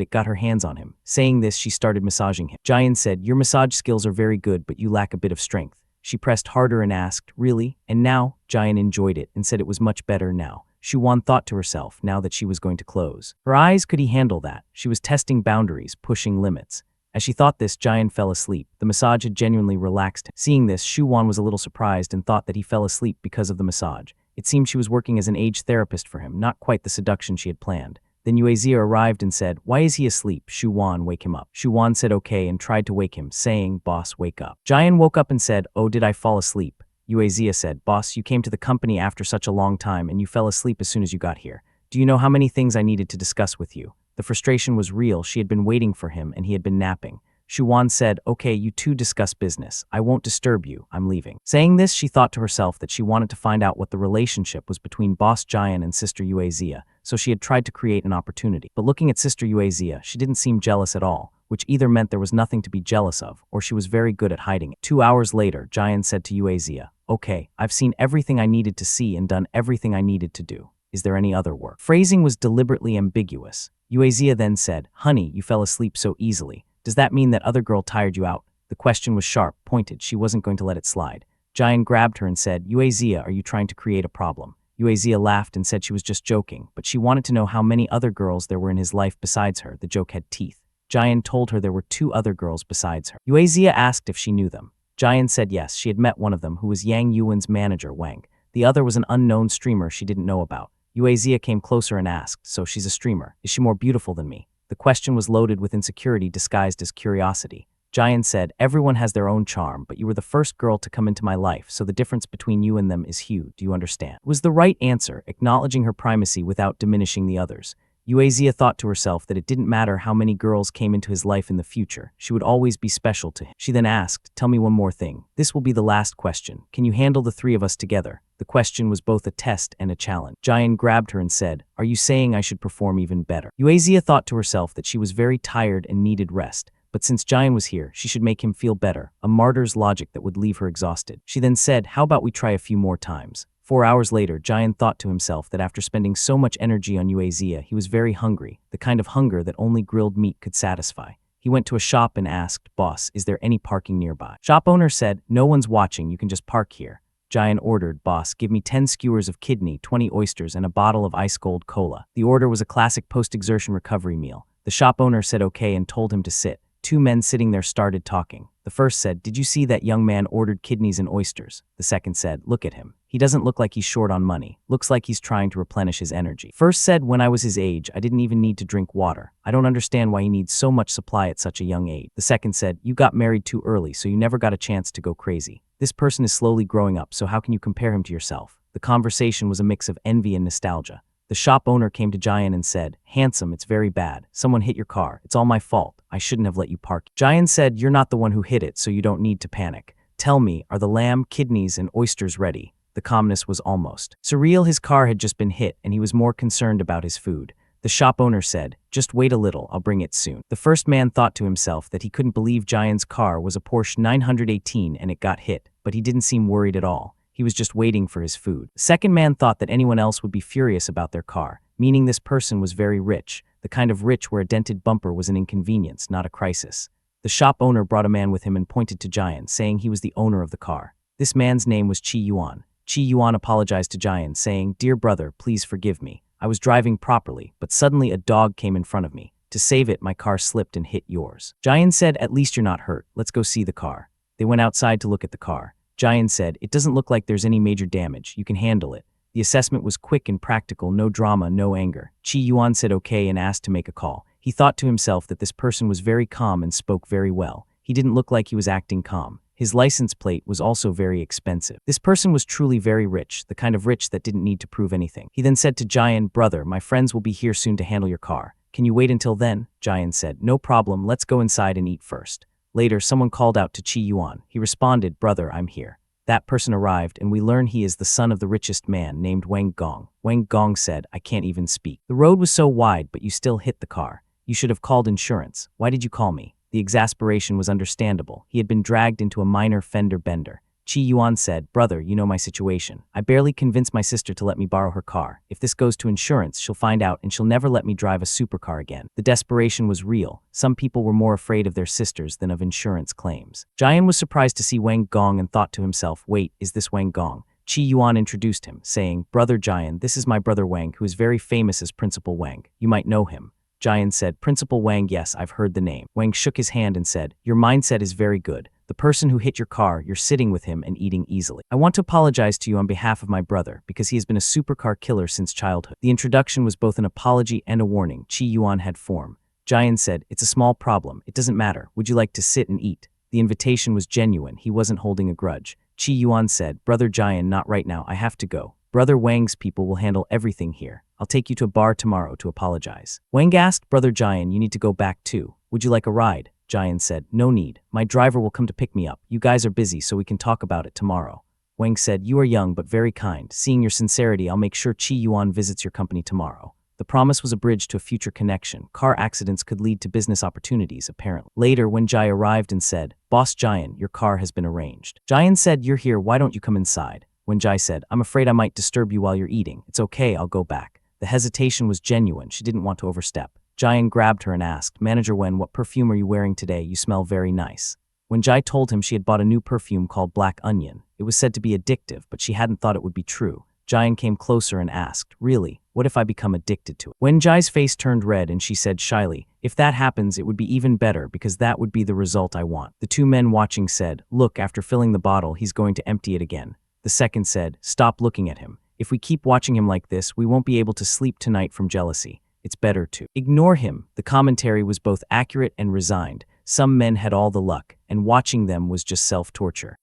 it got her hands on him. Saying this, she started massaging him. Jian said, "Your massage skills are very good, but you lack a bit of strength." She pressed harder and asked, "Really? And now?" Jian enjoyed it and said it was much better now. Shu-wan thought to herself, now that she was going to close her eyes, could he handle that? She was testing boundaries, pushing limits. As she thought this, Jian fell asleep. The massage had genuinely relaxed him. Seeing this, Shu-wan was a little surprised and thought that he fell asleep because of the massage. It seemed she was working as an age therapist for him, not quite the seduction she had planned. Then Yuezia arrived and said, "Why is he asleep? Shu-wan, wake him up." Shu-wan said okay and tried to wake him, saying, "Boss, wake up." Jian woke up and said, "Oh, did I fall asleep?" Yuezia said, "Boss, you came to the company after such a long time and you fell asleep as soon as you got here. Do you know how many things I needed to discuss with you?" The frustration was real. She had been waiting for him and he had been napping. Shu-wan said, "Okay, you two discuss business. I won't disturb you. I'm leaving." Saying this, she thought to herself that she wanted to find out what the relationship was between Boss Jian and Sister Yuezia, so she had tried to create an opportunity. But looking at Sister Yuezia, she didn't seem jealous at all, which either meant there was nothing to be jealous of, or she was very good at hiding it. 2 hours later, Jian said to Yuezia, "Okay, I've seen everything I needed to see and done everything I needed to do. Is there any other work?" Phrasing was deliberately ambiguous. Yuezia then said, "Honey, you fell asleep so easily. Does that mean that other girl tired you out?" The question was sharp, pointed. She wasn't going to let it slide. Jian grabbed her and said, "Yuezia, are you trying to create a problem?" Yuezia laughed and said she was just joking, but she wanted to know how many other girls there were in his life besides her. The joke had teeth. Jian told her there were 2 other girls besides her. Yuezia asked if she knew them. Jian said yes, she had met one of them, who was Yang Yuan's manager, Wang. The other was an unknown streamer she didn't know about. Yuezia came closer and asked, "So she's a streamer. Is she more beautiful than me?" The question was loaded with insecurity disguised as curiosity. Jian said, "Everyone has their own charm, but you were the first girl to come into my life, so the difference between you and them is huge. Do you understand?" It was the right answer, acknowledging her primacy without diminishing the others. Yuezia thought to herself that it didn't matter how many girls came into his life in the future, she would always be special to him. She then asked, "Tell me one more thing. This will be the last question. Can you handle the three of us together?" The question was both a test and a challenge. Jian grabbed her and said, "Are you saying I should perform even better?" Yuezia thought to herself that she was very tired and needed rest, but since Jian was here, she should make him feel better, a martyr's logic that would leave her exhausted. She then said, "How about we try a few more times?" 4 hours later, Jian thought to himself that after spending so much energy on Yuezia, he was very hungry, the kind of hunger that only grilled meat could satisfy. He went to a shop and asked, "Boss, is there any parking nearby?" Shop owner said, "No one's watching, you can just park here." Jian ordered, "Boss, give me 10 skewers of kidney, 20 oysters, and a bottle of ice-cold cola." The order was a classic post-exertion recovery meal. The shop owner said okay and told him to sit. 2 men sitting there started talking. The first said, "Did you see that young man ordered kidneys and oysters?" The second said, "Look at him. He doesn't look like he's short on money. Looks like he's trying to replenish his energy." First said, "When I was his age, I didn't even need to drink water. I don't understand why he needs so much supply at such a young age." The second said, "You got married too early, so you never got a chance to go crazy. This person is slowly growing up, so how can you compare him to yourself?" The conversation was a mix of envy and nostalgia. The shop owner came to Jian and said, "Handsome, it's very bad. Someone hit your car. It's all my fault. I shouldn't have let you park." Jian said, "You're not the one who hit it, so you don't need to panic. Tell me, are the lamb, kidneys, and oysters ready?" The calmness was almost surreal. His car had just been hit, and he was more concerned about his food. The shop owner said, "Just wait a little, I'll bring it soon." The first man thought to himself that he couldn't believe Jian's car was a Porsche 918 and it got hit, but he didn't seem worried at all. He was just waiting for his food. The second man thought that anyone else would be furious about their car, meaning this person was very rich, the kind of rich where a dented bumper was an inconvenience, not a crisis. The shop owner brought a man with him and pointed to Jian, saying he was the owner of the car. This man's name was Chi Yuan. Chi Yuan apologized to Jian, saying, "Dear brother, please forgive me. I was driving properly, but suddenly a dog came in front of me. To save it, my car slipped and hit yours." Jian said, "At least you're not hurt. Let's go see the car." They went outside to look at the car. Jian said, "It doesn't look like there's any major damage. You can handle it." The assessment was quick and practical, no drama, no anger. Chi Yuan said okay and asked to make a call. He thought to himself that this person was very calm and spoke very well. He didn't look like he was acting calm. His license plate was also very expensive. This person was truly very rich, the kind of rich that didn't need to prove anything. He then said to Jian, "Brother, my friends will be here soon to handle your car. Can you wait until then?" Jian said, "No problem, let's go inside and eat first." Later, someone called out to Chi Yuan. He responded, "Brother, I'm here." That person arrived, and we learn he is the son of the richest man named Wang Gong. Wang Gong said, "I can't even speak. The road was so wide, but you still hit the car. You should have called insurance. Why did you call me?" The exasperation was understandable. He had been dragged into a minor fender bender. Chi Yuan said, "Brother, you know my situation. I barely convinced my sister to let me borrow her car. If this goes to insurance, she'll find out and she'll never let me drive a supercar again." The desperation was real. Some people were more afraid of their sisters than of insurance claims. Jian was surprised to see Wang Gong and thought to himself, "Wait, is this Wang Gong?" Chi Yuan introduced him, saying, "Brother Jian, this is my brother Wang, who is very famous as Principal Wang. You might know him." Jian said, "Principal Wang, yes, I've heard the name." Wang shook his hand and said, "Your mindset is very good. The person who hit your car, you're sitting with him and eating easily. I want to apologize to you on behalf of my brother because he has been a supercar killer since childhood." The introduction was both an apology and a warning. Chi Yuan had form. Jian said, "It's a small problem. It doesn't matter. Would you like to sit and eat?" The invitation was genuine. He wasn't holding a grudge. Chi Yuan said, "Brother Jian, not right now. I have to go. Brother Wang's people will handle everything here. I'll take you to a bar tomorrow to apologize." Wang asked, "Brother Jian, you need to go back too. Would you like a ride?" Jian said, "No need. My driver will come to pick me up. You guys are busy, so we can talk about it tomorrow." Wang said, "You are young but very kind. Seeing your sincerity, I'll make sure Chi Yuan visits your company tomorrow." The promise was a bridge to a future connection. Car accidents could lead to business opportunities, apparently. Later, when Jai arrived and said, "Boss Jian, your car has been arranged." Jian said, "You're here, why don't you come inside?" When Jai said, "I'm afraid I might disturb you while you're eating. It's okay, I'll go back." The hesitation was genuine. She didn't want to overstep. Jian grabbed her and asked, "Manager Wen, what perfume are you wearing today? You smell very nice." When Jai told him she had bought a new perfume called Black Onion, it was said to be addictive, but she hadn't thought it would be true. Jian came closer and asked, "Really? What if I become addicted to it?" When Jai's face turned red and she said shyly, "If that happens, it would be even better because that would be the result I want." The 2 men watching said, "Look, after filling the bottle, he's going to empty it again." The second said, "Stop looking at him. If we keep watching him like this, we won't be able to sleep tonight from jealousy. It's better to ignore him." The commentary was both accurate and resigned. Some men had all the luck, and watching them was just self-torture.